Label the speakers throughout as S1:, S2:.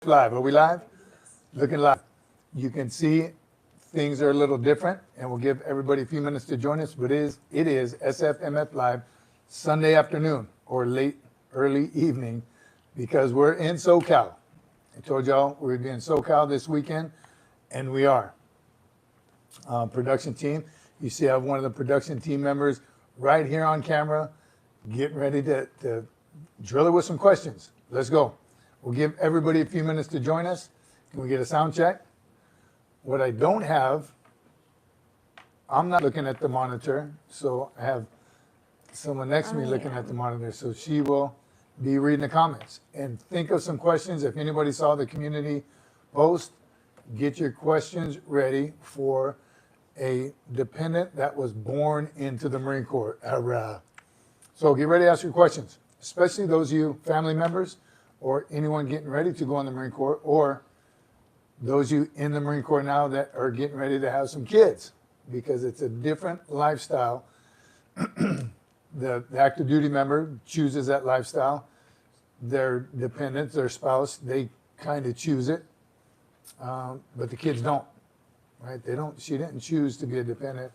S1: Live. Are we live? Looking live. You can see things are a little different, and we'll give everybody a few minutes to join us, but it is SFMF Live Sunday afternoon or early evening because we're in SoCal. I told y'all we're in SoCal this weekend, and we are. Production team. You see I have one of the production team members right here on camera getting ready to drill it with some questions. Let's go. We'll give everybody a few minutes to join us. Can we get a sound check? What I don't have, I'm not looking at the monitor, so I have someone next to me looking at the monitor, so she will be reading the comments. And think of some questions. If anybody saw the community post, get your questions ready for a dependent that was born into the Marine Corps. So get ready to ask your questions, especially those of you family members or anyone getting ready to go in the Marine Corps, or those of you in the Marine Corps now that are getting ready to have some kids, because it's a different lifestyle. The active duty member chooses that lifestyle. Their dependents, their spouse, they kind of choose it, but the kids don't, right? They don't. She didn't choose to be a dependent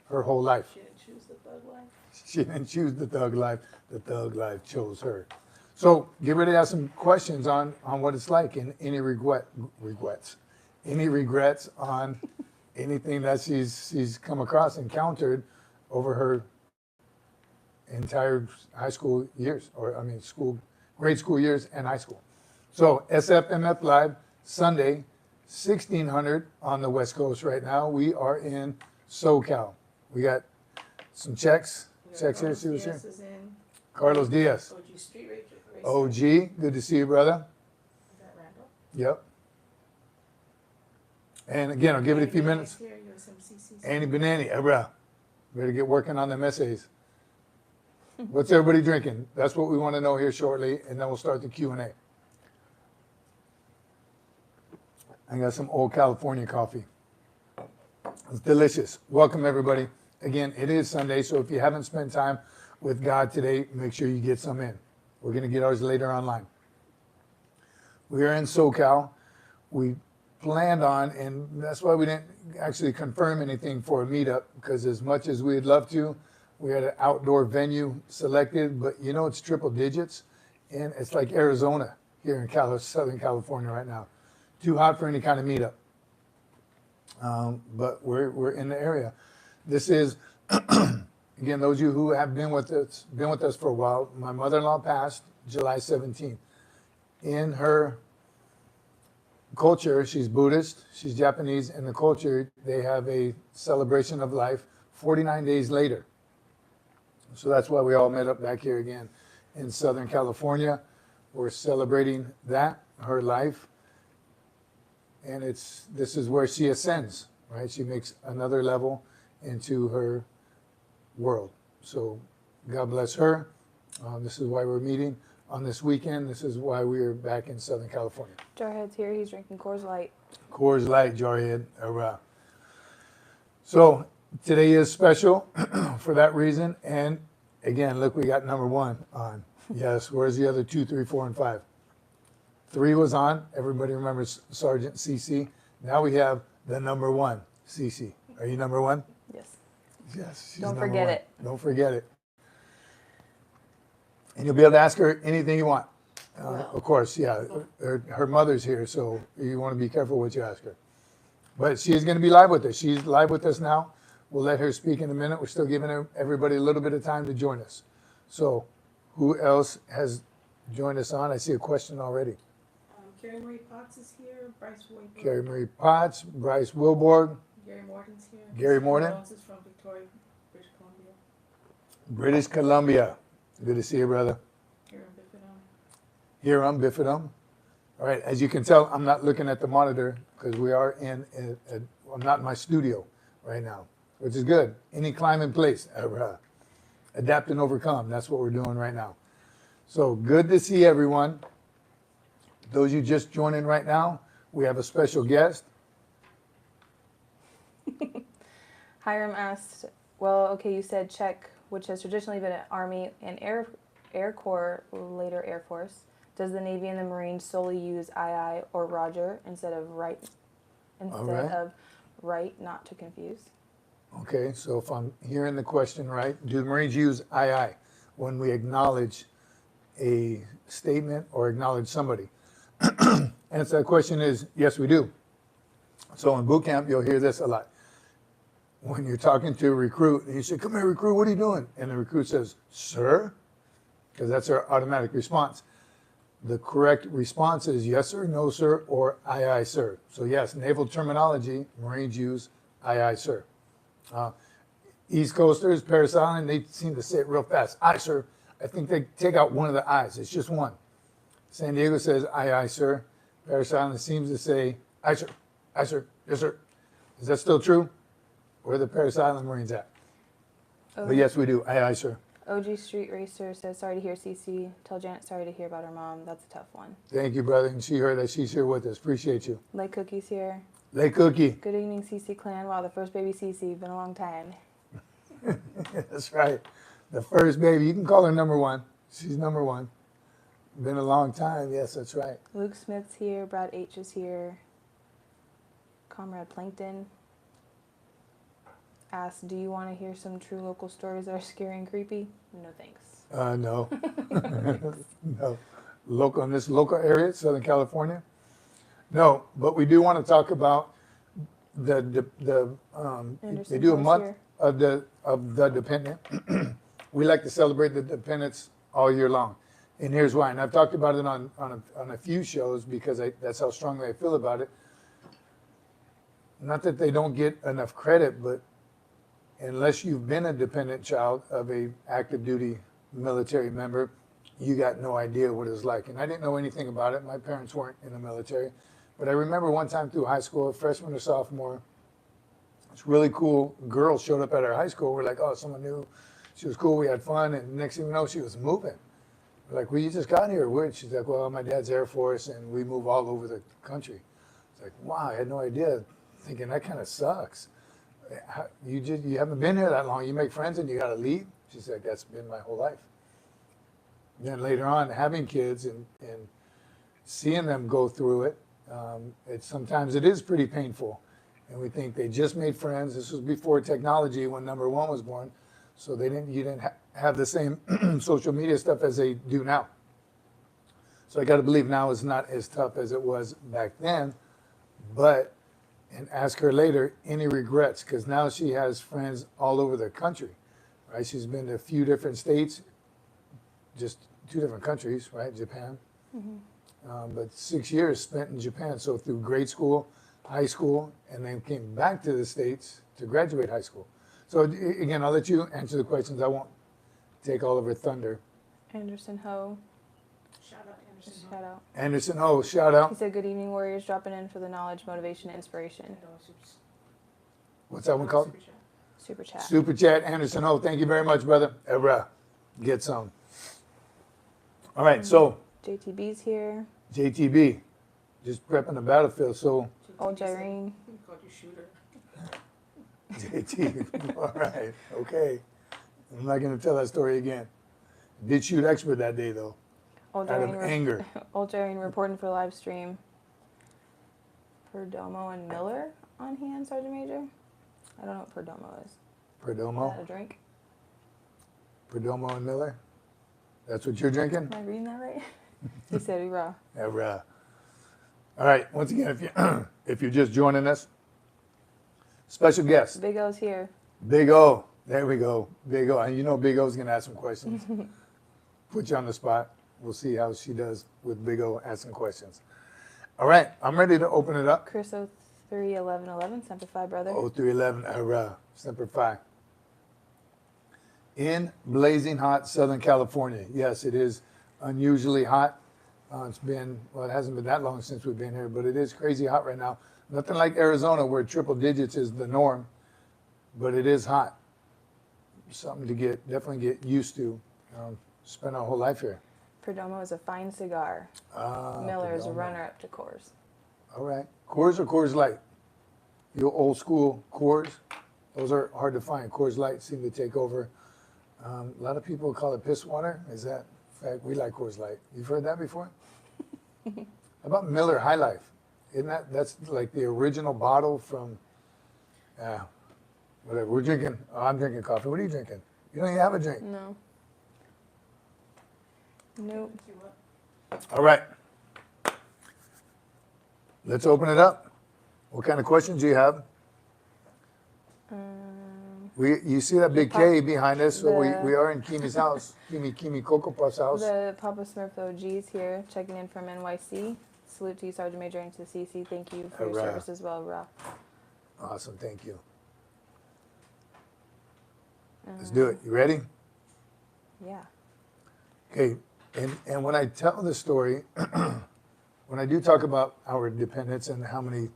S1: her whole life.
S2: She didn't choose the thug life.
S1: She didn't choose the thug life. The thug life chose her. So get ready to ask some questions on what it's like and any regrets on anything that she's come across, encountered over her entire high school years, grade school years and high school. So SFMF Live, Sunday, 1600 on the West Coast right now. We are in SoCal. We got some checks here. See what's here. Carlos Diaz.
S2: OG Street Racer.
S1: OG, good to see you, brother.
S2: Is that Randall?
S1: Yep. And again, I'll give it a few minutes.
S2: Here, USMC
S1: Annie Benani, better get working on them essays. What's everybody drinking? That's what we want to know here shortly, and then we'll start the Q&A. I got some old California coffee. It's delicious. Welcome, everybody. Again, it is Sunday, so if you haven't spent time with God today, make sure you get some in. We're going to get ours later online. We are in SoCal. We planned on, and that's why we didn't actually confirm anything for a meetup, because as much as we'd love to, we had an outdoor venue selected, but you know it's triple digits, and it's like Arizona here in Southern California right now. Too hot for any kind of meetup. But we're in the area. This is, again, those of you who have been with us for a while, my mother-in-law passed July 17th. In her culture, she's Buddhist, she's Japanese. In the culture, they have a celebration of life 49 days later. So that's why we all met up back here again in Southern California. We're celebrating that, her life. And this is where she ascends, right? She makes another level into her world. So God bless her. This is why we're meeting on this weekend. This is why we're back in Southern California.
S3: Jarhead's here. He's drinking Coors Light.
S1: Coors Light, Jarhead. So today is special for that reason. And again, look, we got number 1 on. Yes, where's the other 2, 3, 4, and 5? 3 was on. Everybody remembers Sergeant Cece. Now we have the number 1, Cece. Are you number 1?
S3: Yes.
S1: Yes.
S3: Don't forget it.
S1: Don't forget it. And you'll be able to ask her anything you want. Of course, yeah. Her mother's here, so you want to be careful what you ask her. But she's going to be live with us. She's live with us now. We'll let her speak in a minute. We're still giving everybody a little bit of time to join us. So who else has joined us on? I see a question already.
S2: Carrie Marie Potts is here. Bryce Wilborg.
S1: Carrie Marie Potts, Bryce Wilborg.
S2: Gary Morton's here.
S1: Gary Morton.
S2: Is from Victoria, British Columbia.
S1: British Columbia. Good to see you, brother. Here on Bifidum. All right, as you can tell, I'm not looking at the monitor because we are I'm not in my studio right now, which is good. Any climb in place, adapt and overcome. That's what we're doing right now. So good to see everyone. Those of you just joining right now, we have a special guest.
S3: Hiram asked, well, okay, you said Czech, which has traditionally been an Army and Air Corps, later Air Force. Does the Navy and the Marines solely use aye or Roger instead of right? Not to confuse.
S1: Okay, so if I'm hearing the question right, do the Marines use aye aye when we acknowledge a statement or acknowledge somebody? Answer that question is yes, we do. So in boot camp, you'll hear this a lot. When you're talking to a recruit and you say, "Come here, recruit, what are you doing?" And the recruit says, "Sir," because that's our automatic response. The correct response is yes, sir, no, sir, or aye, aye, sir. So yes, naval terminology, Marines use aye, aye, sir. East Coasters, Parris Island, they seem to say it real fast. Aye, sir. I think they take out one of the ayes. It's just one. San Diego says aye, aye, sir. Parris Island seems to say aye, sir. Aye, sir. Yes, sir. Is that still true? Where are the Parris Island Marines at? But yes, we do. Aye, aye, sir.
S3: OG Street Racer says, sorry to hear Cece. Tell Janet sorry to hear about her mom. That's a tough one.
S1: Thank you, brother. And she heard that she's here with us. Appreciate you.
S3: Lake Cookie's here.
S1: Lake Cookie.
S3: Good evening, Cece clan. Wow, the first baby Cece. Been a long time.
S1: That's right. The first baby. You can call her number one. She's number one. Been a long time. Yes, that's right.
S3: Luke Smith's here. Brad H is here. Comrade Plankton asked, do you want to hear some true local stories that are scary and creepy? No, thanks.
S1: No. No. Local, in this local area, Southern California? No, but we do want to talk about they do a month of the dependent. We like to celebrate the dependents all year long. And here's why. And I've talked about it on a few shows because that's how strongly I feel about it. Not that they don't get enough credit, but unless you've been a dependent child of a active duty military member, you got no idea what it's like. And I didn't know anything about it. My parents weren't in the military. But I remember one time through high school, freshman or sophomore, this really cool girl showed up at our high school. We're like, oh, someone new. She was cool. We had fun. And next thing we know, she was moving. We're like, well, you just got here. Where? She's like, well, my dad's Air Force, and we move all over the country. It's like, wow, I had no idea. Thinking that kind of sucks. You haven't been here that long. You make friends and you got to leave. She's like, that's been my whole life. Then later on, having kids and seeing them go through it, sometimes it is pretty painful. And we think they just made friends. This was before technology when number one was born. So you didn't have the same social media stuff as they do now. So I got to believe now it's not as tough as it was back then. But, and ask her later, any regrets? Because now she has friends all over the country, right? She's been to a few different states, just 2 different countries, right? Japan. Mm-hmm. But 6 years spent in Japan. So through grade school, high school, and then came back to the States to graduate high school. So again, I'll let you answer the questions. I won't take all of her thunder.
S3: Anderson Ho.
S2: Shout out Anderson.
S3: Shout out.
S1: Anderson Ho, shout out.
S3: He said, good evening, warriors, dropping in for the knowledge, motivation, and inspiration.
S1: What's that one called?
S3: Super chat.
S1: Super chat, Anderson Ho. Thank you very much, brother. Ever get some. All right, so.
S3: JTB's here.
S1: JTB, just prepping the battlefield. So.
S3: Old Jyrene.
S2: He called you shooter.
S1: JT, all right, okay. I'm not going to tell that story again. Did shoot expert that day, though,
S3: Old
S1: out of
S3: Jyrene
S1: anger.
S3: Old Jyrene reporting for the live stream. Perdomo and Miller on hand, Sergeant Major. I don't know what Perdomo is.
S1: Perdomo?
S3: Is that a drink?
S1: Perdomo and Miller? That's what you're drinking?
S3: Am I reading that right? He said, "Hoorah."
S1: Ever. All right, once again, if you're just joining us, special guest.
S3: Big O's here.
S1: Big O. There we go. Big O. And you know Big O's going to ask some questions. Put you on the spot. We'll see how she does with Big O asking questions. All right. I'm ready to open it up.
S3: Chris 031111, Semper Fi, brother.
S1: 0311, Semper Fi. In blazing hot Southern California. Yes, it is unusually hot. It hasn't been that long since we've been here, but it is crazy hot right now. Nothing like Arizona where triple digits is the norm, but it is hot. Something to definitely get used to. Spend our whole life here.
S3: Perdomo is a fine cigar. Miller is a runner-up to Coors.
S1: All right. Coors or Coors Light? Your old school Coors? Those are hard to find. Coors Light seem to take over. A lot of people call it piss water. Is that In fact, we like Coors Light. You've heard that before? How about Miller High Life? That's like the original bottle from, whatever. We're drinking, I'm drinking coffee. What are you drinking? You don't even have a drink.
S3: No. Nope.
S2: Thank you, what?
S1: All right. Let's open it up. What kind of questions do you have? You see that big K behind us, so we are in Kimi's house. Kimi Coco Puff's house.
S3: The Papa Smurf OG's here, checking in from NYC. Salute to you, Sergeant Major, and to CC. Thank you for your
S1: Hurrah.
S3: service as well, Ra.
S1: Awesome, thank you. Let's do it. You ready?
S3: Yeah.
S1: Okay, and when I tell the story, when I do talk about our dependents and how many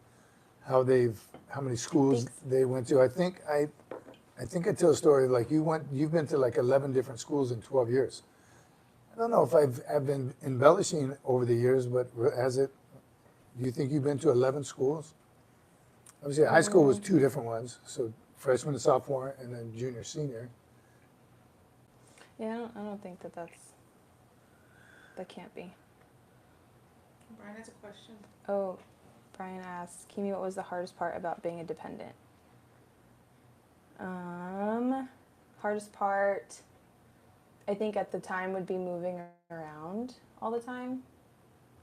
S1: schools
S3: Thanks.
S1: they went to, I think I tell a story like you've been to like 11 different schools in 12 years. I don't know if I've been embellishing over the years, but do you think you've been to 11 schools? Obviously, high school was 2 different ones, so freshman and sophomore, and then junior, senior.
S3: Yeah, I don't think that can't be.
S2: Brian has a question.
S3: Oh, Brian asks, Kimi, what was the hardest part about being a dependent? Hardest part, I think at the time would be moving around all the time.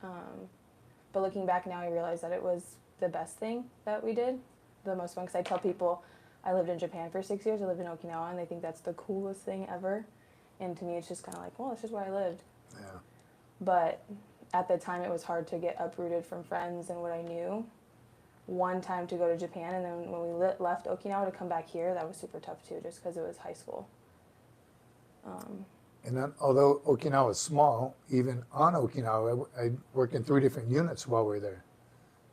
S3: But looking back now, I realize that it was the best thing that we did, the most fun. Because I tell people, I lived in Japan for 6 years. I lived in Okinawa, and they think that's the coolest thing ever. And to me, it's just kind of like, well, it's just where I lived.
S1: Yeah.
S3: But at the time, it was hard to get uprooted from friends and what I knew. One time to go to Japan, and then when we left Okinawa to come back here, that was super tough too, just because it was high school.
S1: And then, although Okinawa is small, even on Okinawa, I worked in 3 different units while we were there.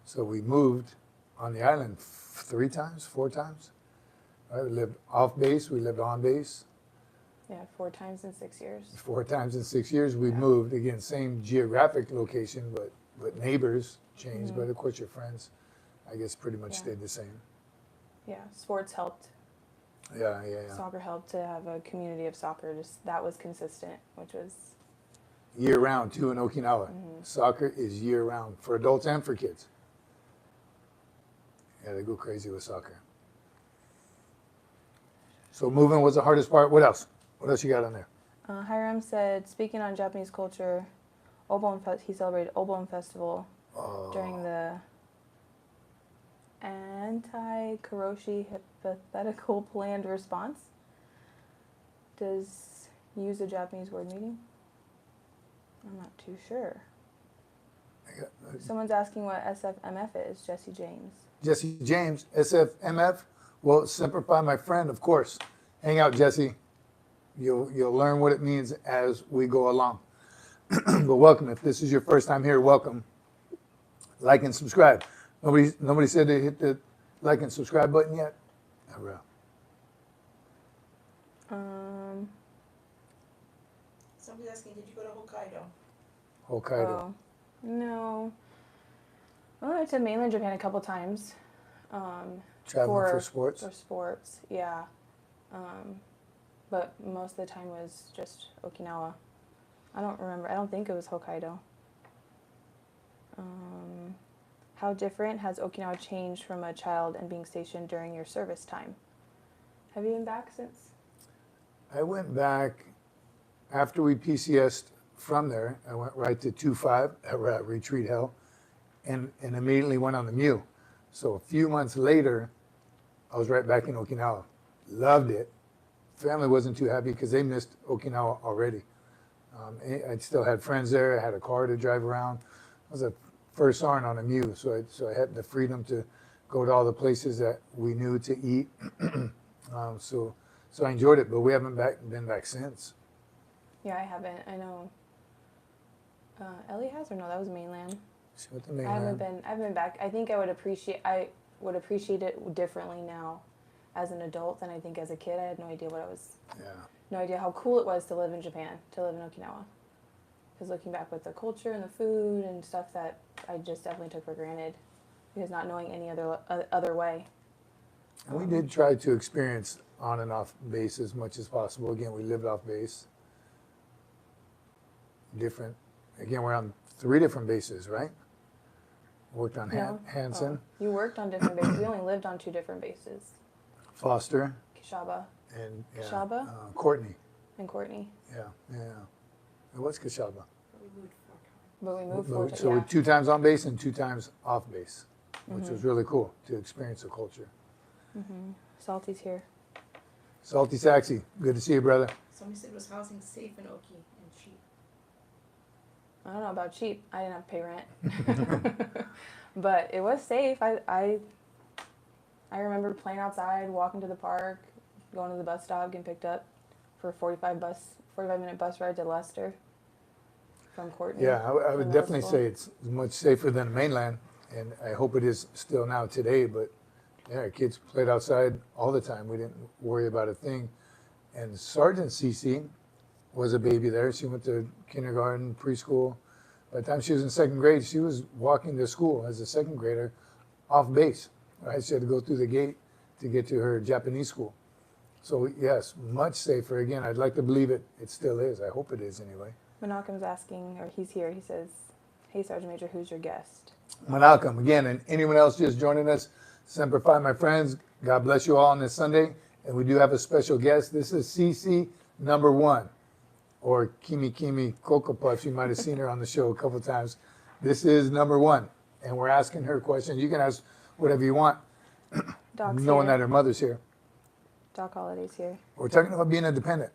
S1: So we moved on the island 4 times. Right? We lived off base, we lived on base.
S3: Yeah, 4 times in 6 years.
S1: 4 times in 6 years we moved. Again, same geographic location, but neighbors changed. But of course, your friends, I guess, pretty much stayed the same.
S3: Yeah, sports helped.
S1: Yeah.
S3: Soccer helped to have a community of soccer. Just that was consistent, which was
S1: Year round too in Okinawa. Soccer is year round for adults and for kids. Yeah, they go crazy with soccer. So moving was the hardest part. What else? What else you got on there?
S3: Hiram said, speaking on Japanese culture, he celebrated Obon Festival during the anti-Karoshi hypothetical planned response. Does use a Japanese word meaning? I'm not too sure. Someone's asking what SFMF is, Jesse James.
S1: Jesse James, SFMF. Well, Semper Fi, my friend, of course. Hang out, Jesse. You'll learn what it means as we go along. But welcome. If this is your first time here, welcome. Like and subscribe. Nobody said they hit the like and subscribe button yet? Hurrah.
S2: Somebody's asking, did you go to Hokkaido?
S1: Hokkaido.
S3: Oh, no. Well, I went to mainland Japan a couple times.
S1: Traveling for sports?
S3: For sports, yeah. But most of the time was just Okinawa. I don't remember. I don't think it was Hokkaido. How different has Okinawa changed from a child and being stationed during your service time? Have you been back since?
S1: I went back after we PCS'd from there. I went right to 2-5 at Retreat Hell and immediately went on the Mew. So a few months later, I was right back in Okinawa. Loved it. Family wasn't too happy because they missed Okinawa already. I still had friends there. I had a car to drive around. I was a first sergeant on a Mew, so I had the freedom to go to all the places that we knew to eat. So I enjoyed it, but we haven't been back since.
S3: Yeah, I haven't. I know. Ellie has, or no? That was mainland.
S1: She went to
S3: I
S1: mainland.
S3: haven't been back. I think I would appreciate it differently now as an adult than I think as a kid. I had no idea no idea how cool it was to live in Japan, to live in Okinawa. Because looking back with the culture and the food and stuff that I just definitely took for granted, because not knowing any other way.
S1: And we did try to experience on and off base as much as possible. Again, we lived off base. different. Again, we're on 3 different bases, right? Worked on
S3: No.
S1: Hanson,
S3: Oh, you worked on different bases. We only lived on 2 different bases.
S1: Foster,
S3: Kishaba
S1: and
S3: Kashaba?
S1: Courtney.
S3: and Courtney.
S1: Yeah. It was Kashaba.
S3: But we moved 4 times.
S1: So we're 2 times on base and 2 times off base, which was really cool to experience the culture.
S3: Salty's here.
S1: Salty Saxy, good to see you, brother.
S2: Somebody said, was housing safe in Oki and cheap?
S3: I don't know about cheap. I didn't have to pay rent. But it was safe. I remember playing outside, walking to the park, going to the bus stop, getting picked up for a 45-minute bus ride to Leicester from Courtney.
S1: Yeah, I would
S3: from
S1: definitely
S3: middle
S1: say it's much safer than the mainland, and I hope it is still now today, but yeah, our kids played outside all the time. We didn't worry about a thing. And Sergeant Cece was a baby there. She went to kindergarten, preschool. By the time she was in 2nd grade, she was walking to school as a 2nd grader off base. Right? She had to go through the gate to get to her Japanese school. So yes, much safer. Again, I'd like to believe it still is. I hope it is anyway.
S3: Menachem asking, or he's here, he says, "Hey Sergeant Major, who's your guest?"
S1: Menachem, again, and anyone else just joining us, Semper Fi, my friends, God bless you all on this Sunday. And we do have a special guest. This is CC number 1, or Kimi Kimi Cocoa Puffs. You might have seen her on the show a couple times. This is number 1, and we're asking her questions. You can ask whatever you want,
S3: Doc's
S1: knowing
S3: here.
S1: that her mother's here.
S3: Doc Holiday's here.
S1: We're talking about being independent.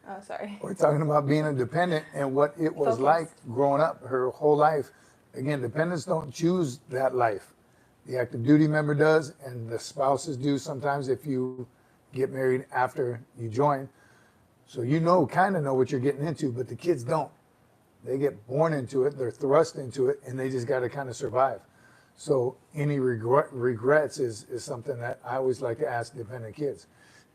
S3: Oh, sorry.
S1: We're talking about being independent and what it was
S3: Focus.
S1: like growing up her whole life. Again, dependents don't choose that life. The active duty member does, and the spouses do sometimes if you get married after you join. So you kind of know what you're getting into, but the kids don't. They get born into it, they're thrust into it, and they just got to kind of survive. So any regrets is something that I always like to ask dependent kids.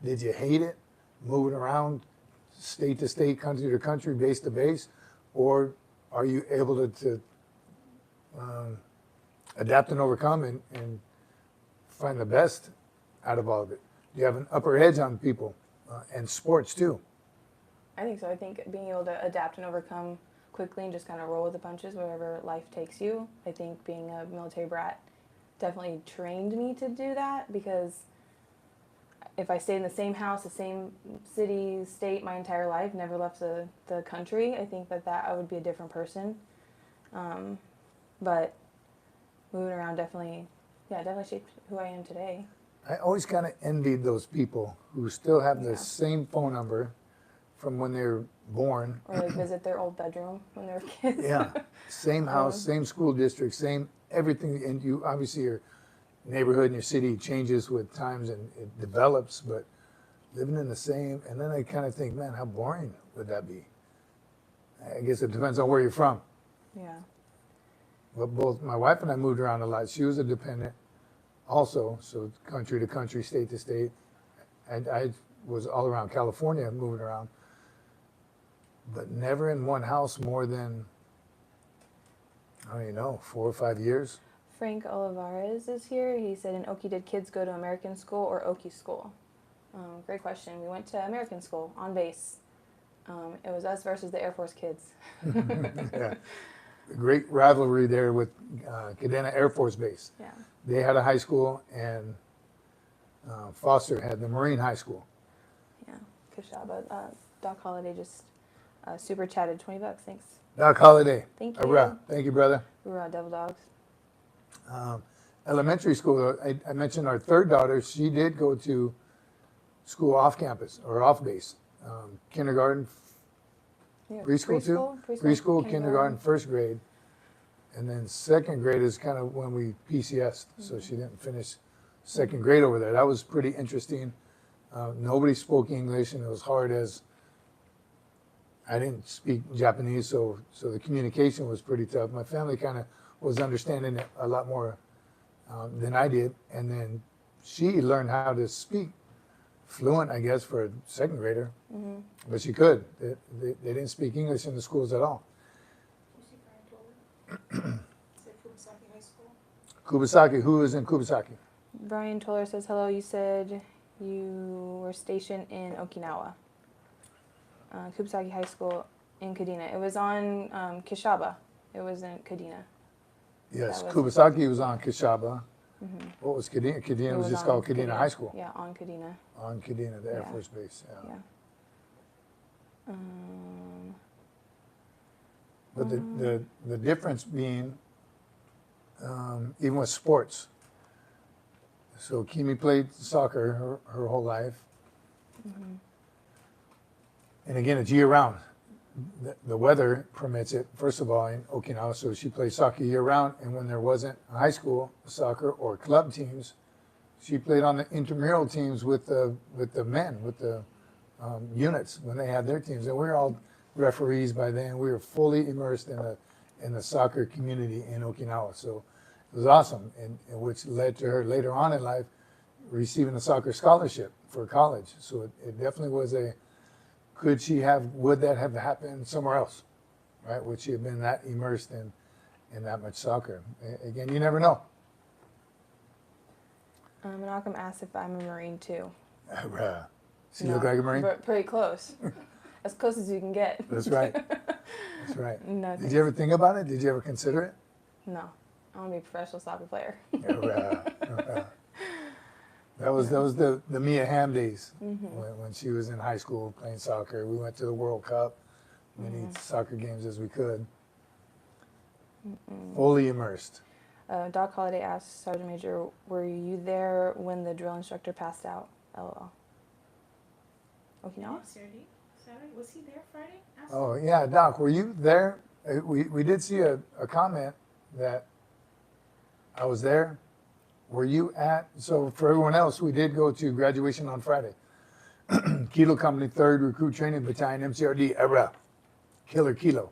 S1: Did you hate it, moving around state to state, country to country, base to base, or are you able to adapt and overcome and find the best out of all of it? Do you have an upper edge on people and sports too?
S3: I think so. I think being able to adapt and overcome quickly and just kind of roll with the punches wherever life takes you. I think being a military brat definitely trained me to do that, because if I stayed in the same house, the same city, state my entire life, never left the country, I think that I would be a different person. But moving around definitely shaped who I am today.
S1: I always kind of envied those people who still have the
S3: Yeah.
S1: same phone number from when they were born.
S3: Or like visit their old bedroom when they were kids.
S1: Yeah, same house, same school district, same everything. And you obviously your neighborhood and your city changes with times and it develops, but living in the same, and then I kind of think, man, how boring would that be? I guess it depends on where you're from.
S3: Yeah.
S1: But both my wife and I moved around a lot. She was a dependent also, so country to country, state to state. And I was all around California moving around, but never in one house more than, I don't even know, 4 or 5 years.
S3: Frank Olivares is here. He said, in Oki, did kids go to American school or Oki school? Great question. We went to American school on base. It was us versus the Air Force kids.
S1: Yeah. Great rivalry there with Kadena Air Force Base.
S3: Yeah.
S1: They had a high school, and Foster had the Marine High School.
S3: Yeah. Kashaba. Doc Holiday just super chatted. $20. Thanks.
S1: Doc Holiday.
S3: Thank you.
S1: Hurrah. Thank you, brother.
S3: Hoorah, Devil Dogs.
S1: Elementary school, I mentioned our third daughter, she did go to school off campus or off base. Kindergarten,
S3: Yeah.
S1: preschool too? Preschool, kindergarten, 1st grade. And then 2nd grade is kind of when we PCS'd, so she didn't finish 2nd grade over there. That was pretty interesting. Nobody spoke English, and it was hard as I didn't speak Japanese, so the communication was pretty tough. My family kind of was understanding it a lot more than I did. And then she learned how to speak fluent, I guess, for a 2nd grader.
S3: Mm-hmm.
S1: But she could. They didn't speak English in the schools at all.
S2: Did you see Brian Toller? Is it Kubasaki High School?
S1: Kubasaki, who is in Kubasaki?
S3: Brian Toller says, hello, you said you were stationed in Okinawa. Kubasaki High School in Kadena. It was on Kishaba. It wasn't Kadena.
S1: Yes,
S3: That
S1: Kubasaki was on Kishaba.
S3: Mm-hmm.
S1: What was Kadena? Kadena
S3: It
S1: was just
S3: on
S1: called Kadena High School.
S3: Yeah, on Kadena.
S1: On Kadena, the Air
S3: Yeah.
S1: Force Base. Yeah.
S3: Yeah.
S1: But the difference being, even with sports. So Kimi played soccer her whole life.
S3: Mm-hmm.
S1: And again, it's year round. The weather permits it, first of all, in Okinawa. So she played soccer year round. And when there wasn't high school soccer or club teams, she played on the intramural teams with the men, with the units when they had their teams. And we were all referees by then. We were fully immersed in the soccer community in Okinawa. So it was awesome, and which led to her later on in life receiving a soccer scholarship for college. So it definitely was would that have happened somewhere else, right? Would she have been that immersed in that much soccer? Again, you never know.
S3: Malcolm asked if I'm a Marine too.
S1: So you look like a Marine?
S3: But pretty close. As close as you can get.
S1: That's right. That's right.
S3: No,
S1: Did you ever think about it? Did you ever consider it?
S3: No. I want to be a professional soccer player.
S1: That was the Mia Hamm days when she was in high school playing soccer. We went to the World Cup, many soccer games as we could. Fully immersed.
S3: Doc Holliday asked Sergeant Major, were you there when the drill instructor passed out? LOL. Okinawa?
S2: Saturday? Was he there Friday?
S1: Oh yeah, Doc, were you there? We did see a comment that I was there. Were you at? So for everyone else, we did go to graduation on Friday. Kilo Company 3rd Recruit Training Battalion, MCRD, ERA, Killer Kilo.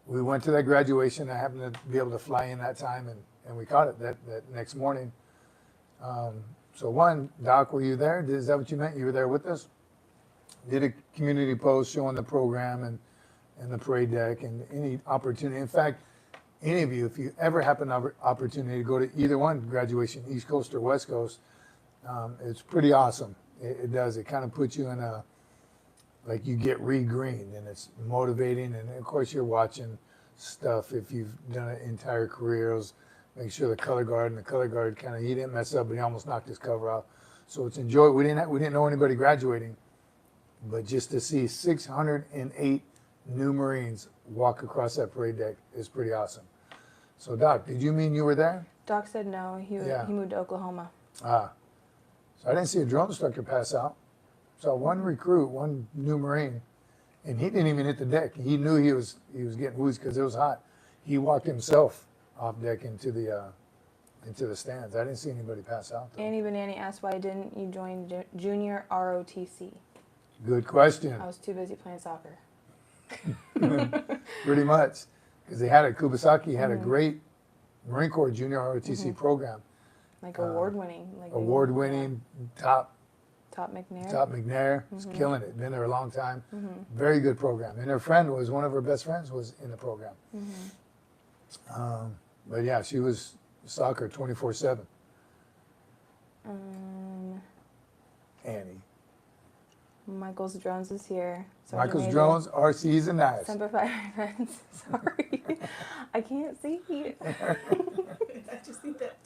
S1: We went to that graduation. I happened to be able to fly in that time, and we caught it that next morning. So one, Doc, were you there? Is that what you meant? You were there with us? Did a community post showing the program and the parade deck and any opportunity. In fact, any of you, if you ever have an opportunity to go to either one graduation, East Coast or West Coast, it's pretty awesome. It does. It kind of puts you in like you get re-greened, and it's motivating. And of course, you're watching stuff if you've done an entire career. Make sure the color guard kind of, he didn't mess up, but he almost knocked his cover off. So it's enjoyable. We didn't know anybody graduating, but just to see 608 new Marines walk across that parade deck is pretty awesome. So Doc, did you mean you were there?
S3: Doc said no. He moved to Oklahoma.
S1: So I didn't see a drill instructor pass out. Saw one recruit, one new Marine, and he didn't even hit the deck. He knew he was getting woozy because it was hot. He walked himself off deck into the stands. I didn't see anybody pass out though.
S3: Annie Banani asked why didn't you join junior ROTC?
S1: Good question.
S3: I was too busy playing soccer.
S1: Pretty much, because they had Kubasaki had a great Marine Corps Junior ROTC program.
S3: Like award-winning.
S1: Award-winning, top
S3: McNair.
S1: was killing it. Been there a long time. Very good program. And her friend was, one of her best friends was in the program. But yeah, she was soccer 24/7. Annie.
S3: Michael's Drones is here.
S1: Michael's Drones, RCs and knives.
S3: Semper Fi, my friends. Sorry. I can't see.
S2: I just need that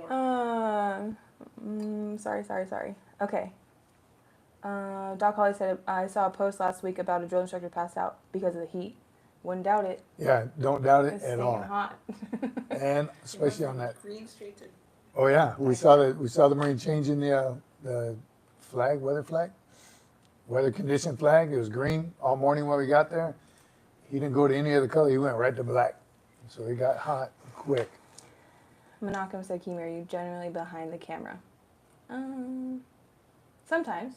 S2: tone more.
S3: Sorry. Okay. Doc Holly said, I saw a post last week about a drill instructor passed out because of the heat. Wouldn't doubt it.
S1: Yeah, don't doubt it
S3: It's
S1: at
S3: staying
S1: all.
S3: hot.
S1: And especially on that.
S2: Green straight to.
S1: Oh yeah, we saw the Marine changing the flag, weather condition flag. It was green all morning when we got there. He didn't go to any other color. He went right to black. So it got hot quick.
S3: Menachem said, Kimi, are you generally behind the camera? Sometimes.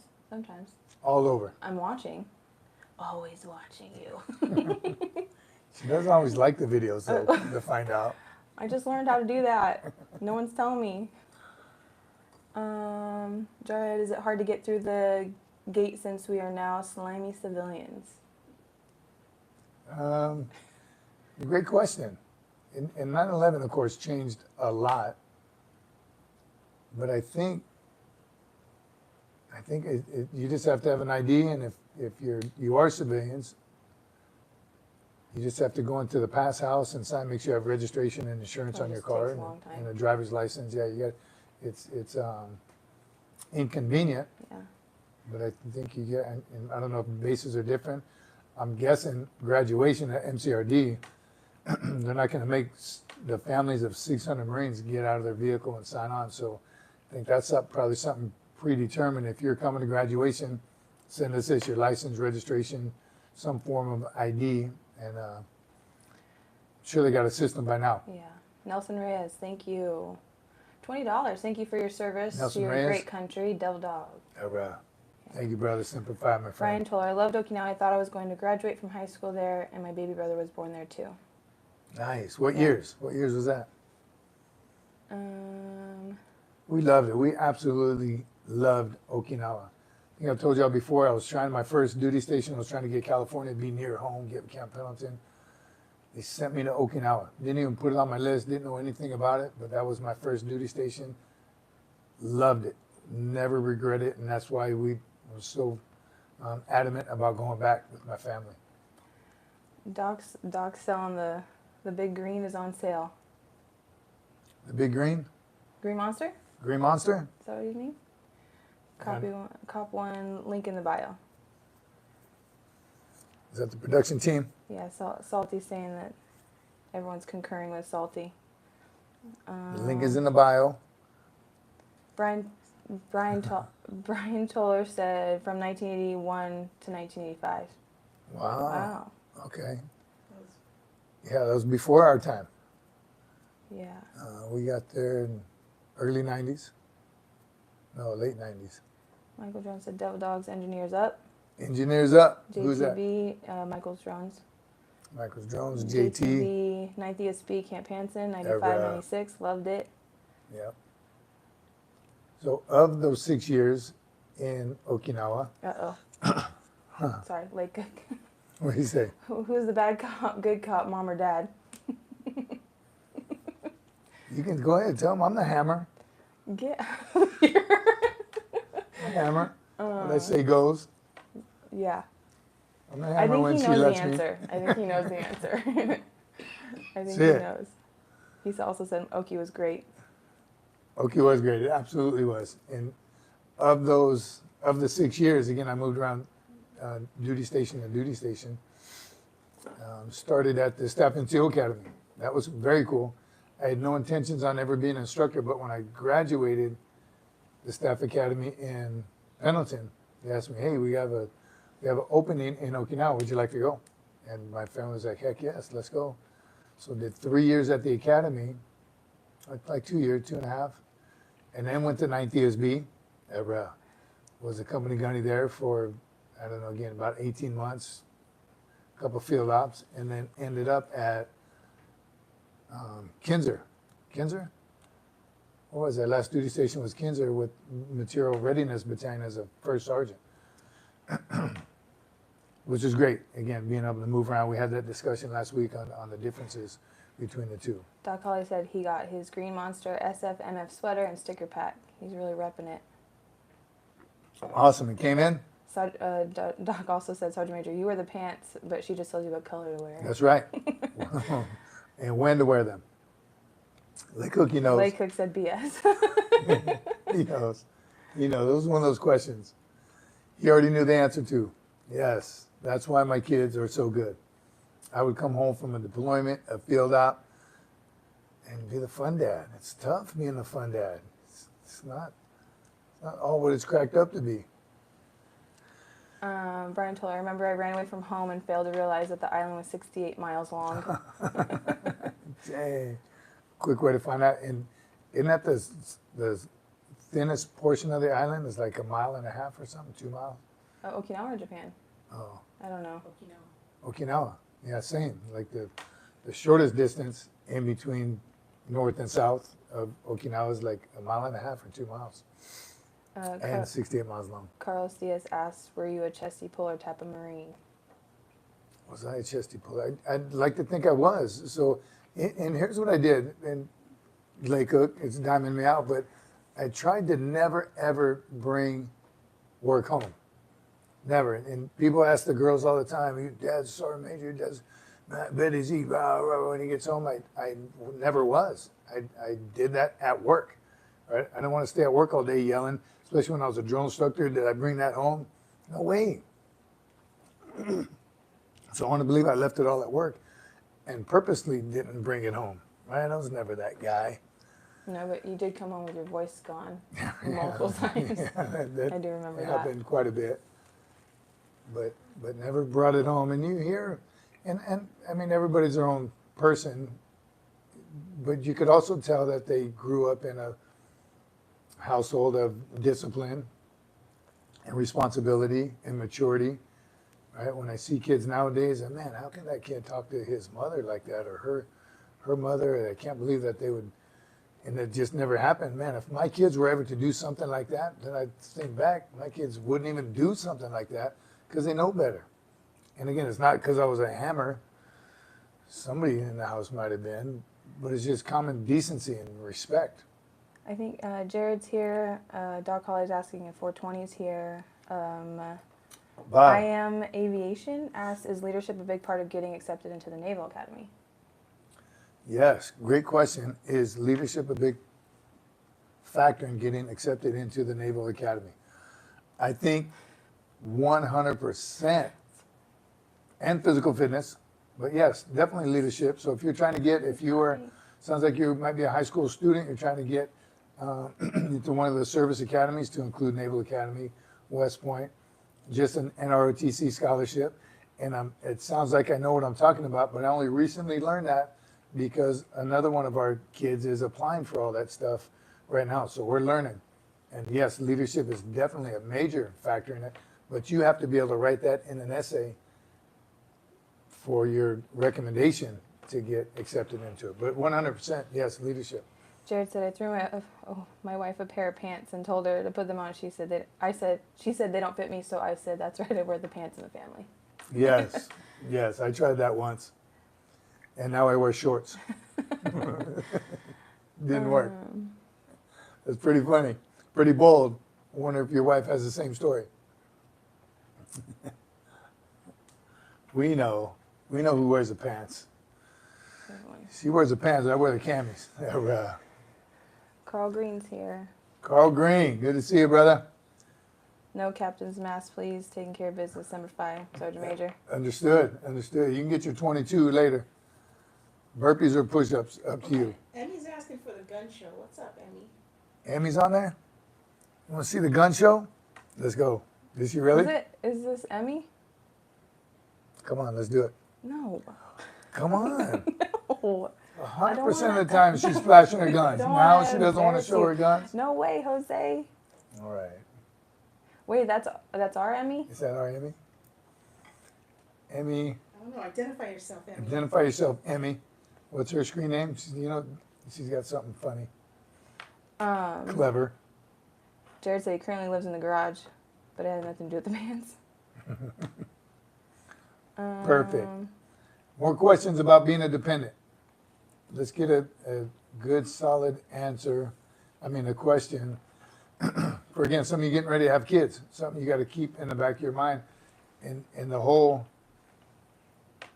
S1: All over.
S3: I'm watching. Always watching you.
S1: She doesn't always like the videos though, to find out.
S3: I just learned how to do that. No one's telling me. Jared, is it hard to get through the gate since we are now slimy civilians?
S1: Great question. And 9/11, of course, changed a lot. But I think you just have to have an ID, and if you are civilians, You just have to go into the pass house and sign, make sure you have registration and insurance
S3: That
S1: on your
S3: just
S1: car
S3: takes a long time.
S1: and a driver's license. Yeah, you got, it's inconvenient,
S3: Yeah.
S1: but I think you get, and I don't know if bases are different. I'm guessing graduation at MCRD, they're not gonna make the families of 600 Marines get out of their vehicle and sign on. So I think that's probably something predetermined. If you're coming to graduation, send us this, your license, registration, some form of ID, and sure they got a system by now.
S3: Yeah. Nelson Reyes, thank you. $20. Thank you for your service
S1: Nelson
S3: to your
S1: Reyes.
S3: great country, Devil Dog.
S1: All right. Thank you, brother. Simplify, my friend.
S3: Brian Toller, I loved Okinawa. I thought I was going to graduate from high school there, and my baby brother was born there too.
S1: Nice. What
S3: Yeah.
S1: years? What years was that?
S3: Um,
S1: We loved it. We absolutely loved Okinawa. I think I told y'all before, I was trying my first duty station. I was trying to get California to be near home, get Camp Pendleton. They sent me to Okinawa. Didn't even put it on my list. Didn't know anything about it, but that was my first duty station. Loved it. Never regret it, and that's why we were so adamant about going back with my family.
S3: Doc's selling the big green is on sale.
S1: The Big Green?
S3: Green Monster?
S1: Green Monster?
S3: Is that what you mean? Cop one, link in the bio.
S1: Is that the production team?
S3: Yeah, Salty's saying that everyone's concurring with Salty.
S1: The link is in the bio.
S3: Brian Toller said from 1981 to 1985.
S1: Wow.
S3: Wow.
S1: Okay. Yeah, that was before our time.
S3: Yeah.
S1: We got there in early 90s. No, late 90s.
S3: Michael Jones said Devil Dogs Engineers Up.
S1: Engineers up. Who's that?
S3: JTB, Michael Jones.
S1: Michael Jones, JT.
S3: JTB, 9th ESP, Camp Hansen, 95,
S1: Ever.
S3: 96. Loved it.
S1: Yep. So of those 6 years in Okinawa,
S3: Uh-oh. Sorry, Lake Cook.
S1: what do you say?
S3: Who's the bad cop, good cop, mom or dad?
S1: You can go ahead, tell them I'm the hammer.
S3: Get out of here.
S1: The hammer. What I say goes.
S3: Yeah.
S1: I'm the
S3: I
S1: hammer
S3: think
S1: when
S3: he
S1: she
S3: knows the
S1: lets me.
S3: answer. I think he knows the answer. I think
S1: That's
S3: he
S1: it.
S3: knows. He also said Oki was great.
S1: Oki was great. It absolutely was. And of the 6 years, again, I moved around duty station to duty station. Started at the Staff NCO Academy. That was very cool. I had no intentions on ever being an instructor, but when I graduated the Staff Academy in Pendleton, they asked me, "Hey, we have an opening in Okinawa. Would you like to go?" And my family was like, "Heck yes, let's go." So did 3 years at the academy, like 2 years, 2.5, and then went to 9th ESB. Was a company gunny there for, I don't know, again, about 18 months, a couple field ops, and then ended up at Kinzer. Kinzer? What was that? Last duty station was Kinzer with Material Readiness Battalion as a first sergeant, which is great. Again, being able to move around. We had that discussion last week on the differences between the two.
S3: Doc Holly said he got his Green Monster SFMF sweater and sticker pack. He's really repping it.
S1: Awesome. It came in?
S3: Doc also said, Sergeant Major, you wear the pants, but she just tells you what color to wear.
S1: That's right. And when to wear them. Lake Cookie knows.
S3: Lake Cook said BS.
S1: He knows. He knows. It was one of those questions he already knew the answer to. Yes, that's why my kids are so good. I would come home from a deployment, a field op, and be the fun dad. It's tough being the fun dad. It's not all what it's cracked up to be.
S3: Brian Toller, I remember I ran away from home and failed to realize that the island was 68 miles long.
S1: Dang. Quick way to find out. And isn't that the thinnest portion of the island? Is like 1.5 miles or something, 2 miles?
S3: Okinawa or Japan?
S1: Oh,
S3: I don't know.
S1: Okinawa. Yeah, same. Like the shortest distance in between north and south of Okinawa is like 1.5 miles or 2 miles. And 68 miles long.
S3: Carlos Diaz asks, were you a chesty pull or tap a Marine?
S1: Was I a chesty puller? I'd like to think I was. So, and here's what I did. And Lake Cook, it's diming me out, but I tried to never, ever bring work home. Never. And people ask the girls all the time, your dad's sergeant major, your dad's I bet he's when he gets home. I never was. I did that at work. Right? I don't want to stay at work all day yelling, especially when I was a drill instructor. Did I bring that home? No way. So I want to believe I left it all at work and purposely didn't bring it home. Right? I was never that guy.
S3: No, but you did come home with your voice gone multiple times.
S1: That
S3: I do remember that.
S1: happened quite a bit. But never brought it home. And you hear, and I mean, everybody's their own person, but you could also tell that they grew up in a household of discipline and responsibility and maturity. Right? When I see kids nowadays, and man, how can that kid talk to his mother like that, or her mother? I can't believe that they would, and it just never happened. Man, if my kids were ever to do something like that, then I'd think back, my kids wouldn't even do something like that because they know better. And again, it's not because I was a hammer. Somebody in the house might have been, but it's just common decency and respect.
S3: I think Jared's here. Doc Holly's asking if 420's here. I Am Aviation asks, is leadership a big part of getting accepted into the Naval Academy?
S1: Yes, great question. Is leadership a big factor in getting accepted into the Naval Academy? I think 100%. And physical fitness, but yes, definitely leadership. So if you're trying to get, if you are, sounds like you might be a high school student, you're trying to get into one of the service academies, to include Naval Academy, West Point, just an NROTC scholarship. And it sounds like I know what I'm talking about, but I only recently learned that because another one of our kids is applying for all that stuff right now. So we're learning. And yes, leadership is definitely a major factor in it, but you have to be able to write that in an essay for your recommendation to get accepted into it. But 100%, yes, leadership.
S3: Jared said, I threw my wife a pair of pants and told her to put them on. She said she said they don't fit me, so I said, that's right, I wear the pants in the family.
S1: Yes, yes, I tried that once. And now I wear shorts. Didn't work. It's pretty funny, pretty bold. I wonder if your wife has the same story. We know who wears the pants. She wears the pants, I wear the camis.
S3: Carl Green's here.
S1: Carl Green, good to see you, brother.
S3: No captain's mask, please. Taking care of business, number 5, Sergeant Major.
S1: Understood. You can get your 22 later. Burpees or push-ups, up to you.
S2: Emmy's asking for the gun show. What's up, Emmy?
S1: Emmy's on there? You want to see the gun show? Let's go. Is she really?
S3: Is this Emmy?
S1: Come on, let's do it.
S3: No.
S1: Come on.
S3: No.
S1: 100% of the time she's flashing her guns. Now she doesn't want to show her guns?
S3: No way, Jose.
S1: All right.
S3: Wait, that's our Emmy?
S1: Is that our Emmy? Emmy.
S2: I don't know. Identify yourself, Emmy.
S1: Identify yourself, Emmy. What's her screen name? She's got something funny. Clever.
S3: Jared said he currently lives in the garage, but it has nothing to do with the pants.
S1: Perfect. More questions about being a dependent. Let's get a good, solid answer. A question. For again, some of you getting ready to have kids. Something you got to keep in the back of your mind. And the whole,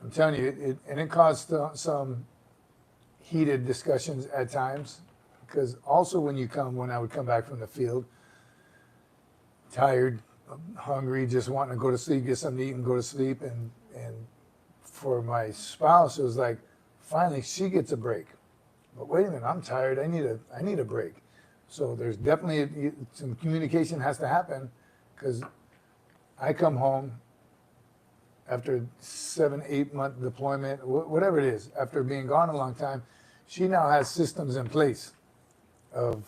S1: I'm telling you, it caused some heated discussions at times. Because also when I would come back from the field, tired, hungry, just wanting to go to sleep, get something to eat and go to sleep. And for my spouse, it was like, finally she gets a break. But wait a minute, I'm tired, I need a break. So there's definitely some communication has to happen, because I come home after 7-8 month deployment, whatever it is, after being gone a long time. She now has systems in place of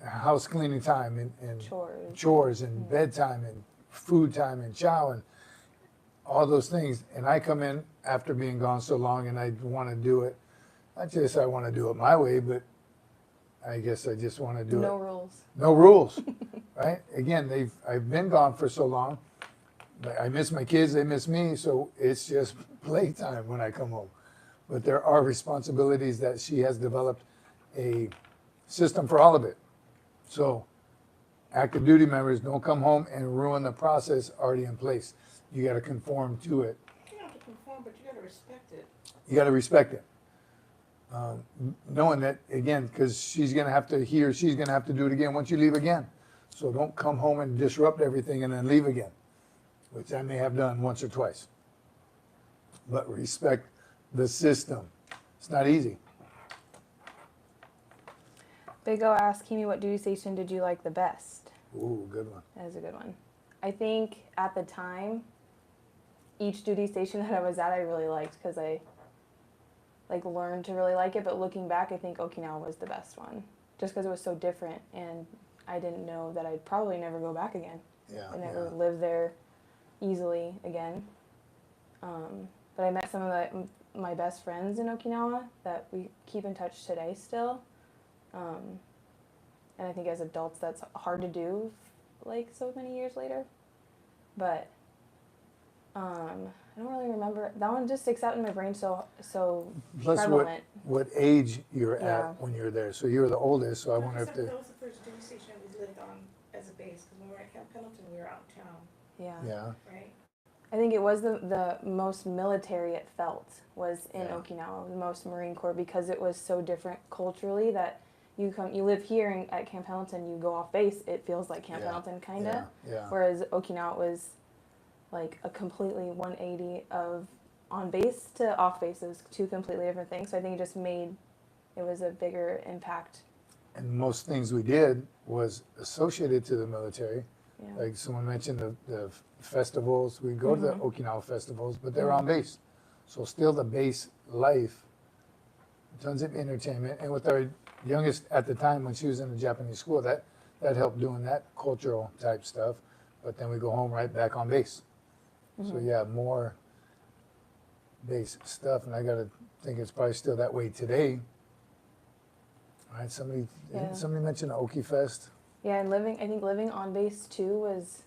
S1: house cleaning time and chores and bedtime and food time and chow and all those things. And I come in after being gone so long, and I want to do it. Not just I want to do it my way, but I guess I just want to do it.
S3: No rules.
S1: No rules, right? Again, I've been gone for so long. I miss my kids, they miss me, so it's just playtime when I come home. But there are responsibilities that she has developed a system for all of it. So active duty members don't come home and ruin the process already in place. You got to conform to it
S2: going, but you gotta respect it.
S1: You got to respect it. Knowing that, again, because she's going to have to, he or she's going to have to do it again once you leave again. So don't come home and disrupt everything and then leave again, which I may have done once or twice. But respect the system. It's not easy.
S3: Big O asked Kimi, what duty station did you like the best?
S1: Ooh, good one.
S3: That is a good one. I think at the time, each duty station that I was at, I really liked because I learned to really like it. But looking back, I think Okinawa was the best one, just because it was so different, and I didn't know that I'd probably never go back again.
S1: Yeah.
S3: I never live there easily again. But I met some of my best friends in Okinawa that we keep in touch today still. And I think as adults, that's hard to do, like so many years later. But I don't really remember. That one just sticks out in my brain so
S1: Plus
S3: prevalent.
S1: what age you're
S3: Yeah.
S1: at when you're there. So you were the oldest, so I wonder if
S2: That was the first duty station we lived on as a base, because when we were at Camp Pendleton, we were out of town,
S1: yeah.
S2: right?
S3: I think it was the most military it felt was in
S1: Yeah.
S3: Okinawa, the most Marine Corps, because it was so different culturally that you live here at Camp Pendleton, you go off base, it feels like Camp
S1: Yeah.
S3: Pendleton kind of.
S1: Yeah.
S3: Whereas Okinawa was like a completely 180 of on base to off base. It was two completely different things. So I think it just made it was a bigger impact.
S1: And most things we did was associated to the military.
S3: Yeah.
S1: Like someone mentioned the festivals, we go to the Okinawa festivals, but they're on base. So still the base life, tons of entertainment. And with our youngest at the time, when she was in the Japanese school, that helped doing that cultural type stuff. But then we go home right back on base. So yeah, more base stuff. And I got to think it's probably still that way today. All right, somebody mentioned Oki Fest.
S3: Yeah, and I think living on base too was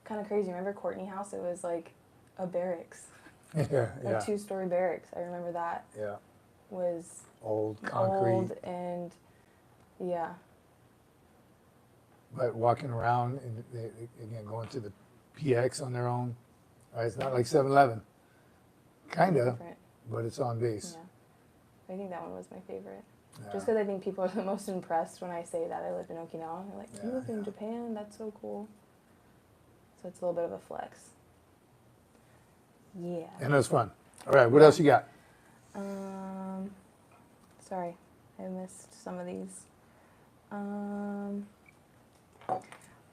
S3: kind of crazy. Remember Courtney House? It was like a barracks,
S1: Yeah,
S3: a 2-story barracks. I remember that
S1: yeah.
S3: was
S1: Old concrete.
S3: old and yeah.
S1: But walking around and again going to the PX on their own. Right, it's not like 7-Eleven. Kinda,
S3: Different.
S1: but it's on base.
S3: Yeah. I think that one was my favorite.
S1: Yeah.
S3: Just because I think people are the most impressed when I say that I lived in Okinawa. They're like, you
S1: Yeah,
S3: lived in
S1: yeah.
S3: Japan? That's so cool. So it's a little bit of a flex. Yeah.
S1: And it was fun. All right, what else you got?
S3: Sorry, I missed some of these.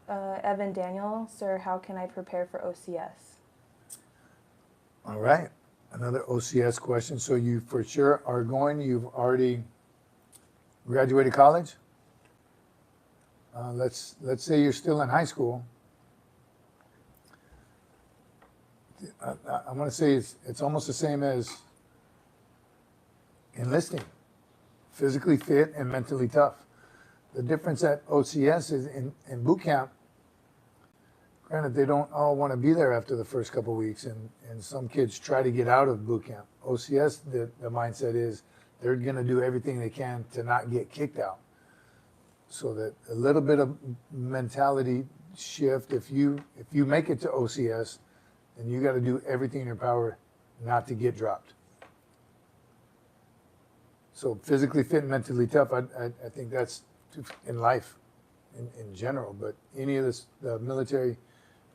S3: Evan Daniel, sir, how can I prepare for OCS?
S1: All right, another OCS question. So you for sure are going, you've already graduated college? Let's say you're still in high school. I want to say it's almost the same as enlisting, physically fit and mentally tough. The difference at OCS is in boot camp, granted, they don't all want to be there after the first couple of weeks, and some kids try to get out of boot camp. OCS, the mindset is they're going to do everything they can to not get kicked out. So that a little bit of mentality shift, if you make it to OCS, then you got to do everything in your power not to get dropped. So physically fit and mentally tough, I think that's in life in general, but any of the military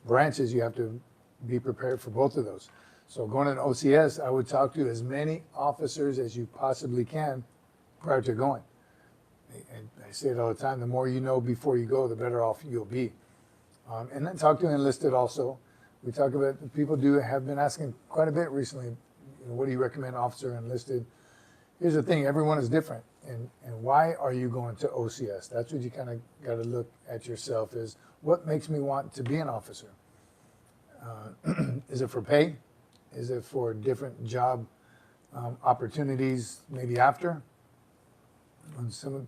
S1: branches, you have to be prepared for both of those. So going to OCS, I would talk to as many officers as you possibly can prior to going. And I say it all the time, the more you know before you go, the better off you'll be. And then talk to enlisted also. We talk about, people have been asking quite a bit recently, what do you recommend, officer, enlisted? Here's the thing, everyone is different. And why are you going to OCS? That's what you kind of got to look at yourself is, what makes me want to be an officer? Is it for pay? Is it for different job opportunities maybe after?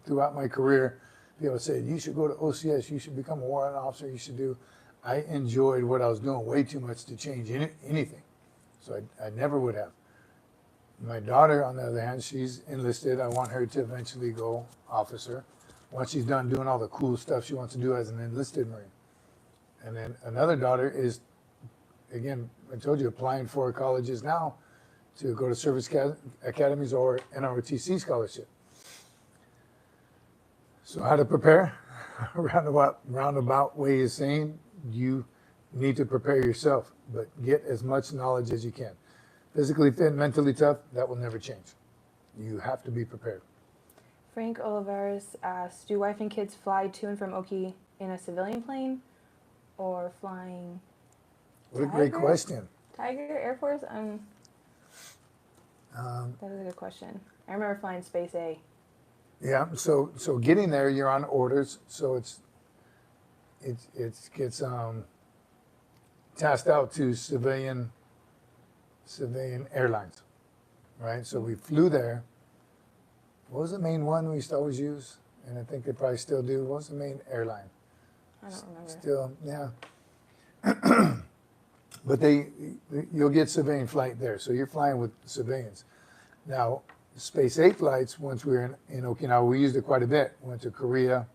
S1: Throughout my career, people say, you should go to OCS, you should become a warrant officer, you should do. I enjoyed what I was doing way too much to change anything. So I never would have. My daughter, on the other hand, she's enlisted. I want her to eventually go officer. Once she's done doing all the cool stuff she wants to do as an enlisted Marine. And then another daughter is, again, I told you, applying for colleges now to go to service academies or NROTC scholarship. So how to prepare? Roundabout way is saying you need to prepare yourself, but get as much knowledge as you can. Physically fit, mentally tough, that will never change. You have to be prepared.
S3: Frank Olivares asked, do wife and kids fly to and from Oki in a civilian plane or flying
S1: What a great
S3: Tiger?
S1: question.
S3: Tiger Air Force? That is a good question. I remember flying Space A.
S1: Yeah, so getting there, you're on orders, so it gets tasked out to civilian airlines, right? So we flew there. What was the main one we used to always use? And I think they probably still do. What was the main airline?
S3: I don't remember.
S1: Still, yeah. But you'll get civilian flight there, so you're flying with civilians. Now, Space 8 flights, once we were in Okinawa, we used it quite a bit. Went to Korea,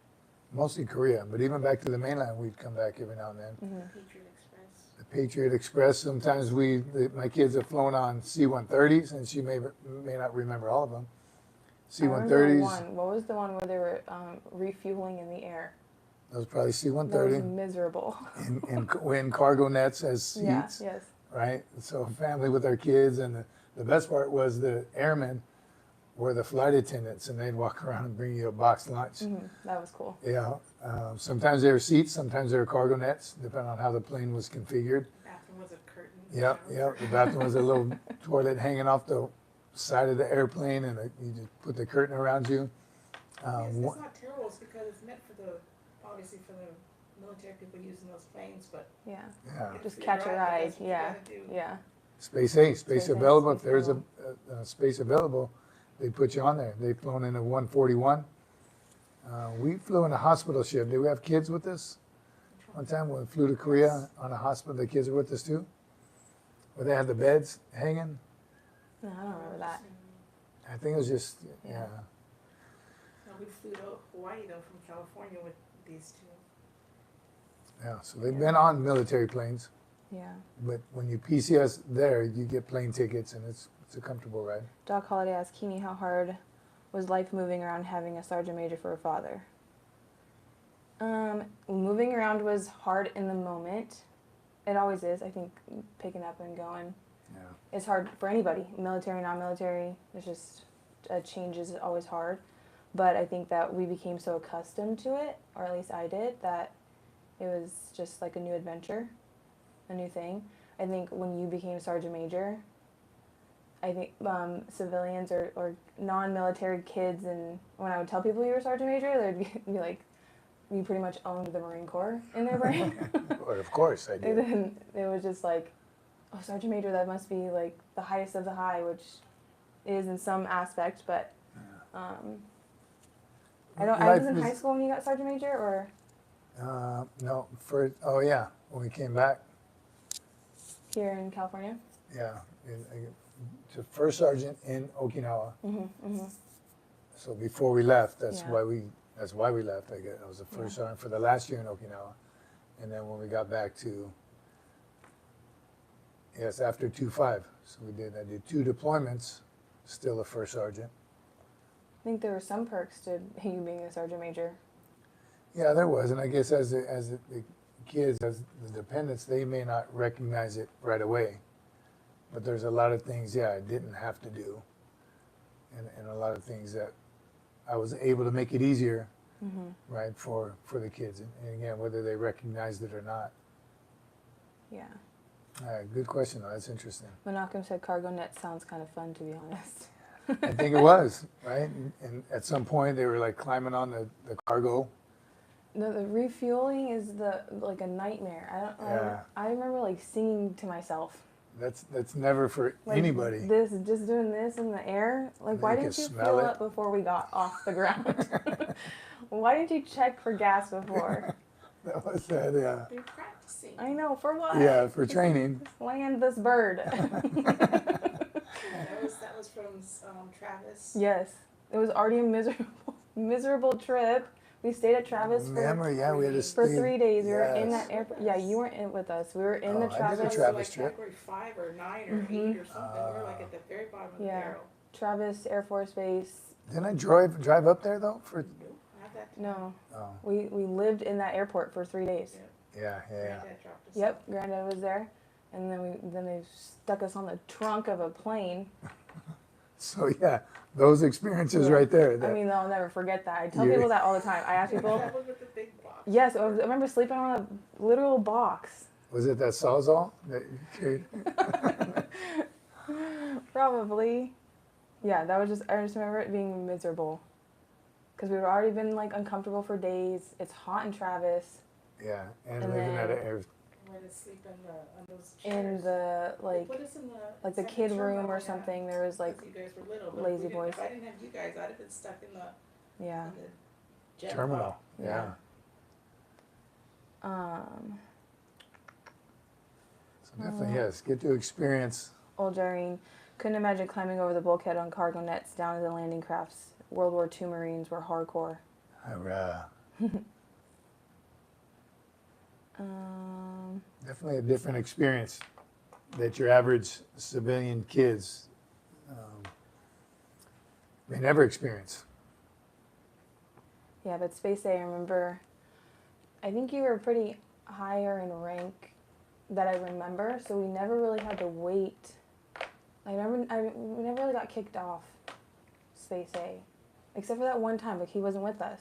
S1: mostly Korea, but even back to the mainland, we'd come back every now and then.
S2: Patriot Express.
S1: The Patriot Express, sometimes my kids have flown on C-130s, and she may not remember all of them.
S3: I remember
S1: C-130s,
S3: one. What was the one where they were refueling in the air?
S1: that was probably
S3: That was
S1: C-130,
S3: miserable.
S1: in cargo nets as seats,
S3: Yeah, yes.
S1: right? So family with our kids, and the best part was the airmen were the flight attendants, and they'd walk around and bring you a boxed lunch.
S3: That was cool.
S1: Yeah, sometimes they were seats, sometimes they were cargo nets, depending on how the plane was configured.
S2: Bathroom was a curtain.
S1: Yeah. The bathroom was a little toilet hanging off the side of the airplane, and you just put the curtain around you.
S2: It's not terrible. It's because it's meant for obviously for the military people using those planes, but
S3: Yeah.
S1: Yeah,
S3: Just catch a ride.
S2: That's what you
S3: Yeah.
S2: gotta do.
S3: Yeah.
S1: Space A, space
S3: Space A,
S1: available. If
S3: space
S1: there's a space available, they put you on there. They've flown in a 141. We flew in a hospital ship. Did we have kids with us? One time we flew to Korea on a hospital, the kids were with us too. Where they had the beds hanging.
S3: No, I don't remember that.
S1: I think it was just,
S3: Yeah.
S1: yeah.
S2: No, we flew to Hawaii though from California with these two.
S1: Yeah, so they've been on military planes,
S3: Yeah.
S1: but when you PCS there, you get plane tickets, and it's a comfortable ride.
S3: Doc Holiday asked Kimi, how hard was life moving around having a sergeant major for a father? Moving around was hard in the moment. It always is. I think picking up and going.
S1: Yeah.
S3: It's hard for anybody, military, non-military. It's just a change is always hard. But I think that we became so accustomed to it, or at least I did, that it was just like a new adventure, a new thing. I think when you became sergeant major, I think civilians or non-military kids, and when I would tell people you were sergeant major, they'd be like, you pretty much owned the Marine Corps in their brain.
S1: Well, of course I
S3: And
S1: did.
S3: then it was just like, oh, sergeant major, that must be like the highest of the high, which is in some aspect, but I was in high school when you got sergeant major, or
S1: No, when we came back,
S3: here in California.
S1: yeah, to first sergeant in Okinawa. So before we left, that's
S3: Yeah.
S1: why we left. I guess I was the first sergeant for the last year in Okinawa, and then when we got back to, after 2-5, so I did 2 deployments, still a first sergeant.
S3: I think there were some perks to you being a sergeant major.
S1: Yeah, there was, and I guess as the kids, as the dependents, they may not recognize it right away, but there's a lot of things, I didn't have to do, and a lot of things that I was able to make it easier, right, for the kids, and again, whether they recognized it or not.
S3: Yeah.
S1: Good question, though. That's interesting.
S3: Menachem said cargo net sounds kind of fun, to be honest.
S1: I think it was, right, and at some point they were like climbing on the cargo.
S3: No, the refueling is like a nightmare. I remember like singing to myself.
S1: That's never for
S3: Like,
S1: anybody.
S3: Just doing this in the air. Like, why
S1: You
S3: didn't
S1: can
S3: you
S1: smell
S3: fuel
S1: it.
S3: up before we got off the ground? Why didn't you check for gas before?
S1: That was that, yeah.
S2: They're practicing.
S3: I know, for what?
S1: Yeah, for training.
S3: Land this bird.
S2: That was from Travis.
S3: Yes, it was already a miserable trip. We stayed at Travis
S1: Remember, yeah, we had to
S3: for
S1: stay.
S3: 3 days. We were in
S1: Yes.
S3: that airport. Yeah, you weren't in with us. We were in the
S1: Oh, I did a
S3: Travis.
S1: Travis
S2: like
S1: trip.
S2: Category 5 or 9 or 8 or something. We're like at the very bottom of the
S3: Yeah.
S2: barrel.
S3: Travis Air Force Base.
S1: Didn't I drive up there though? For
S2: Nope, not that time.
S3: No,
S1: oh,
S3: we lived in that airport for 3 days.
S1: yeah.
S2: Granddad dropped us
S3: Yep, Granddad was there, and then they stuck us on the trunk of a plane.
S1: So yeah, those experiences
S3: Yeah.
S1: right there.
S3: I
S1: That,
S3: mean, I'll never forget that. I tell
S1: Yeah.
S3: people that all the time. I ask people.
S2: That was with the big box.
S3: Yes, I remember sleeping on a literal box.
S1: was it that Sawzall that you carried?
S3: Probably. Yeah, that was just. I just remember it being miserable, because we had already been like uncomfortable for days. It's hot in Travis.
S1: Yeah, and
S3: And
S1: living at
S3: then-
S1: an air.
S2: We had to sleep on those
S3: In
S2: chairs.
S3: the
S2: They
S3: like
S2: put us in the
S3: the
S2: second
S3: kid room
S2: terminal,
S3: or
S2: yeah,
S3: something. There was like
S2: 'cause you guys were little. But
S3: lazy
S2: we didn't-
S3: boys.
S2: If I didn't have you guys, I'd have been stuck in the
S3: yeah.
S2: in the jet
S1: Terminal.
S2: pod.
S1: Yeah. So definitely yes, get to experience.
S3: Old Jareen couldn't imagine climbing over the bulkhead on cargo nets down to the landing crafts. World War II Marines were hardcore.
S1: Definitely a different experience that your average civilian kids may never experience.
S3: Yeah, but Space A, I remember, I think you were pretty higher in rank that I remember, so we never really had to wait. We never really got kicked off Space A, except for that one time, like he wasn't with us.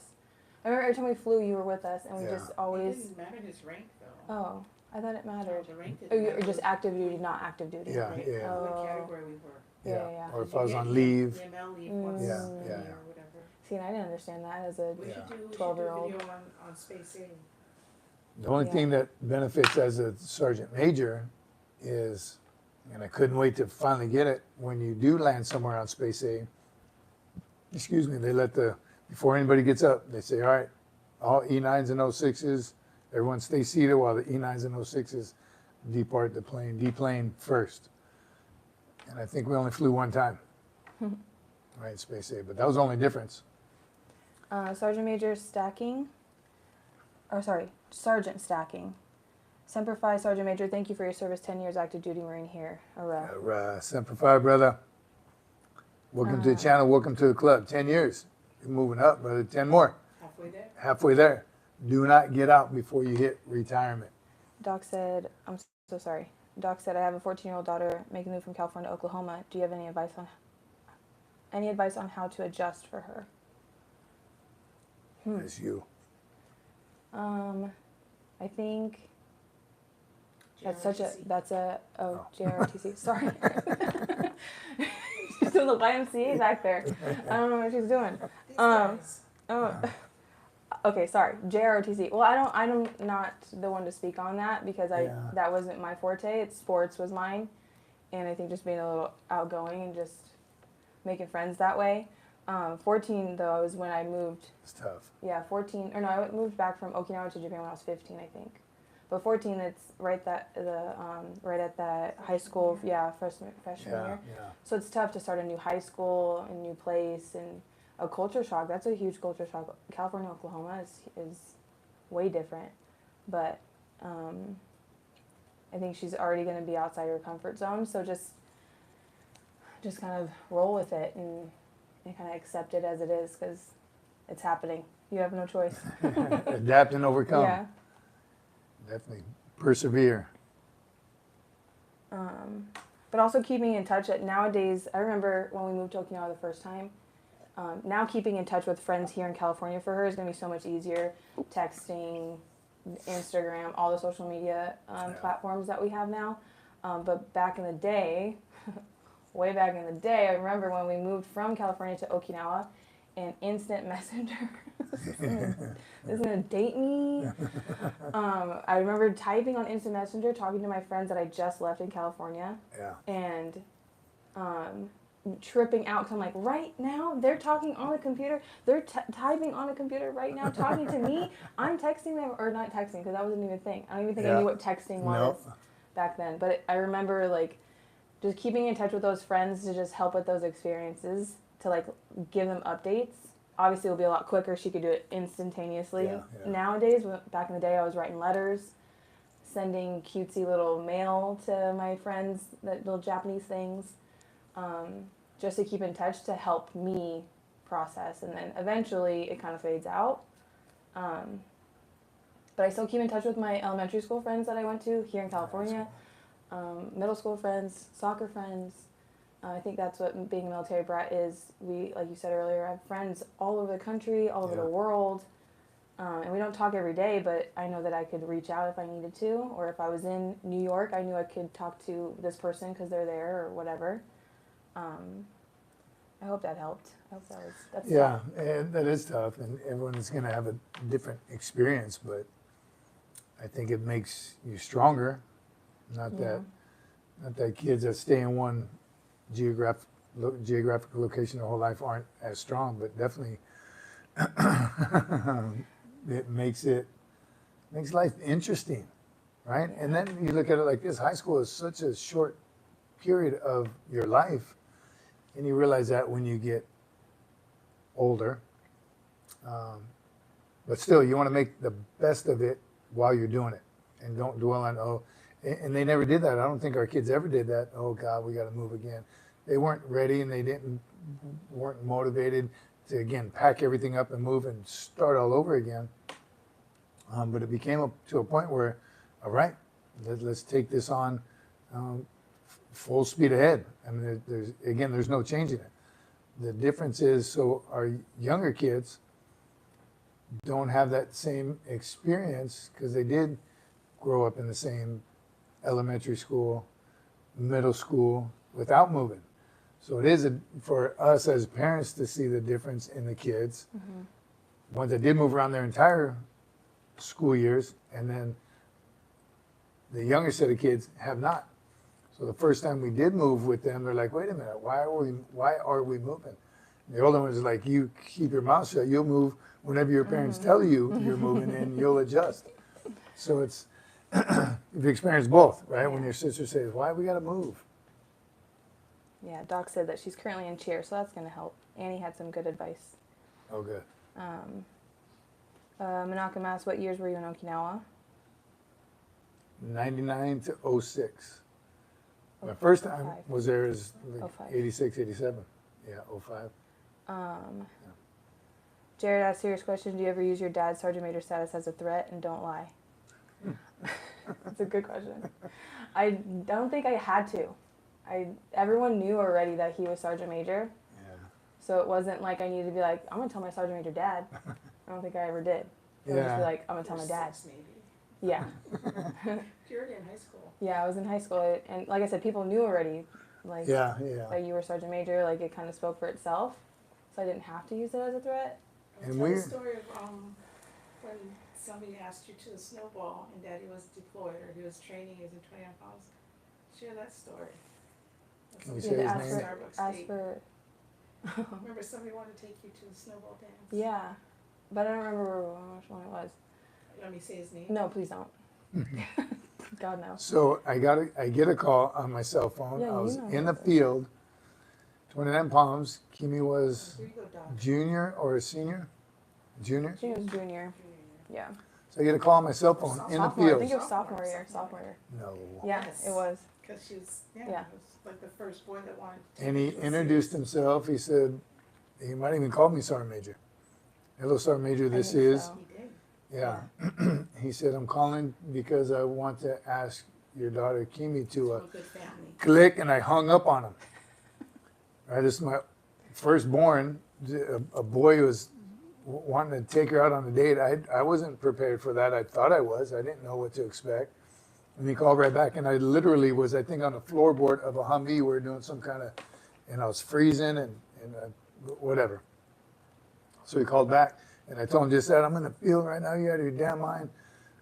S3: I remember every time we flew, you were with us, and we
S1: Yeah.
S3: just
S2: It
S3: always,
S2: didn't matter his rank though.
S3: oh, I thought it mattered.
S2: The rank
S3: Oh,
S2: didn't
S3: you're
S2: matter.
S3: just active duty, not active duty.
S1: Yeah,
S2: Right,
S1: yeah.
S2: What
S3: Oh.
S2: category we were.
S3: Yeah.
S1: Or if
S2: You
S1: I was
S2: get
S1: on leave.
S2: EML leave once
S1: Yeah,
S2: a
S1: yeah.
S2: year or whatever.
S3: See, and I didn't understand that as a
S2: We
S1: Yeah.
S2: should do
S3: 12-year-old.
S2: a video on Space A.
S1: The only
S3: Yeah.
S1: thing that benefits as a sergeant major is, and I couldn't wait to finally get it, when you do land somewhere on Space A, excuse me, they let before anybody gets up, they say, all right, all E9s and 06s, everyone stay seated while the E9s and 06s depart the plane, deplane first. And I think we only flew one time, right, Space A, but that was the only difference.
S3: Sergeant stacking. Semper Fi, Sergeant Major, thank you for your service, 10 years active duty Marine here. URAH.
S1: Semper Fi, brother. Welcome to the channel, welcome to the club. 10 years. You're moving up, brother. 10 more.
S2: Halfway there.
S1: Halfway there. Do not get out before you hit retirement.
S3: Doc said, I'm so sorry. Doc said, I have a 14-year-old daughter making the move from California to Oklahoma. Do you have any advice on how to adjust for her?
S1: It's you.
S3: I think that's
S2: JROTC.
S3: JROTC. Sorry. She's doing the YMCA back there. I don't know what she's doing.
S2: These
S3: Um,
S2: guys.
S3: Oh, okay, sorry. JROTC. Well, I'm not the one to speak on that because
S1: Yeah.
S3: that wasn't my forte. Sports was mine, and I think just being a little outgoing and just making friends that way. 14 though was when I moved.
S1: It's tough.
S3: Yeah, 14. Or no, I moved back from Okinawa to Japan when I was 15, I think. But 14, it's right at that high school. Yeah, freshman
S1: Yeah,
S3: year.
S1: yeah.
S3: So it's tough to start a new high school, a new place, and a culture shock. That's a huge culture shock. California, Oklahoma is way different, but I think she's already going to be outside her comfort zone. So just kind of roll with it and kind of accept it as it is because it's happening. You have no choice.
S1: Adapt and overcome.
S3: Yeah.
S1: Definitely persevere.
S3: But also keeping in touch. Nowadays, I remember when we moved to Okinawa the first time. Now keeping in touch with friends here in California for her is going to be so much easier. Texting, Instagram, all the social media platforms that we have now. But back in the day, way back in the day, I remember when we moved from California to Okinawa, and instant messenger. This is gonna date me. I remember typing on instant messenger, talking to my friends that I just left in California,
S1: Yeah.
S3: and tripping out because I'm like, right now they're talking on the computer, they're typing on a computer right now, talking to me. I'm texting them, or not texting because that wasn't even a thing. I don't even think I
S1: Yeah.
S3: knew what texting was back then. But I remember like just keeping in touch with those friends to just help with those experiences, to like give them updates obviously it'll be a lot quicker. She could do it instantaneously.
S1: Yeah, yeah.
S3: Nowadays, back in the day, I was writing letters, sending cutesy little mail to my friends, that little Japanese things, just to keep in touch to help me process. And then eventually it kind of fades out. But I still keep in touch with my elementary school friends that I went to here in California, middle school friends, soccer friends. I think that's what being a military brat is. We, like you said earlier, have friends all over the country, all over the world. And we don't talk every day, but I know that I could reach out if I needed to. Or if I was in New York, I knew I could talk to this person because they're there or whatever. I hope that helped. I hope that's
S1: Yeah, and that is tough, and everyone is going to have a different experience, but I think it makes you stronger. Not that kids that stay in one geographical location their whole life aren't as strong, but definitely it makes life interesting, right? And then you look at it like this: high school is such a short period of your life, and you realize that when you get older. But still, you want to make the best of it while you're doing it, and don't dwell on and they never did that. I don't think our kids ever did that. Oh God, we got to move again. They weren't ready, and they weren't motivated to again pack everything up and move and start all over again. But it became to a point where, all right, let's take this on full speed ahead. I mean, there's no changing it. The difference is, so our younger kids don't have that same experience because they did grow up in the same elementary school, middle school, without moving. So it is for us as parents to see the difference in the kids, ones that did move around their entire school years, and then the younger set of kids have not. So the first time we did move with them, they're like, wait a minute, why are we moving? And the older ones are like, you keep your mouth shut, you'll move whenever your parents tell you you're moving, and you'll adjust. So it's, you've experienced both, right? When your sister says, why we gotta move?
S3: Yeah, Doc said that she's currently in cheer, so that's going to help. Annie had some good advice.
S1: Oh, good.
S3: Monocamas, what years were you in Okinawa?
S1: 99 to 06. My first time
S3: 05.
S1: was there is like
S3: 05.
S1: 86, 87. Yeah, 05.
S3: Jared asked serious question. Do you ever use your dad's sergeant major status as a threat? And don't lie. That's a good question. I don't think I had to. Everyone knew already that he was sergeant major.
S1: Yeah.
S3: So it wasn't like I needed to be like, I'm going to tell my sergeant major dad. I don't think I ever did. I would just be like, I'm going to tell my dad.
S2: Maybe.
S3: Yeah.
S2: You're in high school.
S3: Yeah, I was in high school. And like I said, people knew already. Like,
S1: Yeah.
S3: that you were sergeant major. Like, it kind of spoke for itself. So I didn't have to use it as a threat.
S1: And
S2: Tell the
S1: we're-
S2: story of when somebody asked you to snowball and Daddy was deployed or he was training, he was in 29 pounds. Share that story.
S1: Can you
S3: Yeah,
S1: say
S3: to
S1: his
S3: ask
S1: name?
S2: Starbucks date.
S3: for
S2: Remember somebody wanted to take you to the snowball dance?
S3: yeah, but I don't remember which one it was.
S2: Let me say his name.
S3: No, please don't. God no.
S1: So I get a call on my cell phone.
S3: Yeah,
S1: I
S3: you
S1: was
S3: know
S1: in the
S3: this.
S1: field, 29 pounds. Kimi was
S2: Here you go, Doc.
S1: junior or a senior? Junior?
S3: I think it was junior. Yeah.
S1: So I get a call on my cell phone in the
S3: Sophomore. I
S1: field.
S3: think it was sophomore year. Sophomore year.
S1: No.
S3: Yeah,
S2: Yes.
S3: it was.
S2: Because she was,
S3: Yeah.
S2: it was like the first boy that wanted to.
S1: And he
S2: take you to a
S1: introduced
S2: series.
S1: himself. He said, he might even call me Sergeant Major. Hello, Sergeant Major, this
S3: think
S1: is.
S3: so.
S2: He did.
S1: Yeah. He said, I'm calling because I want to ask your daughter Kimi to
S2: To a good family.
S1: click, and I hung up on him. Right, this is my firstborn, a boy who was wanting to take her out on a date. I wasn't prepared for that. I thought I was. I didn't know what to expect. And he called right back, and I literally was, I think, on the floorboard of a Humvee. We were doing some kind of, and I was freezing and whatever. So he called back, and I told him just that, I'm in the field right now. You out of your damn mind.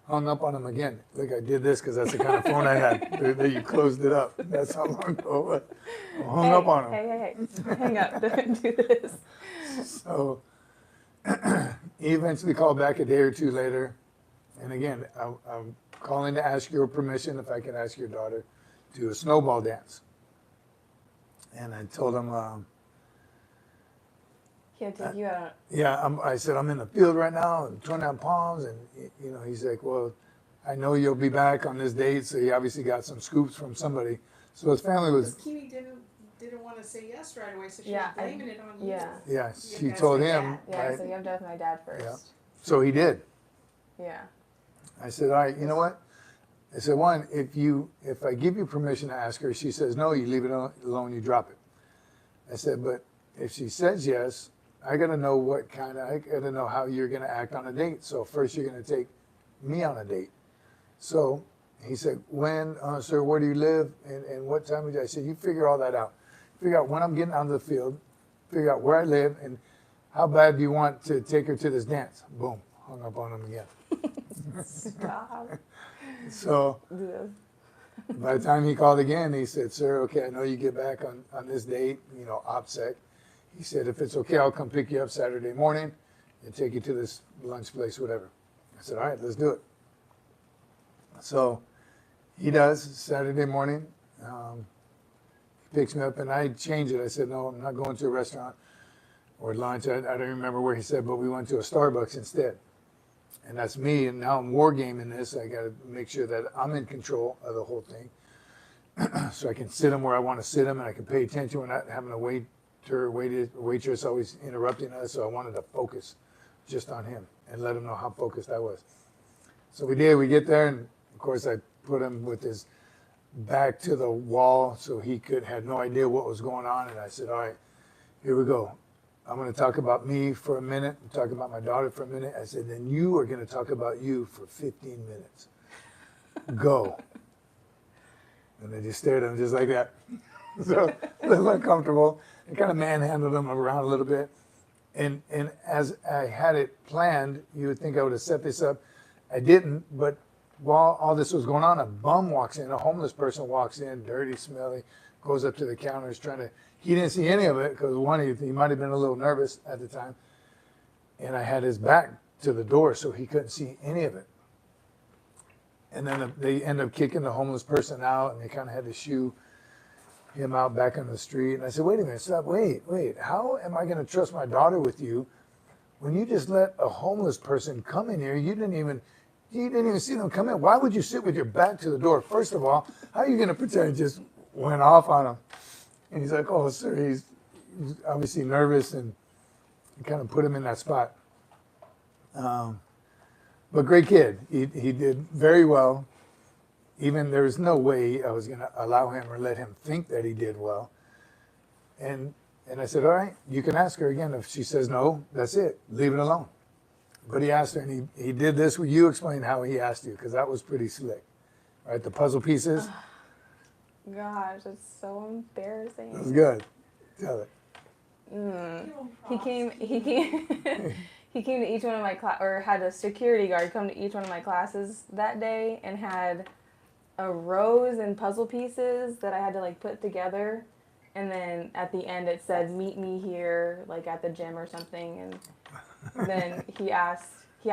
S1: Hung up on him again. Look, I did this because that's the kind of phone I had. That you closed it up. That's how long ago it was. I hung up on him.
S3: Hey. Hang up. Don't do this.
S1: So he eventually called back a day or two later. And again, I'm calling to ask your permission if I can ask your daughter to a snowball dance. And I told him
S3: Can't take you out.
S1: Yeah, I said, I'm in the field right now and 29 palms. And, he's like, well, I know you'll be back on this date. So he obviously got some scoops from somebody. So his family
S2: Because
S1: was,
S2: Kimi didn't want to say yes right away, so she
S3: Yeah,
S2: was blaming it on you.
S3: yeah.
S1: yeah,
S2: Yeah,
S1: she
S2: that's
S1: told
S2: my
S1: him,
S2: dad.
S3: Yeah,
S1: right?
S3: so you have to ask my dad first.
S1: Yeah. So he did.
S3: Yeah.
S1: I said, all right, you know what? I said, one, if I give you permission to ask her, she says no, you leave it alone, you drop it. I said, but if she says yes, I got to know I got to know how you're going to act on a date. So first you're going to take me on a date. So he said, when, sir, where do you live? And what time of day? I said, you figure all that out. Figure out when I'm getting out of the field, figure out where I live, and how bad do you want to take her to this dance? Boom, hung up on him again.
S3: Stop.
S1: So
S3: Yeah.
S1: by the time he called again, he said, sir, okay, I know you get back on this date, OPSEC. He said, if it's okay, I'll come pick you up Saturday morning and take you to this lunch place, whatever. I said, all right, let's do it. So he does Saturday morning. He picks me up and I change it. I said, no, I'm not going to a restaurant or lunch. I don't remember where he said, but we went to a Starbucks instead. And that's me, and now I'm wargaming this. I got to make sure that I'm in control of the whole thing, so I can sit him where I want to sit him, and I can pay attention. We're not having a waitress always interrupting us, so I wanted to focus just on him and let him know how focused I was. So we did. We get there, and of course I put him with his back to the wall, so he had no idea what was going on. And I said, all right, here we go. I'm going to talk about me for a minute, talk about my daughter for a minute. I said, then you are going to talk about you for 15 minutes. Go. And they just stared at him just like that. So a little uncomfortable. I kind of manhandled him around a little bit. And as I had it planned, you would think I would have set this up. I didn't, but while all this was going on, a bum walks in, a homeless person walks in, dirty, smelly, goes up to the counters he didn't see any of it because one, he might have been a little nervous at the time. And I had his back to the door so he couldn't see any of it. And then they end up kicking the homeless person out and they kind of had to shoo him out back on the street. And I said, wait a minute, stop, wait. How am I going to trust my daughter with you when you just let a homeless person come in here? You didn't even see them come in. Why would you sit with your back to the door? First of all, how are you going to pretend it just went off on him? And he's like, oh, sir, he's obviously nervous, and kind of put him in that spot. But great kid. He did very well. Even there was no way I was going to allow him or let him think that he did well. And I said, all right, you can ask her again. If she says no, that's it. Leave it alone. But he asked her, and he did this. You explain how he asked you, because that was pretty slick. Right, the puzzle pieces.
S3: Gosh, it's so embarrassing.
S1: It was good. Tell it.
S3: He came he came to each one of my or had a security guard come to each one of my classes that day and had a rose and puzzle pieces that I had to put together, and then at the end it said meet me here at the gym or something. And then he asked me,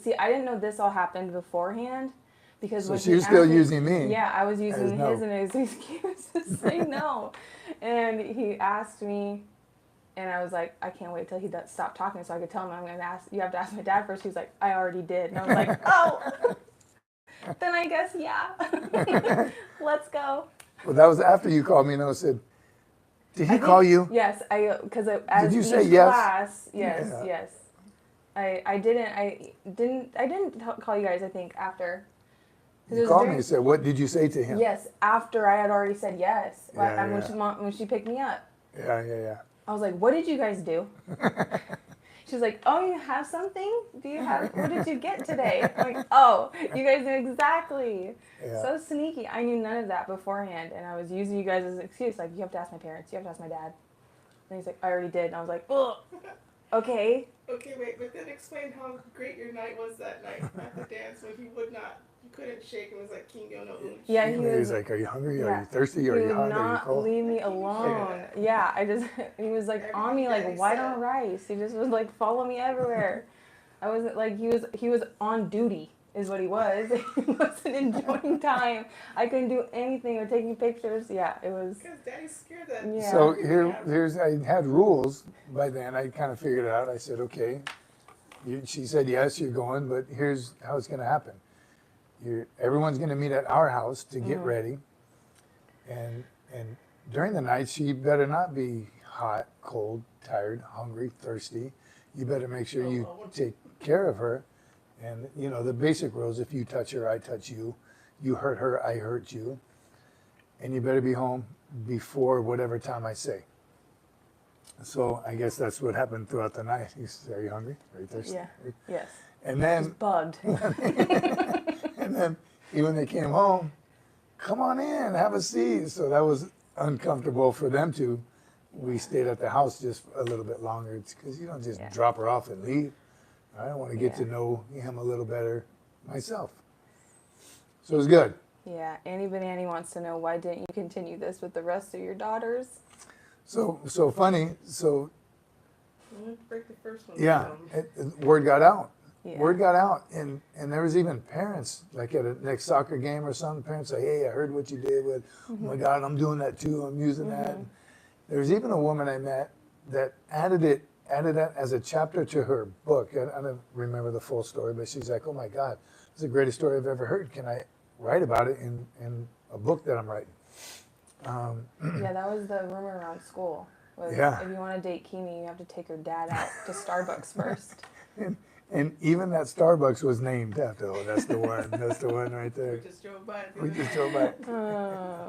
S3: see, I didn't know this all happened beforehand. Because
S1: so she was still using me.
S3: Yeah, I was using
S1: no.
S3: his and his excuse to say no. And he asked me, and I was like, I can't wait till he stop talking so I could tell him I'm going to ask. You have to ask my dad first. He was like, I already did. And I was like, oh, then I guess yeah. Let's go.
S1: Well, that was after you called me and I said, did he call you?
S3: Yes, because as
S1: did you
S3: each
S1: say yes?
S3: class, yes,
S1: Yeah.
S3: yes. I didn't call you guys. I think after.
S1: You called me and said, what did you say to him?
S3: Yes, after I had already said yes.
S1: Yeah.
S3: When she picked me up.
S1: Yeah.
S3: I was like, what did you guys do? She's like, oh, you have something? What did you get today? I'm like, oh, you guys knew exactly.
S1: Yeah.
S3: So sneaky. I knew none of that beforehand, and I was using you guys as an excuse. You have to ask my parents. You have to ask my dad. And he's like, I already did. And I was like, oh, okay.
S2: Okay, wait, but then explain how great your night was that night at the dance when you couldn't shake and was like, King, no ooch.
S3: Yeah,
S1: he was like, are you hungry?
S3: Yeah.
S1: Are you thirsty? Are you hot?
S3: He would
S1: Are you
S3: not
S1: cold?
S3: leave me alone. Yeah, he was on me like white on rice. He just was follow me everywhere. I was he was on duty. is what he was. He wasn't enjoying time. I couldn't do anything or taking pictures. Yeah, it was.
S2: Because Daddy's scared that.
S3: Yeah.
S1: So here's I had rules by then. I kind of figured it out. I said, okay. She said, yes, you're going, but here's how it's going to happen. Everyone's going to meet at our house to get ready. And during the night, she better not be hot, cold, tired, hungry, thirsty. You better make sure you take care of her. And, you know, the basic rules, if you touch her, I touch you. You hurt her, I hurt you. And you better be home before whatever time I say. So I guess that's what happened throughout the night. He said, are you hungry? Are you thirsty?
S3: Yeah. Yes.
S1: And then,
S3: Bugged.
S1: and then even when they came home, come on in, have a seat. So that was uncomfortable for them too. We stayed at the house just a little bit longer because you don't just drop her off and leave. I want to get to know him a little better myself. So it was good.
S3: Yeah, Annie Banani wants to know, why didn't you continue this with the rest of your daughters?
S1: So funny. So
S2: Break the first one.
S1: yeah, word got out.
S3: Yeah.
S1: Word got out, and there was even parents, like at a next soccer game or something, parents say, hey, I heard what you did with, oh my God, I'm doing that too, I'm using that. There was even a woman I met that added that as a chapter to her book. I don't remember the full story, but she's like, oh my God, it's the greatest story I've ever heard. Can I write about it in a book that I'm writing?
S3: Yeah, that was the rumor around school. Was
S1: Yeah.
S3: If you want to date Kimi, you have to take her dad out to Starbucks first.
S1: And even that Starbucks was named after, oh, that's the one. That's the one right there.
S2: We just drove by.
S1: We just drove by.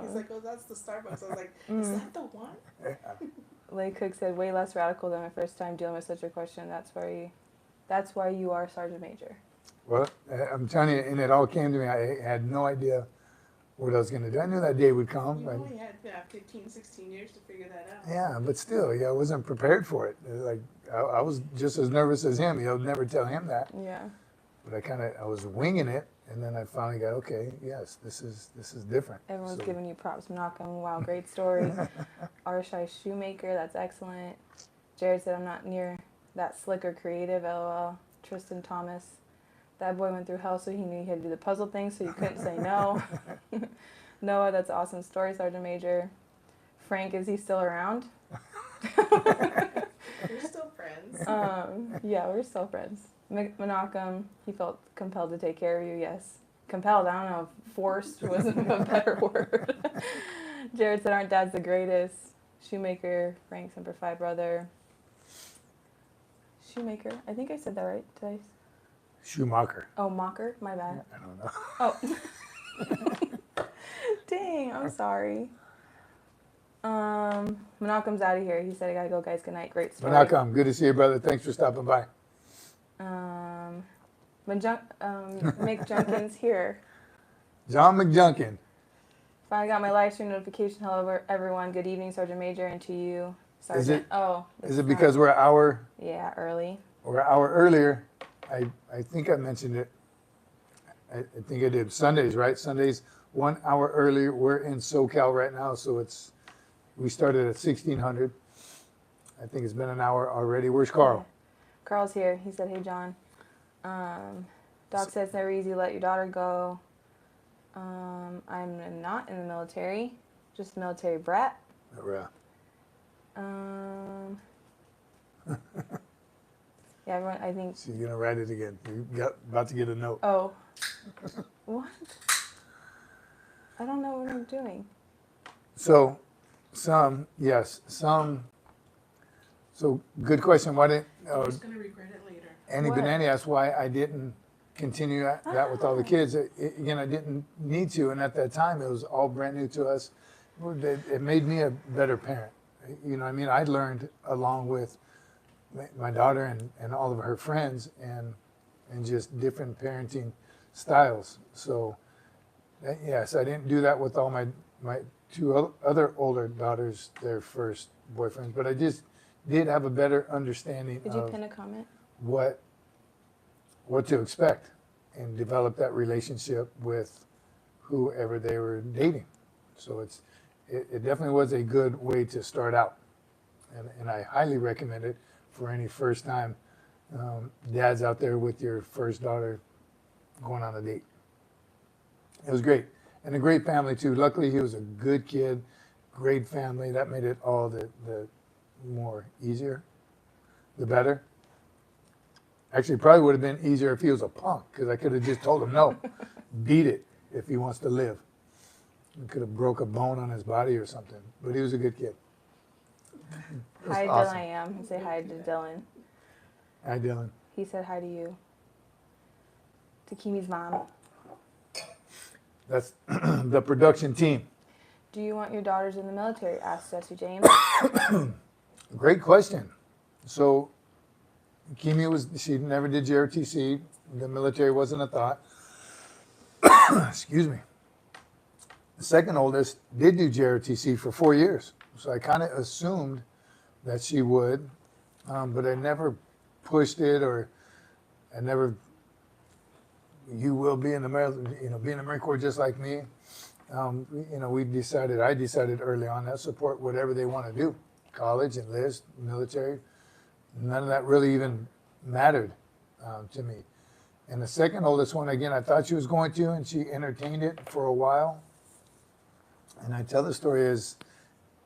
S2: He's like, oh, that's the Starbucks. I was like, is that the one?
S3: Lay Cook said, way less radical than my first time dealing with such a question. That's why you are Sergeant Major.
S1: Well, I'm telling you, and it all came to me. I had no idea what I was going to do. I knew that day would come.
S2: You
S1: But,
S2: only had 15, 16 years to figure that out.
S1: yeah, but still, I wasn't prepared for it. Like I was just as nervous as him. I'll never tell him that.
S3: Yeah.
S1: But I was winging it, and then I finally got, okay, yes, this is different.
S3: Everyone's
S1: So-
S3: giving you props. Malcolm, wow, great story. Arshai Shoemaker, that's excellent. Jared said, I'm not near that slick or creative, LOL. Tristan Thomas, that boy went through hell, so he knew he had to do the puzzle thing, so you couldn't say no. Noah, that's an awesome story, Sergeant Major. Frank, is he still around?
S2: We're still friends.
S3: Yeah, we're still friends. Menachem, he felt compelled to take care of you, yes. Compelled, I don't know if forced wasn't a better word. Jared said, aren't dads the greatest? Shoemaker, Frank, Semper Fi brother. Shoemaker, I think I said that right today.
S1: Schumacher.
S3: Oh, Mocker, my bad.
S1: I don't know.
S3: Oh. Dang, I'm sorry. Menachem's out of here. He said, I gotta go, guys. Good night. Great story.
S1: Menachem, good to see you, brother. Thanks for stopping by.
S3: Mick Junkins here.
S1: John McJunkin.
S3: Finally got my live stream notification. Hello, everyone. Good evening, Sergeant Major, and to you, Sergeant.
S1: Is it-
S3: Oh.
S1: Is it because we're an hour
S3: early.
S1: earlier? I think I mentioned it. I think I did. Sundays, right? Sundays, 1 hour earlier. We're in SoCal right now, so we started at 1600. I think it's been an hour already. Where's Carl?
S3: Carl's here. He said, hey, John. Doc says it's never easy to let your daughter go. I'm not in the military, just a military brat.
S1: Yeah.
S3: Yeah, everyone, I think.
S1: So you're gonna write it again. About to get a note.
S3: Oh. What? I don't know what I'm doing.
S1: So, yes, some. So, good question. Why didn't
S2: I'm just going to regret it later.
S1: Annie
S3: What?
S1: Banani asked why I didn't continue that with all the kids? Again, I didn't need to, and at that time, it was all brand new to us. It made me a better parent. You know, what I mean, I learned along with my daughter and all of her friends, and just different parenting styles. So, yes, I didn't do that with all my two other older daughters, their first boyfriends, but I just did have a better understanding
S3: Did you
S1: of
S3: pin a comment?
S1: what to expect and develop that relationship with whoever they were dating. So it definitely was a good way to start out, and I highly recommend it for any first time dads out there with your first daughter going on a date. It was great. And a great family too. Luckily he was a good kid, great family. That made it all the more easier, the better. Actually, it probably would have been easier if he was a punk, because I could have just told him no, beat it if he wants to live. He could have broke a bone on his body or something, but he was a good kid.
S3: Hi,
S1: awesome.
S3: Dylan. I am. Say hi to Dylan.
S1: Hi, Dylan.
S3: He said hi to you. To Kimi's mom.
S1: That's the production team.
S3: Do you want your daughters in the military? Asked Jesse James.
S1: Great question. So Kimi she never did JRTC. The military wasn't a thought. Excuse me. The second oldest did do JRTC for 4 years. So I kind of assumed that she would, but I never pushed it, or I never, you will be in the be in the Marine Corps just like me. I decided early on that support whatever they want to do, college, enlist, military. None of that really even mattered to me. And the second oldest one, again, I thought she was going to, and she entertained it for a while. And I tell the story as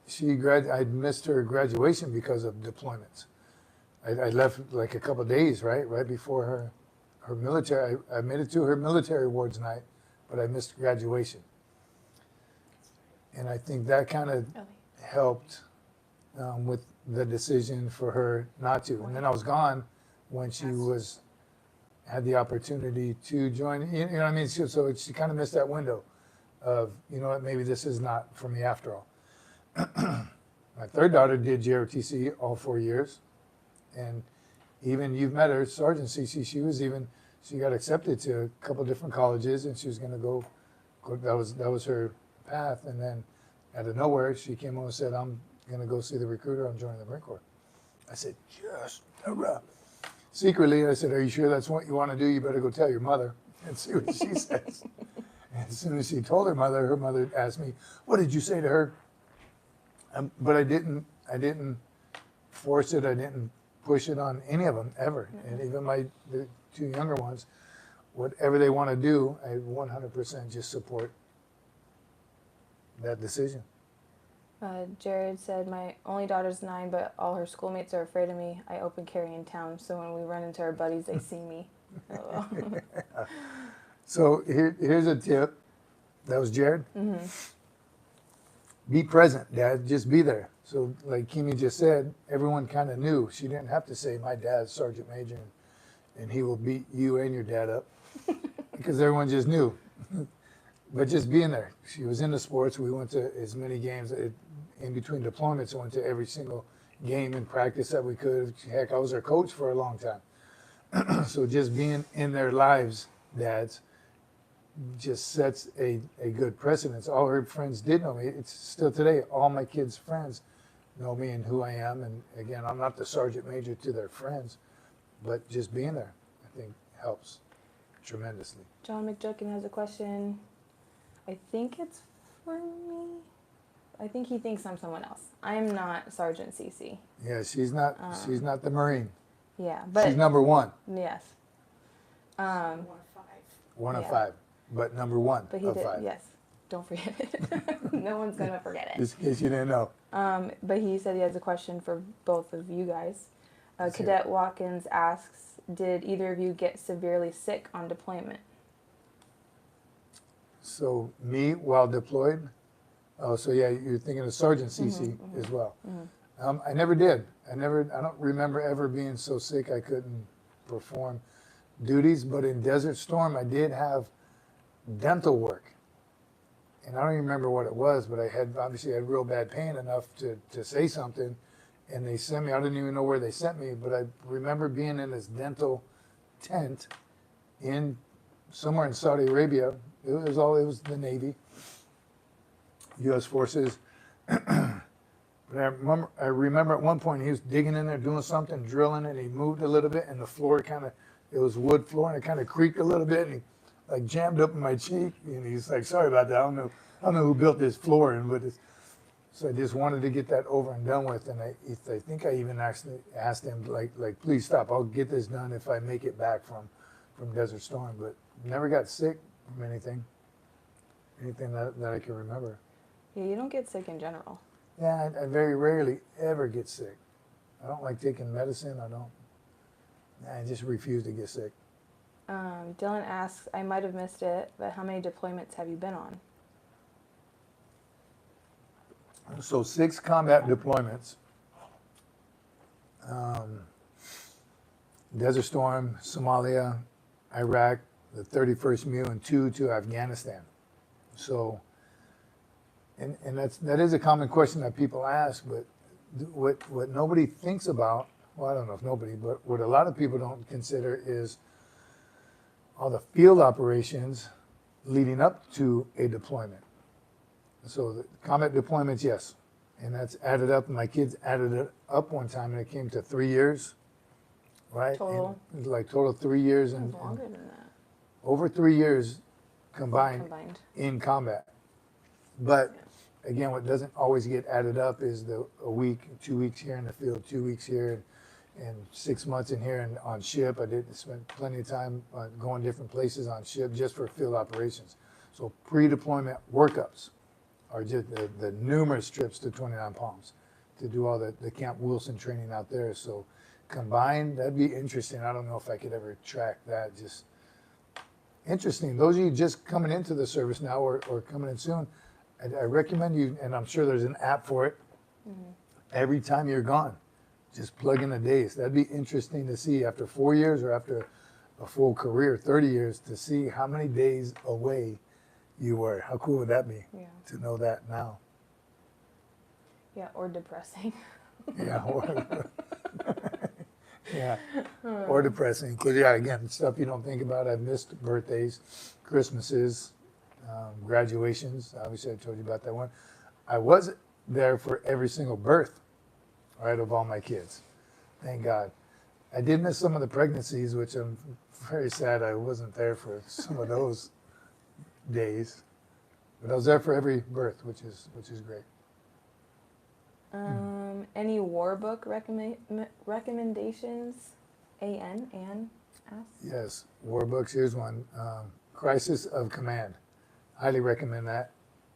S1: I missed her graduation because of deployments. I left like a couple of days, right before her military. I made it to her military awards night, but I missed graduation. And I think that kind of helped with the decision for her not to. And then I was gone when she had the opportunity to join. You know what I mean? So she kind of missed that window of, you know what, maybe this is not for me after all. My third daughter did JROTC all 4 years. And even, you've met her, Sergeant Cece, she got accepted to a couple different colleges, and she was going to go, that was her path. And then out of nowhere, she came home and said, I'm going to go see the recruiter, I'm joining the Marine Corps. I said, yes, hurrah. Secretly, I said, are you sure that's what you want to do? You better go tell your mother and see what she says. And as soon as she told her mother asked me, what did you say to her? But I didn't force it. I didn't push it on any of them ever. And even the two younger ones, whatever they want to do, I 100% just support that decision.
S3: Jared said, my only daughter's 9, but all her schoolmates are afraid of me. I open carry in town, so when we run into our buddies, they see me.
S1: So here's a tip. That was Jared?
S3: Mm-hmm.
S1: Be present, Dad. Just be there. So like Kimi just said, everyone kind of knew. She didn't have to say, my dad's Sergeant Major, and he will beat you and your dad up. Because everyone just knew. But just being there. She was into sports. We went to as many games. In between deployments, I went to every single game and practice that we could. Heck, I was their coach for a long time. So just being in their lives, dads, just sets a good precedence. All her friends did know me. It's still today, all my kids' friends know me and who I am. And again, I'm not the Sergeant Major to their friends, but just being there, I think, helps tremendously.
S3: John McJucken has a question. I think it's for me. I think he thinks I'm someone else. I'm not Sergeant Cece.
S1: Yeah, she's not the Marine.
S3: Yeah, but
S1: she's number 1.
S3: Yes.
S2: 1 of 5.
S1: One of
S3: Yeah.
S1: 5, but number 1
S3: But he
S1: of
S3: did.
S1: 5.
S3: Yes. Don't forget it. No one's gonna forget it.
S1: Just in case you didn't know.
S3: But he said he has a question for both of you guys.
S1: Let's hear
S3: Cadet Watkins asks, did either of you get severely sick on deployment?
S1: So me while deployed. Oh, so yeah, you're thinking of Sergeant Cece as well.
S3: Mm-hmm.
S1: I never did. I don't remember ever being so sick I couldn't perform duties. But in Desert Storm, I did have dental work, and I don't even remember what it was. But I had real bad pain enough to say something, and they sent me. I didn't even know where they sent me, but I remember being in this dental tent in somewhere in Saudi Arabia. It was the Navy, U.S. forces. But I remember at one point he was digging in there doing something, drilling, and he moved a little bit, and the floor it was wood floor, and it kind of creaked a little bit, and he like jammed up in my cheek, and he's like, sorry about that, I don't know who built this floor, so I just wanted to get that over and done with, and I think I even actually asked him, like please stop, I'll get this done if I make it back from Desert Storm, but never got sick from anything that I can remember.
S3: Yeah, you don't get sick in general.
S1: Yeah, I very rarely ever get sick. I don't like taking medicine. I just refuse to get sick.
S3: Dylan asks, I might have missed it, but how many deployments have you been on?
S1: So 6 combat deployments. Desert Storm, Somalia, Iraq, the 31st MEU, and 2 to Afghanistan. So, and that is a common question that people ask, but what nobody thinks about, well, I don't know if nobody, but what a lot of people don't consider is all the field operations leading up to a deployment. So the combat deployments, yes, and that's added up. My kids added it up one time, and it came to 3 years, right?
S3: Total?
S1: And like total 3 years,
S3: It
S1: and
S3: was longer than that.
S1: over 3 years combined in combat. But again, what doesn't always get added up is a week, 2 weeks here in the field, 2 weeks here, and 6 months in here and on ship. I did spend plenty of time going different places on ship just for field operations. So pre-deployment workups are just the numerous trips to 29 Palms to do all the Camp Wilson training out there. So combined, that'd be interesting. I don't know if I could ever track that. Just interesting. Those of you just coming into the service now or coming in soon, I recommend you, and I'm sure there's an app for it, every time you're gone, just plug in the days. That'd be interesting to see after 4 years or after a full career, 30 years, to see how many days away you were. How cool would that be to know that now?
S3: Yeah, or depressing.
S1: Yeah, or depressing. Because, yeah, again, stuff you don't think about. I've missed birthdays, Christmases, graduations. Obviously, I told you about that one. I was there for every single birth, right, of all my kids. Thank God. I did miss some of the pregnancies, which I'm very sad I wasn't there for some of those days. But I was there for every birth, which is great.
S3: Any war book recommendations? Ann asks.
S1: Yes, war books. Here's one. Crisis of Command. Highly recommend that.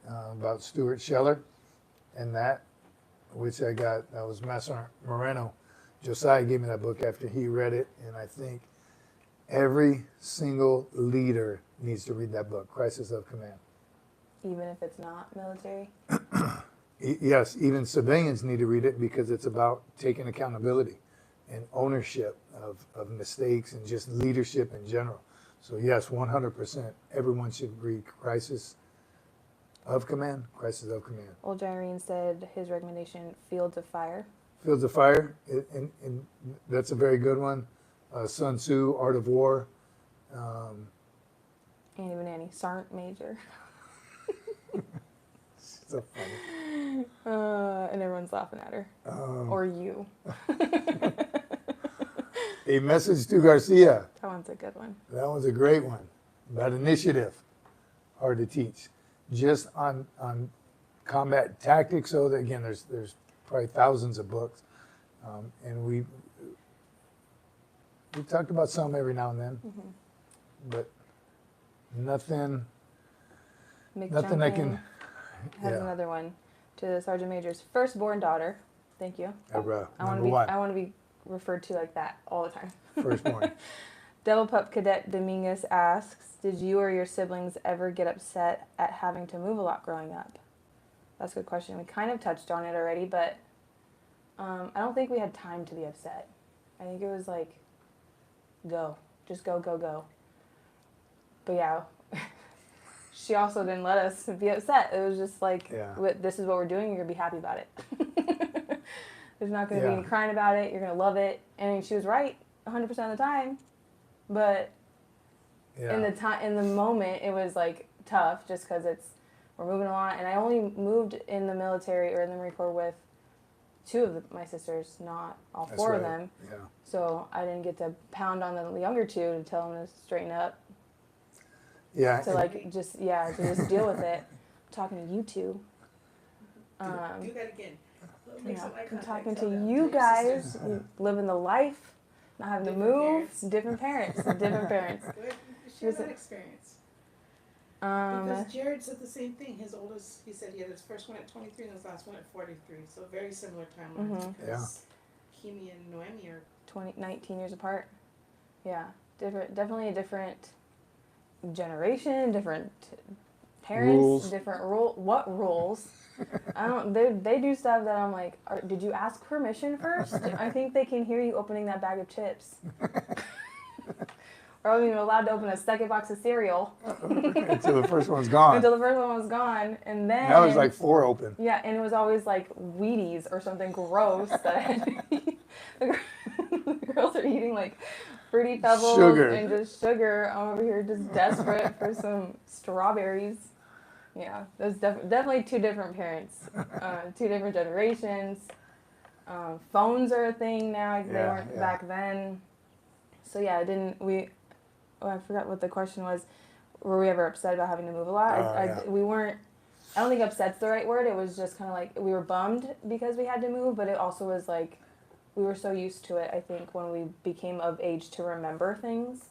S1: About Stuart Scheller and that, which I got. That was Master Moreno. Josiah gave me that book after he read it, and I think every single leader needs to read that book, Crisis of Command.
S3: Even if it's not military?
S1: Yes, even civilians need to read it because it's about taking accountability and ownership of mistakes and just leadership in general. So yes, 100%, everyone should read Crisis of Command, Crisis of Command.
S3: Old Irene said his recommendation, Fields of Fire.
S1: Fields of Fire, and that's a very good one. Sun Tzu, Art of War.
S3: Annie Banani, Sergeant Major.
S1: So funny.
S3: And everyone's laughing at her. Or you.
S1: A Message to Garcia.
S3: That one's a good one.
S1: That one's a great one. About initiative. Hard to teach. Just on combat tactics. So that, again, there's probably thousands of books. And we talked about some every now and then. But nothing I can...
S3: Has another one. To the Sergeant Major's firstborn daughter. Thank you. I want to be referred to like that all the time.
S1: Firstborn.
S3: Devil Pup Cadet Dominguez asks, did you or your siblings ever get upset at having to move a lot growing up? That's a good question. We kind of touched on it already, but I don't think we had time to be upset. I think it was like, go. Just go, go, go. But yeah, she also didn't let us be upset. It was just like, this is what we're doing. You're going to be happy about it. There's not going to be any crying about it. You're going to love it. And she was right 100% of the time. But in the moment, it was like tough just because we're moving along. And I only moved in the military or in the Marine Corps with 2 of my sisters, not all 4 of them.
S1: Yeah.
S3: So I didn't get to pound on the younger 2 to tell them to straighten up.
S1: Yeah.
S3: To just deal with it. I'm talking to you 2.
S2: Do that again.
S3: I'm talking to you guys, living the life, not having to
S2: Different
S3: move,
S2: parents.
S3: different parents, different parents.
S2: Go ahead and share that experience. Because Jared said the same thing. His oldest, he said he had his first one at 23 and his last one at 43. So very similar timelines.
S3: Mhm.
S2: Because Kimi and Noemi are
S3: 19 years apart. Yeah, definitely a different generation, different parents,
S1: Rules.
S3: different what rules? I don't. They do stuff that I'm like, did you ask permission first? I think they can hear you opening that bag of chips. Or I wasn't even allowed to open a second box of cereal
S1: Until the first one's gone.
S3: until the first one was gone, and then
S1: Now there's like 4 open.
S3: yeah, and it was always like Wheaties or something gross that I had to eat. The girls are eating like Fruity Pebbles
S1: Sugar.
S3: and just sugar. I'm over here just desperate for some strawberries. Yeah, there's definitely 2 different parents, 2 different generations. Phones are a thing now. They
S1: Yeah,
S3: weren't
S1: yeah.
S3: back then. So yeah, I forgot what the question was. Were we ever upset about having to move a lot?
S1: Yeah.
S3: We weren't. I don't think upset's the right word. It was just kind of like we were bummed because we had to move, but it also was like we were so used to it. I think when we became of age to remember things.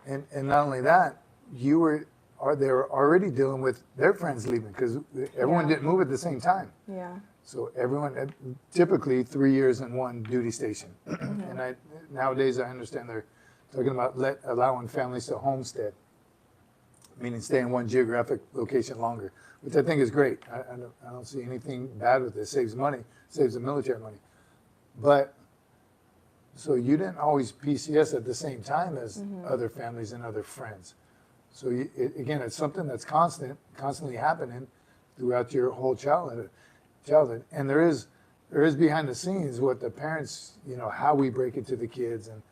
S1: And not only that, they were already dealing with their friends leaving because everyone
S3: Yeah.
S1: didn't move at the same time.
S3: Yeah.
S1: So everyone, typically 3 years in one duty station.
S3: Mm-hmm.
S1: And nowadays I understand they're talking about allowing families to homestead, meaning stay in one geographic location longer, which I think is great. I don't see anything bad with it. It saves money, saves the military money. But, so you didn't always PCS at the same time as other families and other friends. So again, it's something that's constantly happening throughout your whole childhood. And there is behind the scenes what the parents, how we break it to the kids. And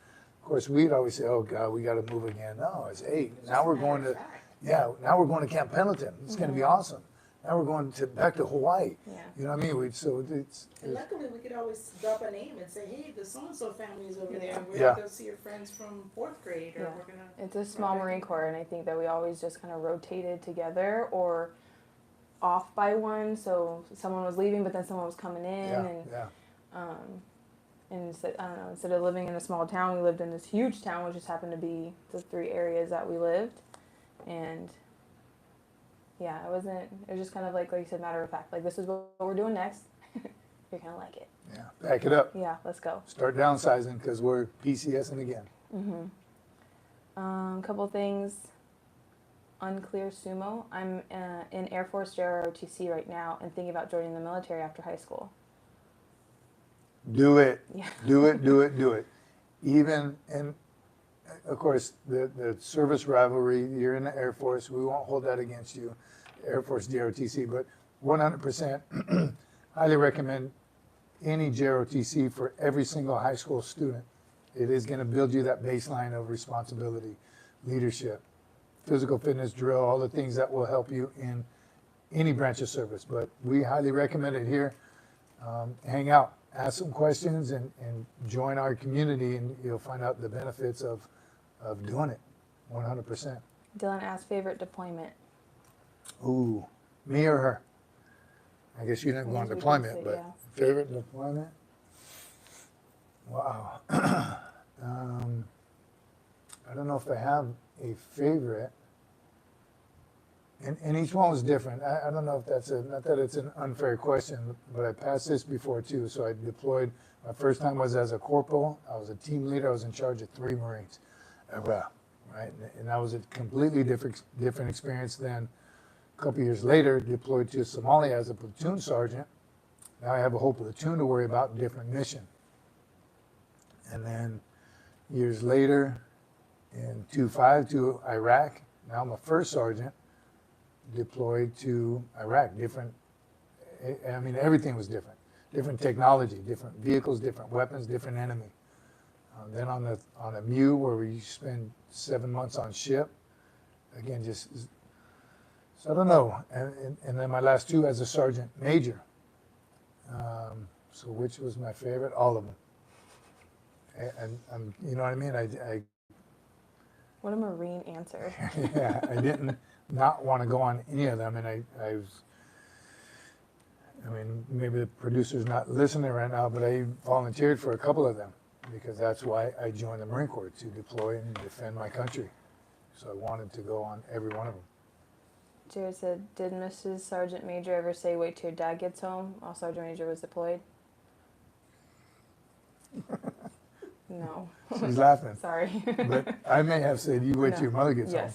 S1: of course, we'd always say, oh God, we got to move again. No, it's 8. Now we're going to, now we're going to Camp Pendleton. It's going to be awesome. Now we're going back to Hawaii.
S3: Yeah.
S1: You know what I mean?
S2: And luckily, we could always drop a name and say, hey, the so-and-so family is over there. And we're
S1: Yeah.
S2: going to go see your friends from 4th grade. Or
S3: Yeah.
S2: we're going to.
S3: It's a small Marine Corps, and I think that we always just kind of rotated together or off by one. So someone was leaving, but then someone was coming in, and instead of living in a small town, we lived in this huge town, which just happened to be the 3 areas that we lived, and yeah, it was just kind of like you said, matter of fact, like this is what we're doing next. You're gonna like it.
S1: Yeah, back it up.
S3: Yeah, let's go.
S1: Start downsizing because we're PCSing again.
S3: Couple things. Unclear sumo. I'm in Air Force JROTC right now and thinking about joining the military after high school.
S1: Do it.
S3: Yeah.
S1: Do it. Even, and of course, the service rivalry, you're in the Air Force, we won't hold that against you, Air Force JROTC, but 100% highly recommend any JROTC for every single high school student. It is going to build you that baseline of responsibility, leadership, physical fitness drill, all the things that will help you in any branch of service. But we highly recommend it here. Hang out, ask some questions, and join our community, and you'll find out the benefits of doing it 100%.
S3: Dylan asked favorite deployment.
S1: Ooh, me or her? I guess you didn't go on
S3: We
S1: deployment,
S3: can say,
S1: but
S3: yeah.
S1: favorite deployment? Wow. I don't know if I have a favorite. And each one was different. I don't know if that's not that it's an unfair question, but I passed this before too. So I deployed, my first time was as a corporal. I was a team leader. I was in charge of 3 Marines, right? And that was a completely different experience than a couple years later, deployed to Somalia as a platoon sergeant. Now I have a whole platoon to worry about, different mission. And then years later, in 2005 to Iraq, now I'm a first sergeant, deployed to Iraq. Different, I mean, everything was different. Different technology, different vehicles, different weapons, different enemy. Then on a MU, where we spend 7 months on ship, again, so I don't know. And then my last 2 as a sergeant major. So which was my favorite? All of them. And you know what I mean?
S3: What a Marine answer.
S1: Yeah, I didn't not want to go on any of them, and I mean, maybe the producer's not listening right now, but I volunteered for a couple of them. because that's why I joined the Marine Corps, to deploy and defend my country. So I wanted to go on every one of them.
S3: Jared said, did Mrs. Sergeant Major ever say, wait till your dad gets home while Sergeant Major was deployed? No.
S1: She's laughing.
S3: Sorry.
S1: But I may have said, you wait till your mother gets home.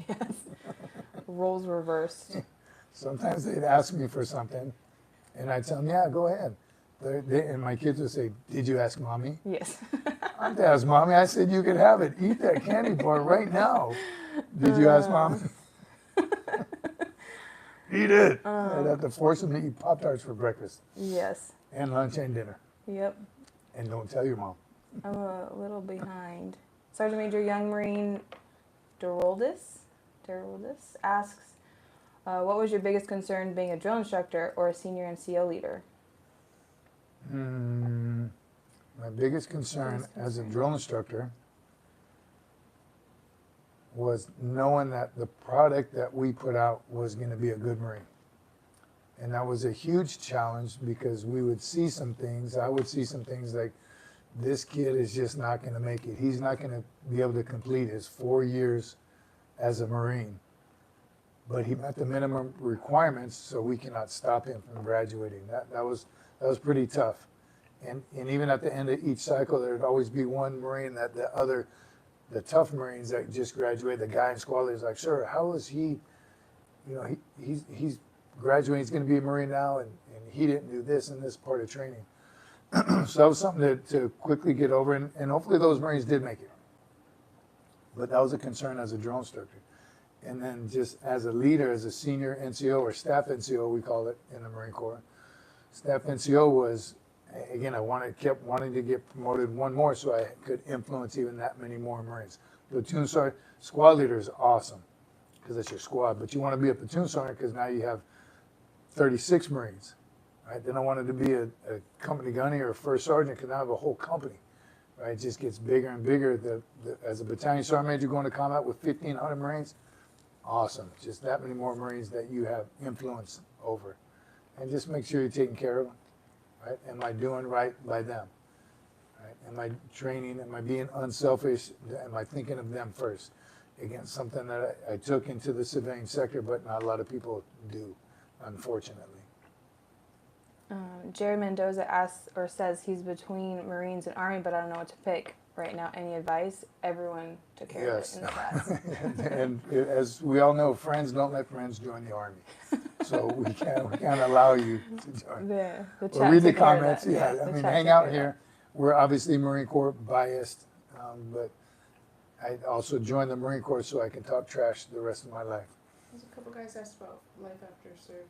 S3: Yes. Roles reversed.
S1: Sometimes they'd ask me for something, and I'd tell them, yeah, go ahead. And my kids would say, did you ask mommy?
S3: Yes.
S1: I didn't ask mommy. I said, you could have it. Eat that candy bar right now. Did you ask mommy? Eat it. I'd have to force them to eat Pop-Tarts for breakfast
S3: Yes.
S1: and lunch and dinner.
S3: Yep.
S1: And don't tell your mom.
S3: I'm a little behind. Sergeant Major Young Marine Deroldis asks, what was your biggest concern being a drill instructor or a senior NCO leader?
S1: My biggest concern as a drill instructor was knowing that the product that we put out was going to be a good Marine. And that was a huge challenge because we would see some things. I would see some things like, this kid is just not going to make it. He's not going to be able to complete his 4 years as a Marine. But he met the minimum requirements, so we cannot stop him from graduating. That was pretty tough. And even at the end of each cycle, there'd always be one Marine that the tough Marines that just graduated, the guy in squad leader is like, sir, how is he, he's graduating, he's going to be a Marine now, and he didn't do this and this part of training. So that was something to quickly get over, and hopefully those Marines did make it. But that was a concern as a drill instructor. And then just as a leader, as a senior NCO or staff NCO, we call it in the Marine Corps. Staff NCO was, again, kept wanting to get promoted one more so I could influence even that many more Marines. Platoon sergeant, squad leader is awesome because it's your squad, but you want to be a platoon sergeant because now you have 36 Marines. Right? Then I wanted to be a company gunny or a first sergeant because now I have a whole company. Right? It just gets bigger and bigger. As a battalion sergeant major going to combat with 1,500 Marines, awesome. Just that many more Marines that you have influence over. And just make sure you're taking care of them. Right? Am I doing right by them? Right? Am I training? Am I being unselfish? Am I thinking of them first? Again, something that I took into the civilian sector, but not a lot of people do, unfortunately.
S3: Jerry Mendoza asks or says he's between Marines and Army, but I don't know what to pick right now. Any advice? Everyone took care of it in the class.
S1: And as we all know, friends don't let friends join the Army. So we can't allow you to join.
S3: The
S1: Well, read the comments.
S3: that.
S1: Yeah,
S3: The
S1: I mean,
S3: chat
S1: hang
S3: took
S1: out
S3: care of
S1: here. We're obviously Marine Corps biased, but I also joined the Marine Corps so I can talk trash the rest of my life.
S2: There's a couple guys asked about life after serving.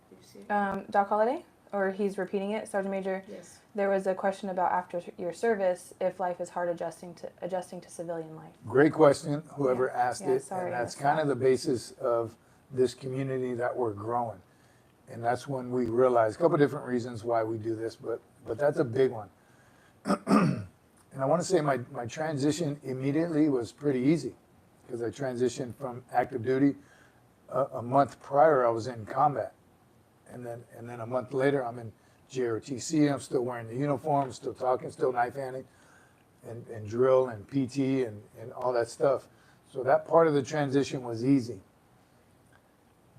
S2: Did you see it?
S3: Doc Holliday, or he's repeating it, Sergeant Major.
S2: Yes.
S3: There was a question about after your service, if life is hard adjusting to civilian life.
S1: Great question, whoever asked
S3: Yeah,
S1: it.
S3: sorry,
S1: And that's
S3: I missed
S1: kind
S3: that.
S1: of the basis of this community that we're growing. And that's when we realized a couple of different reasons why we do this, but that's a big one. And I want to say my transition immediately was pretty easy because I transitioned from active duty. A month prior, I was in combat. And then a month later, I'm in JRTC. I'm still wearing the uniform, still talking, still knife handing, and drill and PT and all that stuff. So that part of the transition was easy.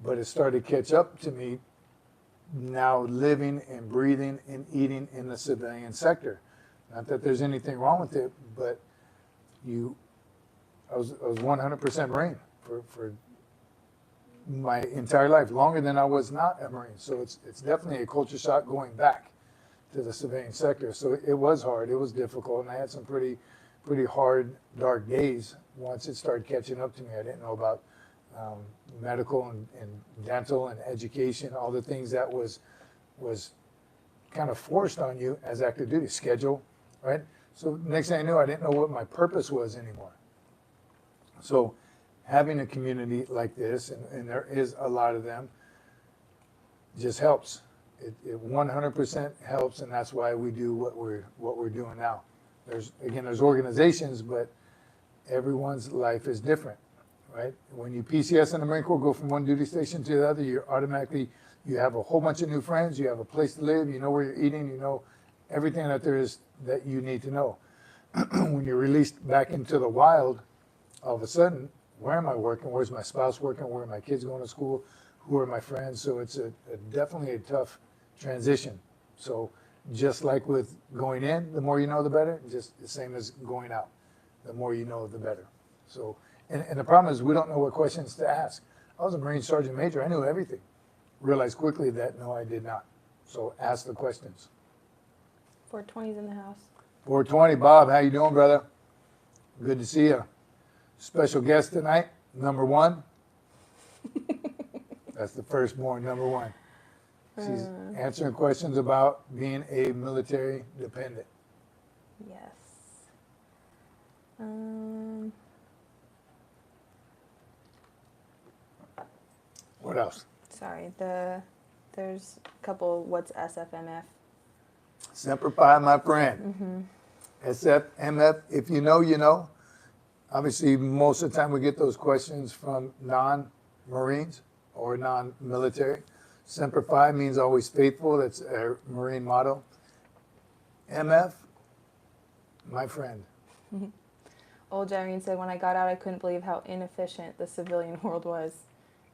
S1: But it started to catch up to me now living and breathing and eating in the civilian sector. Not that there's anything wrong with it, but I was 100% Marine for my entire life, longer than I was not a Marine. So it's definitely a culture shock going back to the civilian sector. So it was hard, it was difficult, and I had some pretty hard, dark days once it started catching up to me. I didn't know about medical and dental and education, all the things that was kind of forced on you as active duty, schedule, right? So next thing I knew, I didn't know what my purpose was anymore. So having a community like this, and there is a lot of them, just helps. It 100% helps, and that's why we do what we're doing now. There's organizations, but everyone's life is different, right? When you PCS in the Marine Corps, go from one duty station to the other, you have a whole bunch of new friends, you have a place to live, you know where you're eating, you know everything that there is that you need to know. When you're released back into the wild, all of a sudden, where am I working? Where's my spouse working? Where are my kids going to school? Who are my friends? So it's definitely a tough transition. So just like with going in, the more you know, the better. Just the same as going out. The more you know, the better. So, and the problem is we don't know what questions to ask. I was a Marine Sergeant Major. I knew everything. Realized quickly that no, I did not. So ask the questions.
S3: 420's in the house.
S1: 420, Bob, how you doing, brother? Good to see you. Special guest tonight, number 1. That's the firstborn, number 1. She's answering questions about being a military dependent.
S3: Yes.
S1: What else?
S3: Sorry, there's a couple, what's SFMF?
S1: Semper Fi, my friend. SFMF, if you know, you know. Obviously, most of the time we get those questions from non-Marines or non-military. Semper Fi means always faithful. That's a Marine motto. MF, my friend.
S3: Old Jareen said, when I got out, I couldn't believe how inefficient the civilian world was.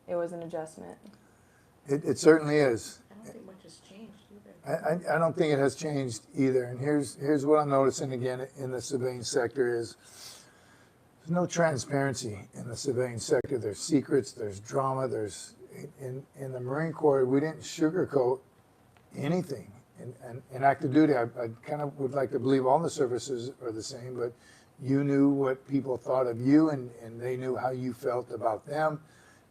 S3: It was an adjustment.
S1: It certainly is.
S2: I don't think much has changed either.
S1: I don't think it has changed either. And here's what I'm noticing again in the civilian sector is there's no transparency in the civilian sector. There's secrets, there's drama, there's in the Marine Corps, we didn't sugarcoat anything. In active duty, I kind of would like to believe all the services are the same, but you knew what people thought of you and they knew how you felt about them.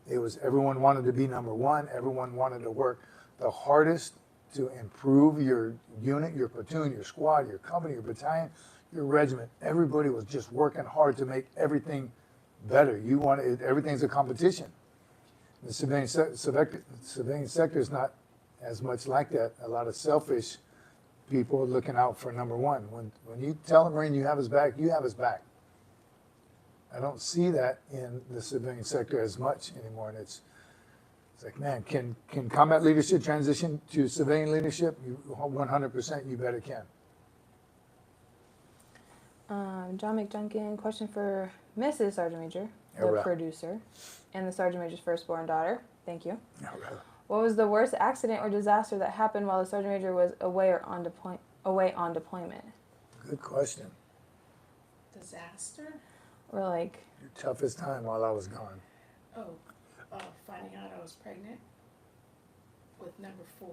S1: It was everyone wanted to be number 1. Everyone wanted to work the hardest to improve your unit, your platoon, your squad, your company, your battalion, your regiment. Everybody was just working hard to make everything better. You wanted everything's a competition. The civilian sector is not as much like that. A lot of selfish people looking out for number 1. When you tell a Marine you have his back, you have his back. I don't see that in the civilian sector as much anymore. And it's like, man, can combat leadership transition to civilian leadership? 100%, you bet it can.
S3: John McJunkin, question for Mrs. Sergeant Major, the
S1: All right.
S3: producer, and the Sergeant Major's firstborn daughter. Thank you.
S1: All right.
S3: What was the worst accident or disaster that happened while the Sergeant Major was away on deployment?
S1: Good question.
S2: Disaster?
S3: Or like,
S1: Your toughest time while I was gone.
S2: Finding out I was pregnant with number 4,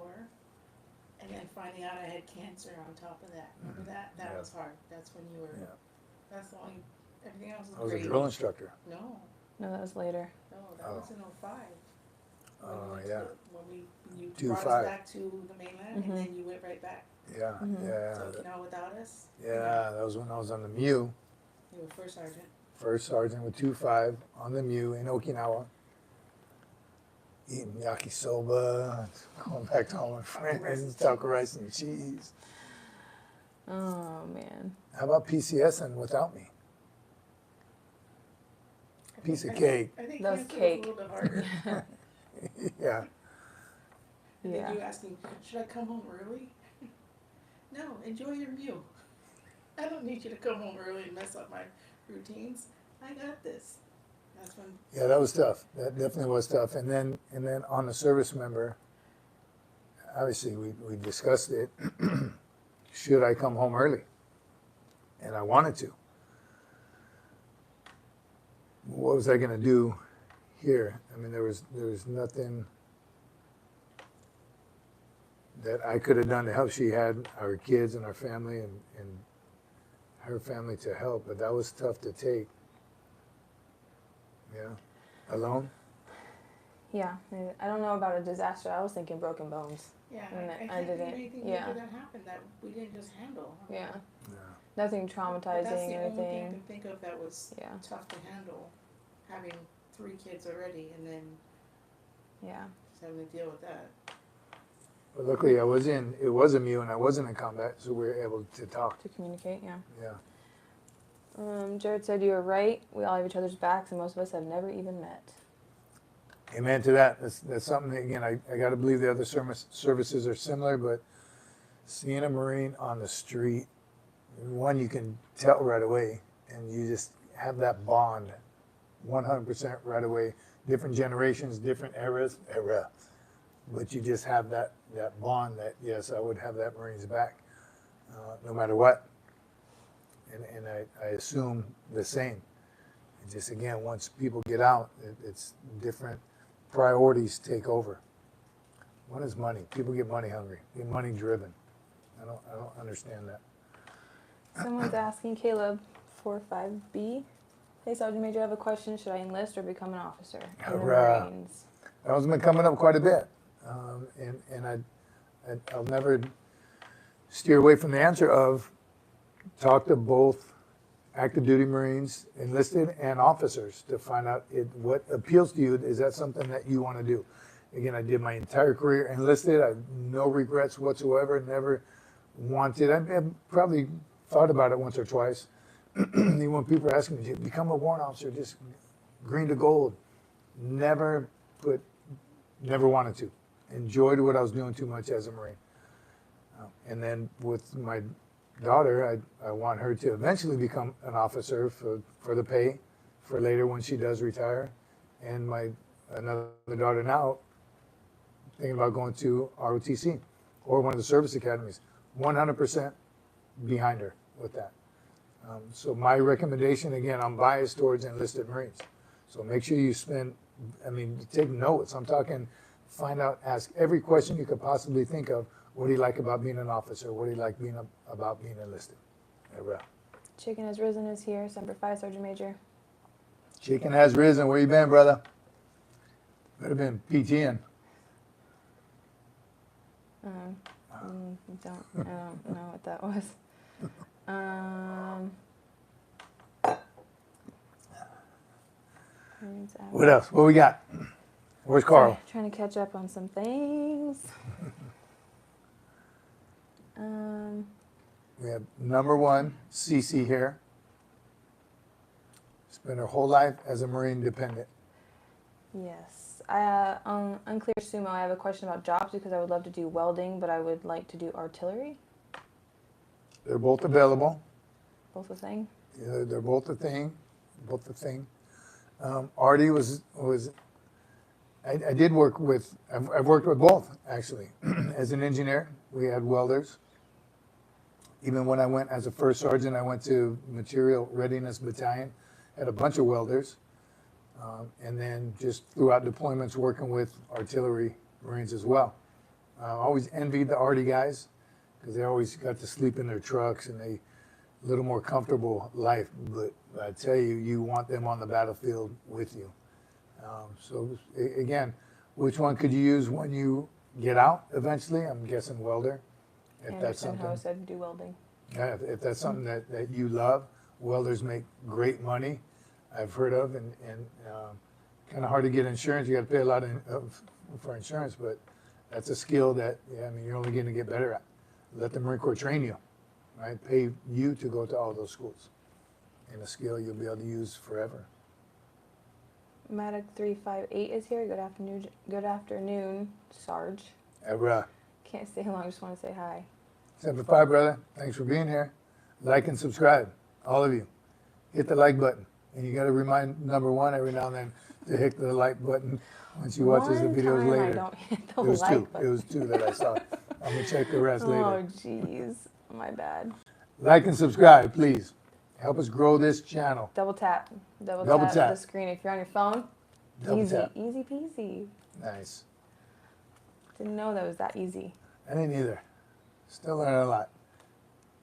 S2: and then finding out I had cancer on top of that. Remember that? That
S1: Yeah.
S2: was hard. That's when you were.
S1: Yeah.
S2: That's the only. Everything else was
S1: I was
S2: great.
S1: a drill instructor.
S2: No,
S3: no, that was later.
S2: that was in 05.
S1: Oh,
S2: When we went
S1: yeah.
S2: when you
S1: 2-5.
S2: brought us back to the mainland, and then you went right back
S1: Yeah, yeah.
S2: to Okinawa without us.
S1: Yeah, that was when I was on the MEU.
S2: You were first sergeant.
S1: First sergeant with 2-5 on the MEU in Okinawa. Eating yakisoba, going back to all my friends, taco rice and cheese.
S3: Oh, man.
S1: How about PCSing without me? Piece of cake.
S2: I think
S3: That was
S2: cancer
S3: cake.
S2: was a little bit harder.
S1: Yeah.
S2: And
S3: Yeah.
S2: then you asking, should I come home early? No, enjoy your meal. I don't need you to come home early and mess up my routines. I got this. That's when.
S1: Yeah, that was tough. That definitely was tough. And then on the service member, obviously we discussed it. Should I come home early? And I wanted to. What was I going to do here? I mean, there was nothing that I could have done to help. She had our kids and our family and her family to help, but that was tough to take. Yeah. Alone?
S3: Yeah. I don't know about a disaster. I was thinking broken bones.
S2: Yeah,
S3: And
S2: I
S3: I
S2: can't think of
S3: didn't-
S2: anything
S3: yeah.
S2: major that happened that we didn't just handle.
S3: Yeah.
S1: Yeah.
S3: Nothing
S2: But that's
S3: traumatizing
S2: the
S3: or
S2: only thing I
S3: anything.
S2: can think of that was
S3: Yeah.
S2: tough to handle, having 3 kids already and then
S3: Yeah.
S2: just having to deal with that.
S1: But luckily it was a MEU and I wasn't in combat, so we were able to talk.
S3: To communicate, yeah.
S1: Yeah.
S3: Jared said you were right. We all have each other's backs, and most of us have never even met.
S1: Amen to that. That's something that, again, I got to believe the other services are similar, but seeing a Marine on the street, one, you can tell right away, and you just have that bond 100% right away. Different generations, different eras, but you just have that bond that, yes, I would have that Marine's back, no matter what. And I assume the same. And just again, once people get out, it's different priorities take over. One is money. People get money hungry, get money driven. I don't understand that.
S3: Someone's asking Caleb 45B. Hey, Sergeant Major, I have a question. Should I enlist or become an officer in the Marines?
S1: That one's been coming up quite a bit. And I'll never steer away from the answer of talk to both active duty Marines, enlisted, and officers to find out what appeals to you. Is that something that you want to do? Again, I did my entire career enlisted. I have no regrets whatsoever. Never wanted. I've probably thought about it once or twice. When people are asking me, become a warrant officer, just green to gold. Never wanted to. Enjoyed what I was doing too much as a Marine. And then with my daughter, I want her to eventually become an officer for the pay for later when she does retire. And my another daughter now thinking about going to ROTC or one of the service academies. 100% behind her with that. So my recommendation, again, I'm biased towards enlisted Marines. So make sure you take notes. I'm talking, find out, ask every question you could possibly think of. What do you like about being an officer? What do you like about being enlisted?
S3: Chicken Has Risen is here. Semper Fi, Sergeant Major.
S1: Chicken has risen. Where you been, brother? Better been PTing.
S3: I don't know what that was.
S1: What else? What we got? Where's Carl?
S3: Trying to catch up on some things.
S1: We have number one, Cece here. Spent her whole life as a Marine dependent.
S3: Yes. Unclear Sumo, I have a question about jobs because I would love to do welding, but I would like to do artillery.
S1: They're both available.
S3: Both a thing?
S1: Yeah, they're both a thing. Both a thing. Artie was I did work with, I've worked with both, actually. As an engineer, we had welders. Even when I went as a first sergeant, I went to Material Readiness Battalion, had a bunch of welders. And then just throughout deployments, working with artillery Marines as well. I always envied the Artie guys because they always got to sleep in their trucks and a little more comfortable life. But I tell you, you want them on the battlefield with you. So again, which one could you use when you get out eventually? I'm guessing welder. If that's something.
S3: How I said do welding.
S1: Yeah, if that's something that you love, welders make great money. I've heard of, and kind of hard to get insurance. You got to pay a lot for insurance, but that's a skill that you're only going to get better at. Let the Marine Corps train you, right? Pay you to go to all those schools, and a skill you'll be able to use forever.
S3: Matic 358 is here. Good afternoon, Sarge. Can't stay long. I just want to say hi.
S1: 75, brother. Thanks for being here. Like and subscribe, all of you. Hit the like button. And you got to remind number one every now and then to hit the like button when she watches the videos later.
S3: I don't hit the
S1: It was
S3: like
S1: two.
S3: button.
S1: It was two that I saw. I'm going to check the rest later.
S3: Oh, jeez. My bad.
S1: Like and subscribe, please. Help us grow this channel.
S3: Double tap. Double tap the screen. If you're on your phone, easy peasy.
S1: Nice.
S3: Didn't know that was that easy.
S1: I didn't either. Still learning a lot.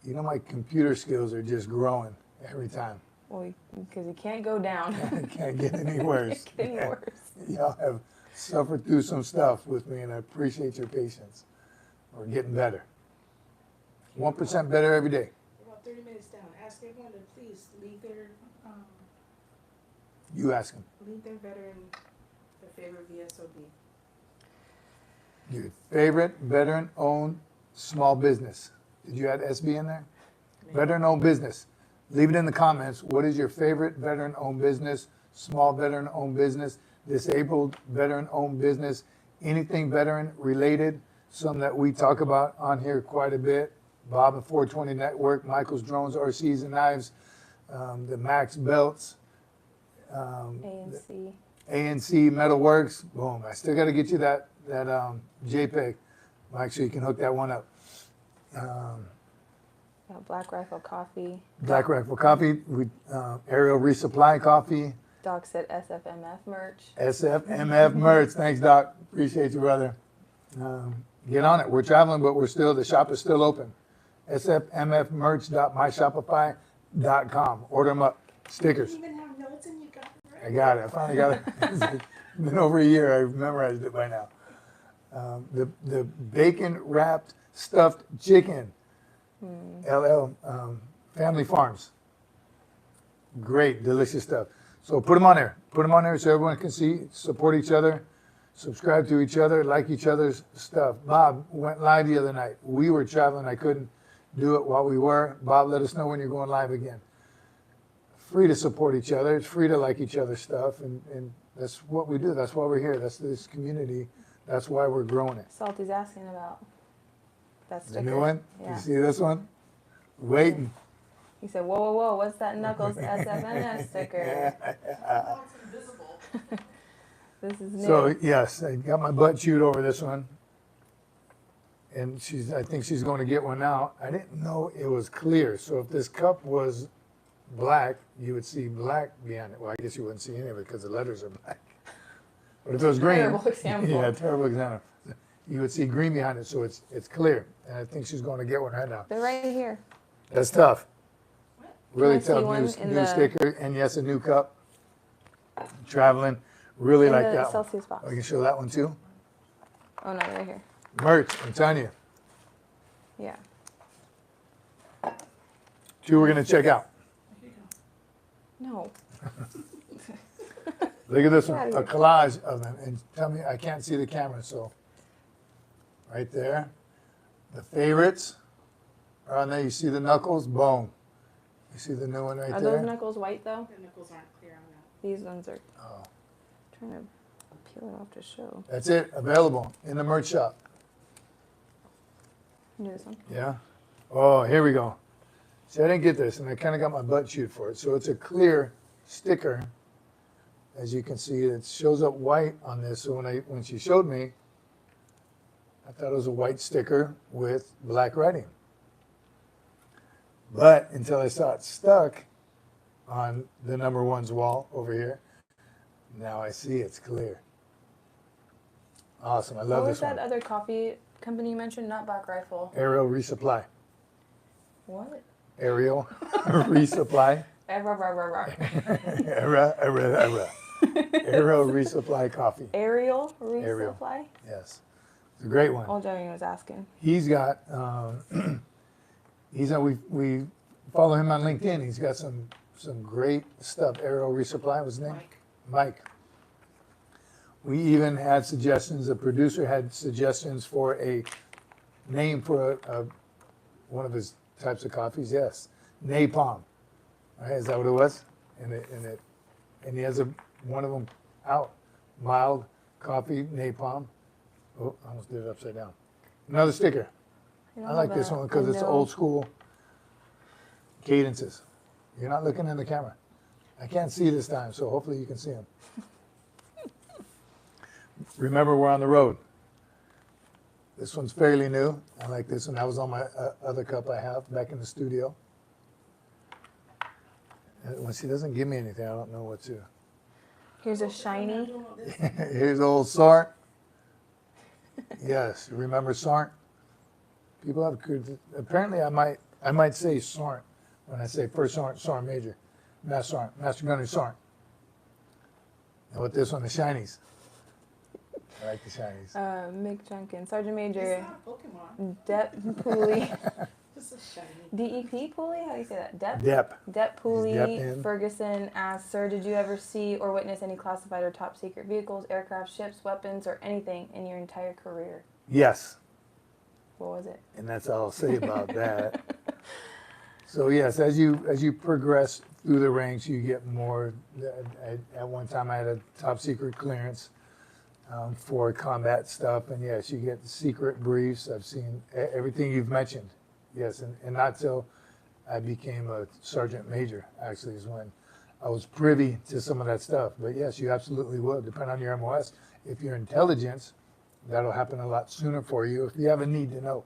S1: You know, my computer skills are just growing every time.
S3: Well, because you can't go down.
S1: Can't get any worse.
S3: Can't get any worse.
S1: Y'all have suffered through some stuff with me, and I appreciate your patience. We're getting better. 1% better every day.
S2: About 30 minutes down. Ask everyone to please leave their
S1: You ask them.
S2: leave their veteran their favorite VSOB.
S1: Your favorite veteran-owned small business. Did you add SB in there? Veteran-owned business. Leave it in the comments. What is your favorite veteran-owned business, small veteran-owned business, disabled veteran-owned business, anything veteran-related? some that we talk about on here quite a bit. Bob and 420 Network, Michael's Drones, RCs and Knives, the Max Belts,
S3: ANC.
S1: ANC Metalworks. Boom! I still got to get you that JPEG, Mike, so you can hook that one up.
S3: Black Rifle Coffee.
S1: Black Rifle Coffee, Aerial Resupply Coffee.
S3: Doc said SFMF merch.
S1: SFMF merch. Thanks, Doc. Appreciate you, brother. Get on it. We're traveling, but the shop is still open. SFMFmerch.myshopify.com. Order them up. Stickers.
S2: You even have notes and you got it right.
S1: I got it. I finally got it. It's been over a year. I've memorized it by now. The bacon wrapped stuffed chicken. LL Family Farms. Great, delicious stuff. So put them on there. Put them on there so everyone can see, support each other, subscribe to each other, like each other's stuff. Bob went live the other night. We were traveling. I couldn't do it while we were. Bob, let us know when you're going live again. Free to support each other. It's free to like each other's stuff. And that's what we do. That's why we're here. That's this community. That's why we're growing it.
S3: Salty's asking about that sticker.
S1: The new one?
S3: Yeah.
S1: You see this one? Waiting.
S3: He said, whoa, whoa, whoa, what's that Knuckles SFMF sticker?
S2: Oh, it's invisible.
S3: This is new.
S1: So yes, I got my butt chewed over this one. And I think she's going to get one now. I didn't know it was clear. So if this cup was black, you would see black behind it. Well, I guess you wouldn't see any of it because the letters are black. But if it was green,
S3: Terrible example.
S1: yeah, terrible example. You would see green behind it, so it's clear. And I think she's going to get one right now.
S3: They're right here.
S1: That's tough. Really
S3: I see
S1: tough
S3: one
S1: new
S3: in the-
S1: sticker, and yes, a new cup. Traveling, really
S3: In
S1: like
S3: the
S1: that one.
S3: Celsius box.
S1: I can show that one too.
S3: Oh, no, right here.
S1: Merch, I'm telling you.
S3: Yeah.
S1: Two we're gonna check out.
S2: Here you go.
S3: No.
S1: Look at this
S3: Get
S1: one,
S3: outta
S1: a
S3: here.
S1: collage of them, and tell me, I can't see the camera, so. Right there. The favorites are on there. You see the knuckles, boom. You see the new one right
S3: Are
S1: there?
S3: those knuckles white, though?
S2: The nipples aren't clear on that.
S3: These ones are
S1: Oh,
S3: trying to peel it off to show.
S1: that's it, available in the merch shop.
S3: Do this one.
S1: Yeah. Oh, here we go. See, I didn't get this, and I kind of got my butt chewed for it. So it's a clear sticker. As you can see, it shows up white on this. So when she showed me, I thought it was a white sticker with black writing. But until I saw it stuck on the number one's wall over here, now I see it's clear. Awesome. I love
S3: What was
S1: this one.
S3: that other coffee company you mentioned? Not Black Rifle.
S1: Aerial Resupply.
S3: What?
S1: Aerial Resupply.
S3: Aerial
S1: Aerial Resupply Coffee.
S3: resupply?
S1: Yes. It's a great one.
S3: All Johnny was asking.
S1: He's got, we follow him on LinkedIn. He's got some great stuff. Aerial Resupply was his name? Mike. We even had suggestions, the producer had suggestions for a name for one of his types of coffees. Yes, Napalm. Right, is that what it was? And he has one of them out. Mild coffee, Napalm. Oh, I almost did it upside down. Another sticker. I like this one because it's old school cadences. You're not looking in the camera. I can't see this time, so hopefully you can see them. Remember, we're on the road. This one's fairly new. I like this one. That was on my other cup I have back in the studio. And when she doesn't give me anything, I don't know what to.
S3: Here's a shiny.
S1: Here's old Sart. Yes, remember Sart? People have apparently I might say Sart when I say first Sergeant Major, Master Gunner Sart. And with this one, the shinies. I like the shinies.
S3: Mick Jenkins, Sergeant
S2: It's
S3: Major,
S2: not a Pokemon.
S3: Dep Poolee,
S2: It's a shiny.
S3: DEP Poolee? How do you say that? Dep?
S1: Dep.
S3: Dep
S1: Dep
S3: Poolee
S1: in.
S3: Ferguson asks, sir, did you ever see or witness any classified or top secret vehicles, aircraft, ships, weapons, or anything in your entire career?
S1: Yes,
S3: What was it?
S1: and that's all I'll say about that. So yes, as you progress through the ranks, you get more. At one time, I had a top secret clearance. for combat stuff. And yes, you get secret briefs. I've seen everything you've mentioned. Yes, and not till I became a sergeant major, actually, is when I was privy to some of that stuff. But yes, you absolutely will, depending on your MOS. If you're intelligence, that'll happen a lot sooner for you if you have a need to know.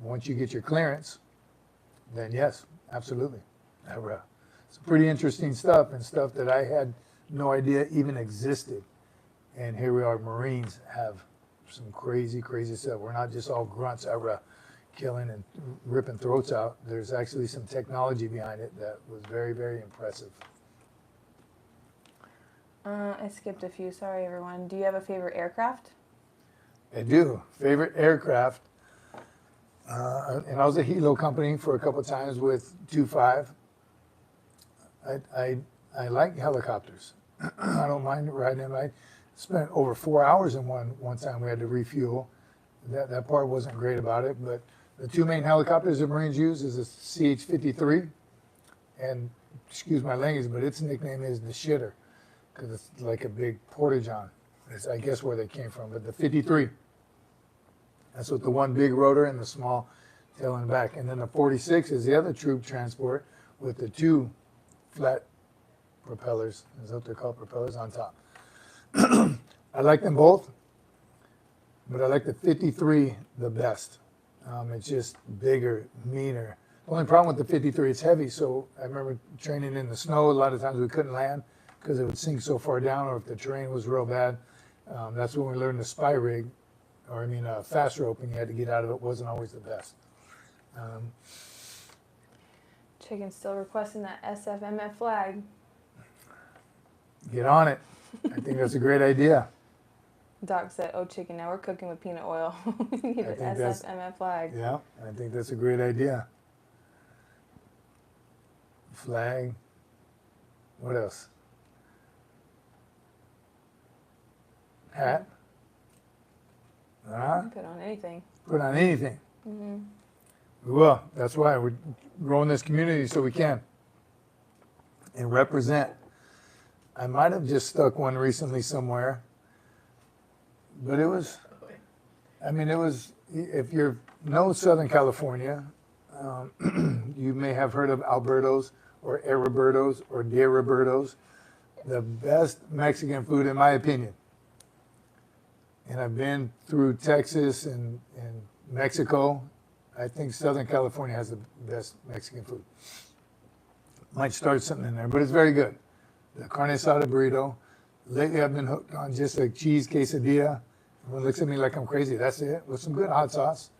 S1: Once you get your clearance, then yes, absolutely. It's pretty interesting stuff, and stuff that I had no idea even existed. And here we are, Marines have some crazy, crazy stuff. We're not just all grunts killing and ripping throats out. There's actually some technology behind it that was very, very impressive.
S3: I skipped a few. Sorry, everyone. Do you have a favorite aircraft?
S1: I do. Favorite aircraft. And I was a helo company for a couple of times with 2.5. I like helicopters. I don't mind riding them. I spent over 4 hours in one time. We had to refuel. That part wasn't great about it, but the two main helicopters the Marines use is a CH-53, and excuse my language, but its nickname is the shitter, because it's like a big porta-john. That's, I guess, where they came from, but the 53. That's with the one big rotor and the small tail in the back. And then the 46 is the other troop transport with the two flat propellers, is what they're called, propellers on top. I like them both, but I like the 53 the best. It's just bigger, meaner. The only problem with the 53, it's heavy, so I remember training in the snow. A lot of times we couldn't land because it would sink so far down, or if the terrain was real bad. That's when we learned the spy rig, or fast rope, and you had to get out of it. Wasn't always the best.
S3: Chicken's still requesting that SFMF flag.
S1: Get on it. I think that's a great idea.
S3: Doc said, "Oh, chicken, now we're cooking with peanut oil." We need an SFMF flag.
S1: Yeah, I think that's a great idea. Flag. What else? Hat.
S3: Put on anything.
S1: Put on anything.
S3: Mm-hmm.
S1: We will. That's why we're growing this community so we can. And represent. I might have just stuck one recently somewhere. But it was, if you know Southern California, you may have heard of Alberto's or Roberto's or De Roberto's, the best Mexican food in my opinion. And I've been through Texas and Mexico. I think Southern California has the best Mexican food. Might start something in there, but it's very good. The carne asada burrito. Lately I've been hooked on just a cheese quesadilla. Everyone looks at me like I'm crazy. That's it, with some good hot sauce.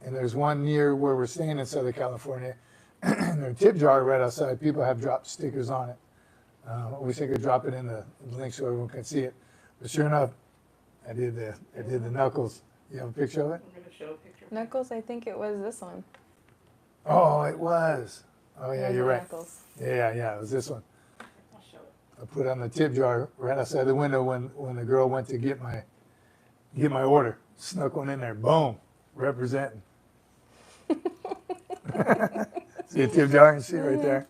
S1: And there's one near where we're staying in Southern California. And their tip jar right outside, people have dropped stickers on it. I wish I could drop it in the link so everyone can see it. But sure enough, I did the knuckles. You have a picture of it?
S2: I'm going to show a picture.
S3: Knuckles, I think it was this one.
S1: Oh, it was. Oh yeah, you're right.
S3: Knuckles.
S1: Yeah, it was this one.
S2: I'll show it.
S1: I put it on the tip jar right outside the window when the girl went to get my order. Snuck one in there. Boom. Representing. See a tip jar? You see it right there?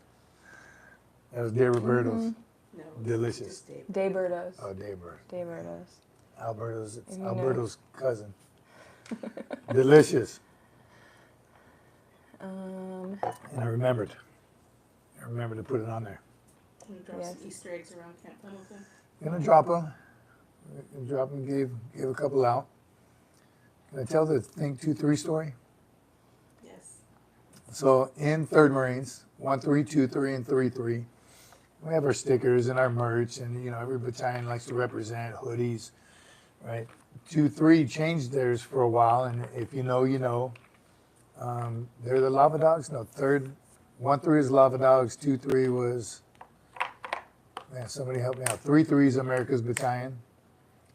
S1: That was De Roberto's.
S2: No.
S1: Delicious.
S2: Just Dave.
S3: Daybertos.
S1: Oh, Daybertos.
S3: Daybertos.
S1: Alberto's. It's
S3: You know.
S1: Alberto's cousin. Delicious. And I remembered to put it on there.
S2: I'm going to drop some Easter eggs around Camp Pendleton.
S1: Gonna drop them. Gave a couple out. Can I tell the Think 2-3 story?
S2: Yes.
S1: So in 3rd Marines, 1-3, 2-3, and 3-3, we have our stickers and our merch, and every battalion likes to represent hoodies, right? 2-3 changed theirs for a while, and if you know, you know. They're the Lava Dogs. No, 1-3 is Lava Dogs. 2-3 was, man, somebody help me out. 3-3 is America's Battalion.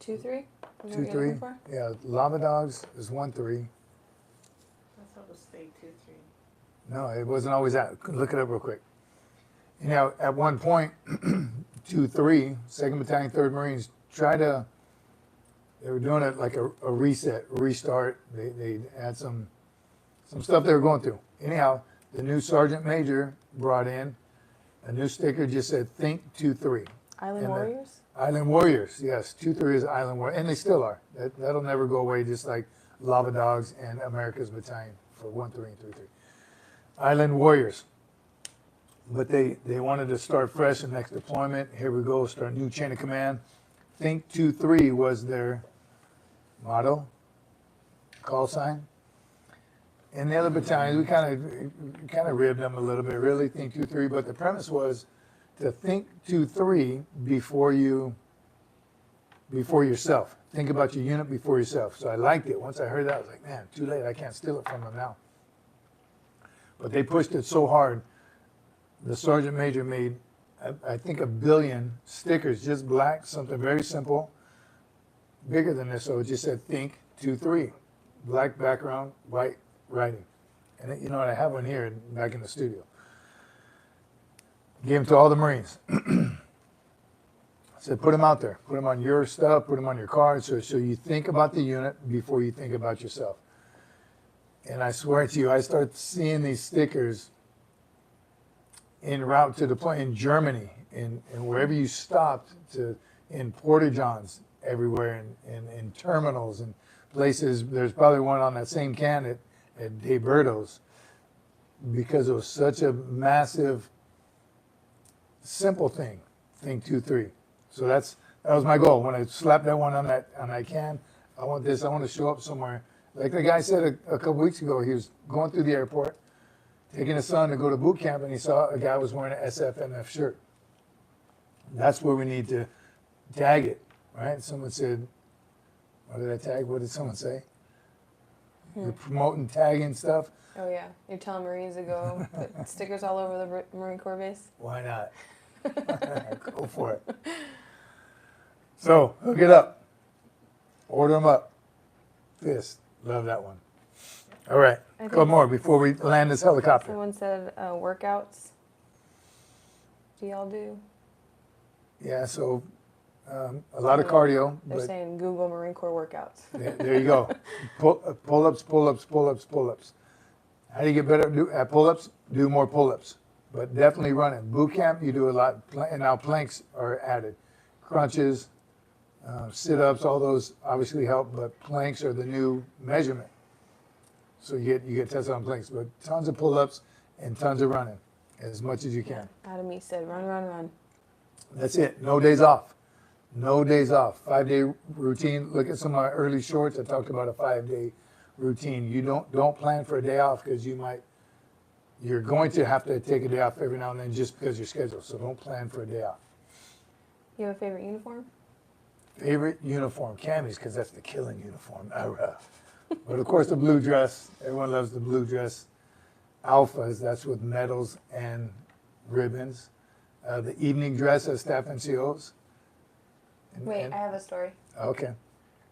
S3: 2-3?
S1: 2-3. Yeah, Lava Dogs is 1-3.
S2: I thought it was stay 2-3.
S1: No, it wasn't always that. Look it up real quick. At one point, 2-3, 2nd Battalion, 3rd Marines, they were doing it like a reset, restart. They had some stuff they were going through. Anyhow, the new Sergeant Major brought in a new sticker, just said Think 2-3.
S3: Island Warriors?
S1: Island Warriors, yes, 2-3 is Island Warriors, and they still are. That'll never go away, just like Lava Dogs and America's Battalion for 1-3 and 3-3. Island Warriors. But they wanted to start fresh in next deployment. Here we go, start a new chain of command. Think 2-3 was their motto, call sign. And the other battalions, we kind of ribbed them a little bit, really, think 2-3, but the premise was to think 2-3 before yourself. Think about your unit before yourself. So I liked it. Once I heard that, I was like, man, too late. I can't steal it from them now. But they pushed it so hard. The sergeant major made, I think, 1 billion stickers, just black, something very simple, bigger than this. So it just said, think 2-3, black background, white writing. And you know what? I have one here back in the studio. Gave them to all the Marines. I said, put them out there. Put them on your stuff, put them on your cards, so you think about the unit before you think about yourself. And I swear to you, I started seeing these stickers en route to deploy in Germany, and wherever you stopped, in porta-johns everywhere, in terminals and places. There's probably one on that same can at Deberto's, because it was such a massive, simple thing. Think 2-3. So that was my goal. When I slapped that one on that can, I want to show up somewhere. Like the guy said a couple weeks ago, he was going through the airport, taking his son to go to boot camp, and he saw a guy was wearing an SFMF shirt. That's where we need to tag it, right? Someone said, what did I tag? What did someone say? You're promoting tagging stuff.
S3: Oh yeah, you're telling Marines to go put stickers all over the Marine Corps base?
S1: Why not? Go for it. So, hook it up. Order them up. Fist. Love that one. All right, a couple more before we land this helicopter.
S3: Someone said workouts. Do y'all do?
S1: Yeah, so a lot of cardio.
S3: They're saying Google Marine Corps workouts.
S1: There you go. Pull-ups, pull-ups, pull-ups, pull-ups. How do you get better at pull-ups? Do more pull-ups, but definitely running. Boot camp, you do a lot, and now planks are added. Crunches, sit-ups, all those obviously help, but planks are the new measurement. So you get tested on planks, but tons of pull-ups and tons of running, as much as you can.
S3: Adam E said, run, run, run.
S1: That's it. No days off. No days off. 5-day routine. Look at some of my early shorts. I talked about a 5-day routine. You don't plan for a day off, because you're going to have to take a day off every now and then just because you're scheduled. So don't plan for a day off.
S3: You have a favorite uniform?
S1: Favorite uniform? Camis, because that's the killing uniform. But of course the blue dress. Everyone loves the blue dress. Alphas, that's with medals and ribbons. The evening dress as staff NCOs.
S3: Wait, I have a story.
S1: Okay.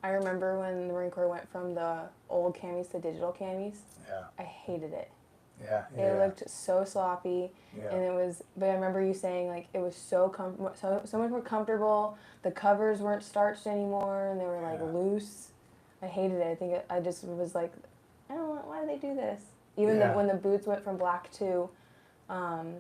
S3: I remember when the Marine Corps went from the old camis to digital camis.
S1: Yeah.
S3: I hated it.
S1: Yeah.
S3: It looked so sloppy,
S1: Yeah.
S3: and it was. But I remember you saying like it was so much more comfortable. The covers weren't starched anymore, and they were like loose. I hated it. I think I just was like, I don't know, why do they do this? Even when the boots went from black to, what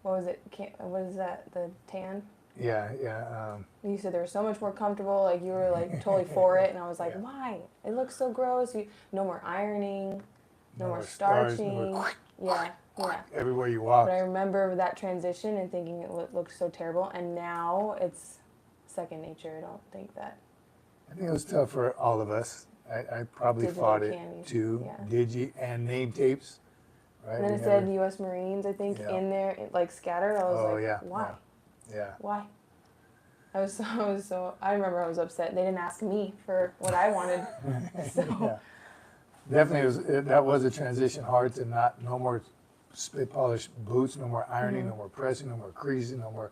S3: was it? What is that? The tan.
S1: Yeah, yeah.
S3: You said they were so much more comfortable. Like you were like totally for it, and I was like, why? It looks so gross. No more ironing, no more starching. Yeah.
S1: Everywhere you walk.
S3: But I remember that transition and thinking it looked so terrible, and now it's second nature. I don't think that.
S1: I think it was tough for all of us. I probably
S3: Digital
S1: fought it
S3: camis,
S1: too.
S3: yeah.
S1: Digi and name tapes. Right?
S3: And then it said U.S. Marines, I think, in there, like scattered. I was why?
S1: Yeah.
S3: Why? I remember I was upset. They didn't ask me for what I wanted. So.
S1: Definitely, that was a transition. Hard to no more spit polished boots, no more ironing, no more pressing, no more creasing, no more.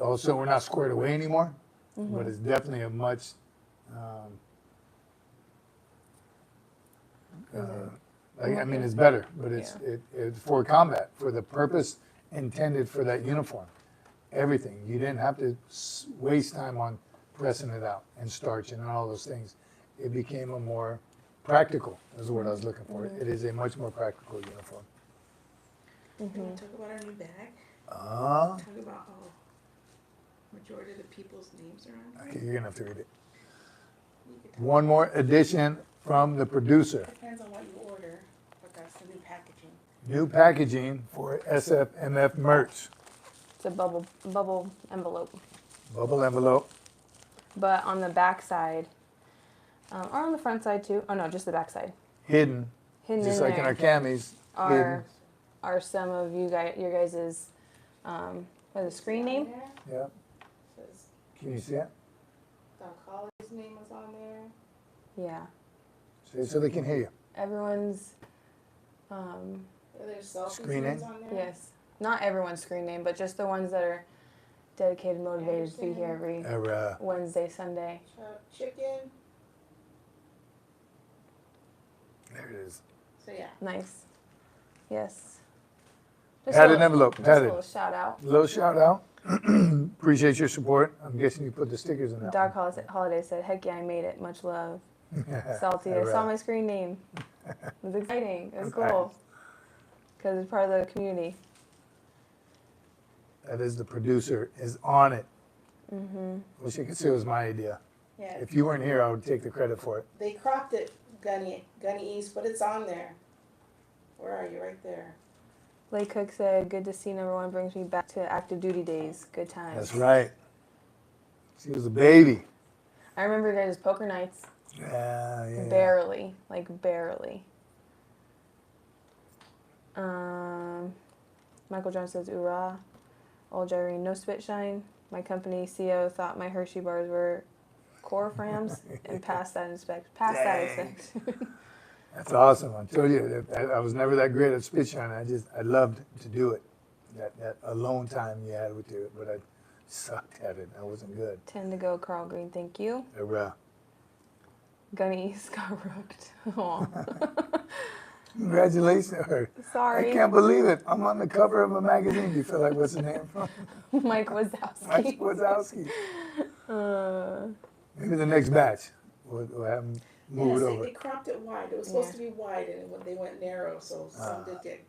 S1: Also, we're not squared away anymore, but it's definitely a much. I mean, it's better, but it's for combat, for the purpose intended for that uniform. Everything. You didn't have to waste time on pressing it out and starching and all those things. It became a more practical, is the word I was looking for. It is a much more practical uniform.
S2: Can we talk about our new bag?
S1: Ah.
S2: Talk about Majority of the people's names are on there.
S1: Okay, you're gonna have to read it.
S2: You could tell.
S1: One more addition from the producer.
S2: Depends on what you order, but that's the new packaging.
S1: New packaging for SFMF merch.
S3: It's a bubble envelope.
S1: Bubble envelope.
S3: But on the back side, or on the front side too. Oh no, just the back side.
S1: Hidden.
S3: Hidden
S1: Just
S3: in
S1: like in
S3: there
S1: our camis.
S3: are some of your guys's what is it, screen name?
S2: On there,
S1: Yeah.
S2: says
S1: Can you see it?
S2: Doc Holly's name is on there.
S3: Yeah.
S1: Say it so they can hear you.
S3: Everyone's
S2: There's selfies
S1: Screen
S2: names
S1: name?
S2: on there.
S3: yes. Not everyone's screen name, but just the ones that are dedicated, motivated to be here every Wednesday, Sunday.
S2: Chicken.
S1: There it is.
S2: So yeah.
S3: Nice. Yes.
S1: Padded envelope,
S3: Just a
S1: padded.
S3: little shout out.
S1: Little shout out. Appreciate your support. I'm guessing you put the stickers in that.
S3: Doc Holiday said, "Heck yeah, I made it. Much love." Salty. I saw my screen name. It was exciting. It was cool because it's part of the community.
S1: That is the producer is on it.
S3: Mm-hmm.
S1: Wish I could say it was my idea.
S2: Yeah.
S1: If you weren't here, I would take the credit for it.
S2: They cropped it, Gunny East, but it's on there. Where are you? Right there.
S3: Lake Cook said, "Good to see number one brings me back to active duty days. Good times."
S1: That's right. She was a baby.
S3: I remember you guys' poker nights.
S1: Yeah.
S3: Barely, like barely. Michael Jones says, "URAH." Old Jerry, no spit shine. My company CEO thought my Hershey bars were core frams and passed that inspection.
S1: That's awesome. I told you, I was never that great at spit shine. I loved to do it. That alone time you had with it, but I sucked at it. I wasn't good.
S3: 10 to go, Carl Green. Thank you. Gunny East got rooked. Aw.
S1: Congratulations.
S3: Sorry.
S1: I can't believe it. I'm on the cover of a magazine. You feel like, what's the name from?
S3: Mike Wazowski.
S1: Mike Wazowski. Maybe the next batch. We'll have them move it over.
S2: They cropped it wide. It was supposed to be wide, and they went narrow, so some did get.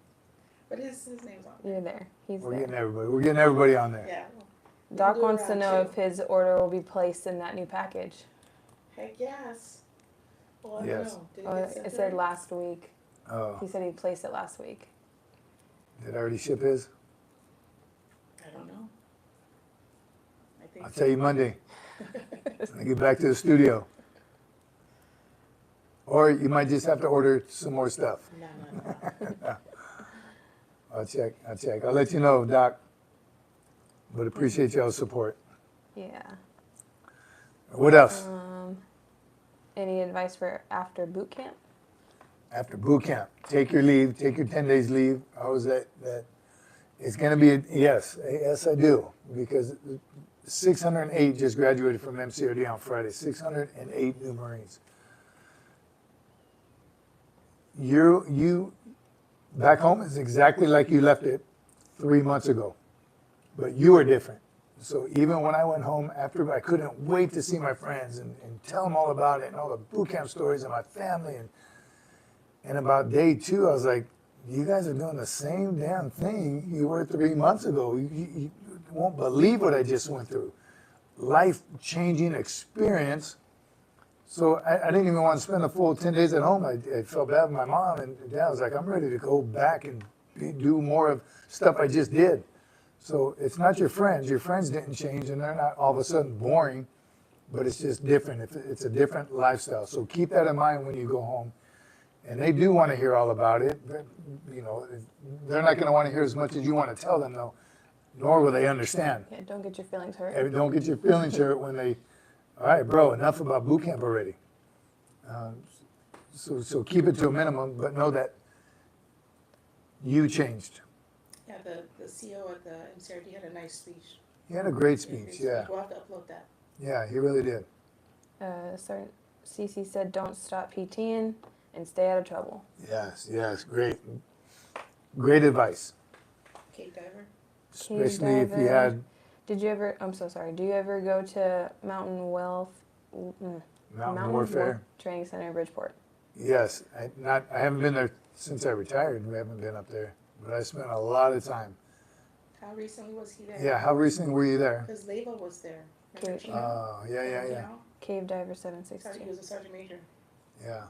S2: But his name's on there.
S3: You're there. He's
S1: We're
S3: there.
S1: getting everybody. We're getting everybody on there.
S2: Yeah.
S3: Doc
S2: We'll do
S3: wants to
S2: around
S3: know
S2: two.
S3: if his order will be placed in that new package.
S2: Heck yes. Well, I
S1: Yes.
S2: don't know. Did
S3: Oh,
S2: it get sent
S3: it said
S2: there?
S3: last week.
S1: Oh,
S3: He said he placed it last week.
S1: did I already ship his?
S2: I don't know. I think
S1: I'll tell you Monday. When I get back to the studio. Or you might just have to order some more stuff.
S2: No.
S1: I'll check. I'll let you know, Doc. But appreciate y'all's support.
S3: Yeah.
S1: What else?
S3: Any advice for after boot camp?
S1: After boot camp, take your leave, take your 10 days leave. How is that? It's going to be, yes, I do. Because 608 just graduated from MCRD on Friday, 608 new Marines. You back home is exactly like you left it 3 months ago, but you are different. So even when I went home after, I couldn't wait to see my friends and tell them all about it and all the boot camp stories and my family. And about day 2, I was like, you guys are doing the same damn thing you were 3 months ago. You won't believe what I just went through. Life-changing experience. So I didn't even want to spend a full 10 days at home. I felt bad with my mom and dad. I was like, I'm ready to go back and do more of stuff I just did. So it's not your friends. Your friends didn't change and they're not all of a sudden boring, but it's just different. It's a different lifestyle. So keep that in mind when you go home. And they do want to hear all about it. But, you know, they're not going to want to hear as much as you want to tell them, though, nor will they understand.
S3: Yeah, don't get your feelings hurt.
S1: And don't get your feelings hurt when they, all right, bro, enough about boot camp already. So keep it to a minimum, but know that you changed.
S2: Yeah, the CEO at the MCRD had a nice speech.
S1: He had a great speech, yeah.
S2: We'll have to upload that.
S1: Yeah, he really did.
S3: Cece said, don't stop PTing and stay out of trouble.
S1: Yes, great. Great advice.
S2: Cave diver.
S1: Especially if you
S3: diver.
S1: had
S3: Did you ever, I'm so sorry, do you ever go to Mountain
S1: warfare.
S3: Training Center in Bridgeport?
S1: Yes, I haven't been there since I retired. We haven't been up there, but I spent a lot of time
S2: How recently was he there?
S1: Yeah, how recently were you there?
S2: Because Leva was there.
S3: Okay.
S2: Remember Chino?
S1: Oh, yeah.
S2: Okinawa?
S3: Cave Diver
S2: He
S3: 762.
S2: was a sergeant major.
S1: Yeah.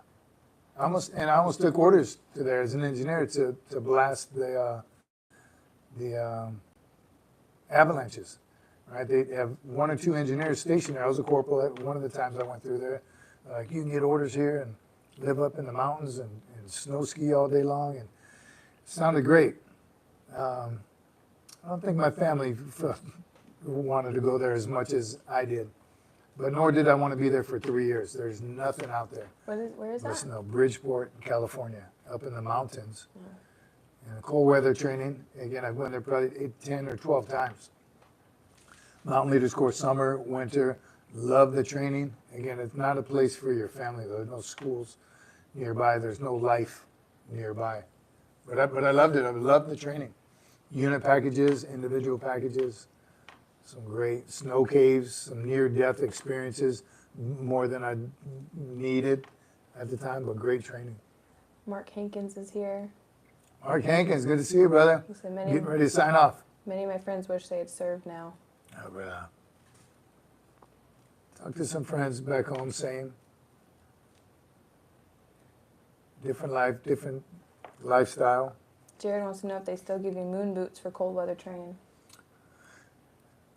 S1: I almost took orders to there as an engineer to blast the avalanches. Right? They have 1 or 2 engineers stationed there. I was a corporal at one of the times I went through there. Like, you can get orders here and live up in the mountains and snow ski all day long, and it sounded great. I don't think my family wanted to go there as much as I did, but nor did I want to be there for 3 years. There's nothing out there.
S3: Where is
S1: But
S3: that?
S1: snow. Bridgeport, California, up in the mountains. And cold weather training, again, I've went there probably 8, 10, or 12 times. Mountain Leaders Course, summer, winter, love the training. Again, it's not a place for your family. There's no schools nearby. There's no life nearby. But I loved it. I loved the training. Unit packages, individual packages, some great snow caves, some near-death experiences, more than I needed at the time, but great training.
S3: Mark Hankins is here.
S1: Mark Hankins, good to see you, brother.
S3: He said
S1: Getting ready to sign off.
S3: many of my friends wish they had served now.
S1: Oh, brother. Talk to some friends back home, same. Different life, different lifestyle.
S3: Jared wants to know if they still give you moon boots for cold weather training.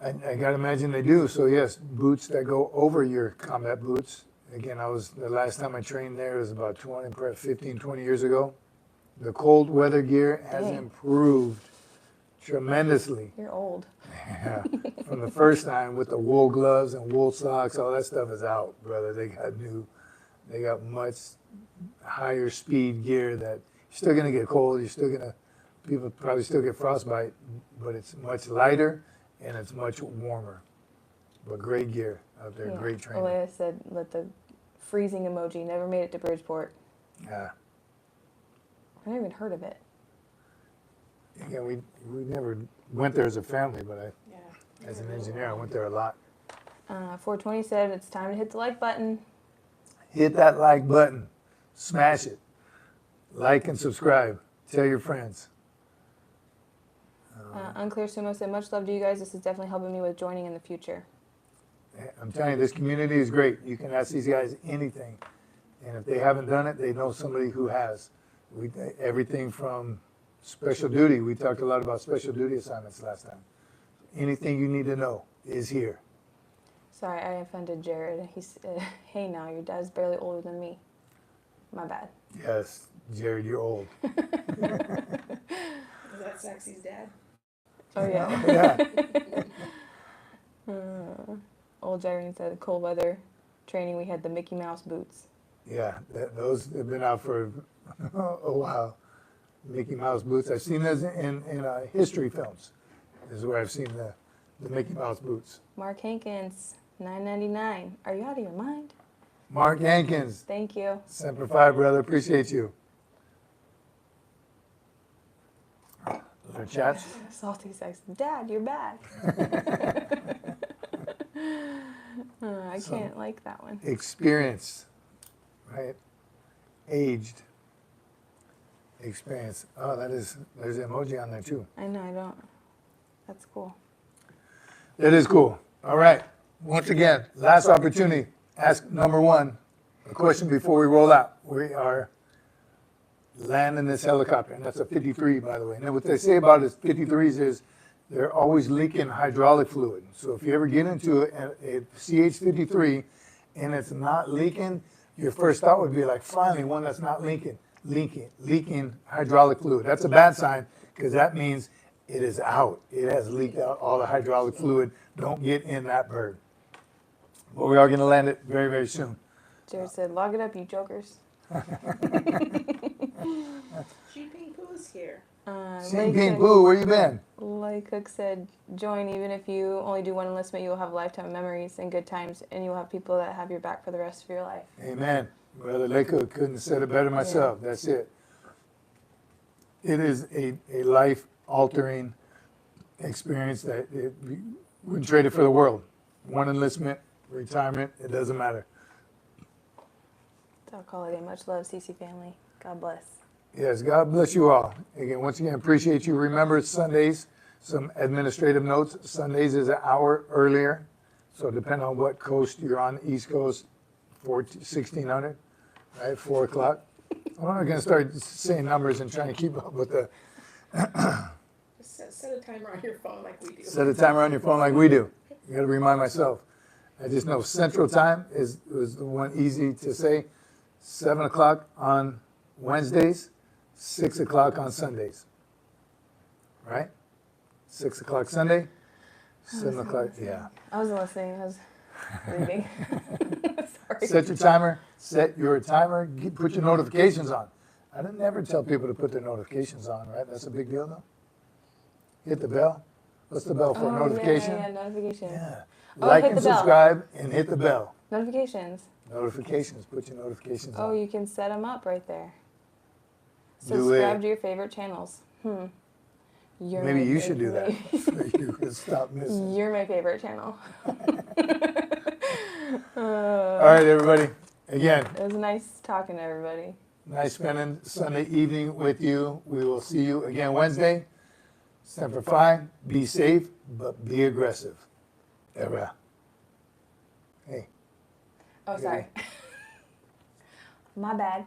S1: I gotta imagine they do. So yes, boots that go over your combat boots. Again, the last time I trained there was about 15, 20 years ago. The cold weather gear has
S3: Dang.
S1: improved tremendously.
S3: You're old.
S1: Yeah. From the first time with the wool gloves and wool socks, all that stuff is out, brother. They got much higher speed gear that you're still gonna get cold. People probably still get frostbite, but it's much lighter and it's much warmer. But great gear out there, great training.
S3: Olea said, let the freezing emoji. Never made it to Bridgeport.
S1: Yeah.
S3: I never even heard of it.
S1: Again, we never went there as a family, but
S2: Yeah.
S1: as an engineer, I went there a lot.
S3: 420 said, it's time to hit the like button.
S1: Hit that like button. Smash it. Like and subscribe. Tell your friends.
S3: Unclear Sumo said, much love to you guys. This is definitely helping me with joining in the future.
S1: I'm telling you, this community is great. You can ask these guys anything. And if they haven't done it, they know somebody who has. Everything from special duty. We talked a lot about special duty assignments last time. Anything you need to know is here.
S3: Sorry, I offended Jared. He said, hey now, your dad's barely older than me. My bad.
S1: Yes, Jared, you're old.
S2: Is that Sexy's dad?
S3: Oh, yeah.
S1: Yeah.
S3: Old Jared said, cold weather training, we had the Mickey Mouse boots.
S1: Yeah, those have been out for a while. Mickey Mouse boots. I've seen those in history films. This is where I've seen the Mickey Mouse boots.
S3: Mark Hankins, $9.99. Are you out of your mind?
S1: Mark Hankins,
S3: Thank you.
S1: Semper Fi, brother. Appreciate you. Other chats?
S3: Salty Sex. Dad, you're back. I can't like that one.
S1: Experience, right? Aged. Experience. Oh, there's an emoji on there too.
S3: I know, I don't. That's cool.
S1: That is cool. All right. Once again, last opportunity. Ask number one a question before we roll out. We are landing this helicopter, and that's a 53, by the way. And what they say about this 53s is they're always leaking hydraulic fluid. So if you ever get into a CH-53 and it's not leaking, your first thought would be like, finally, one that's not leaking hydraulic fluid. That's a bad sign because that means it is out. It has leaked out all the hydraulic fluid. Don't get in that bird. But we are going to land it very, very soon.
S3: Jared said, log it up, you jokers.
S2: Xi Ping is here.
S1: Xing Ping Poo, where you been?
S3: Lay Cook said, join even if you only do one enlistment, you will have lifetime memories and good times, and you will have people that have your back for the rest of your life.
S1: Amen. Brother Leko couldn't have said it better myself. Yeah. That's it. It is a life-altering experience that we wouldn't trade it for the world. One enlistment, retirement, it doesn't matter.
S3: I'll call it a much love, Cece family. God bless.
S1: Yes, God bless you all. Again, once again, appreciate you. Remember, it's Sundays, Some administrative notes, Sundays is an hour earlier, so depending on what coast you're on, East Coast, 1600, right, 4 o'clock. I'm not gonna start saying numbers and trying to keep up with the,
S2: Just set a timer on your phone like we do.
S1: set a timer on your phone like we do. You gotta remind myself. I just know Central Time was the one easy to say, 7 o'clock on Wednesdays, 6 o'clock on Sundays. Right? 6 o'clock Sunday, 7 o'clock, yeah.
S3: I wasn't listening. I was reading. Sorry.
S1: Set your timer, put your notifications on. I didn't ever tell people to put their notifications on, right? That's a big deal though. Hit the bell. What's the bell for?
S3: Oh,
S1: Notification?
S3: Yeah, notification.
S1: Yeah.
S3: Oh,
S1: Like
S3: hit
S1: and
S3: the bell.
S1: subscribe and hit the bell.
S3: Notifications.
S1: Notifications, put your notifications
S3: Oh,
S1: on.
S3: you can set them up right there.
S1: Do
S3: Subscribe
S1: it.
S3: to your favorite channels. You're
S1: Maybe
S3: my
S1: you should do that.
S3: favorite-
S1: You could stop missing.
S3: You're my favorite channel.
S1: All right, everybody. Again,
S3: It was nice talking to everybody.
S1: nice spending Sunday evening with you. We will see you again Wednesday. Semper Fi. Be safe, but be aggressive. Era. Hey.
S3: Oh, sorry. My bad.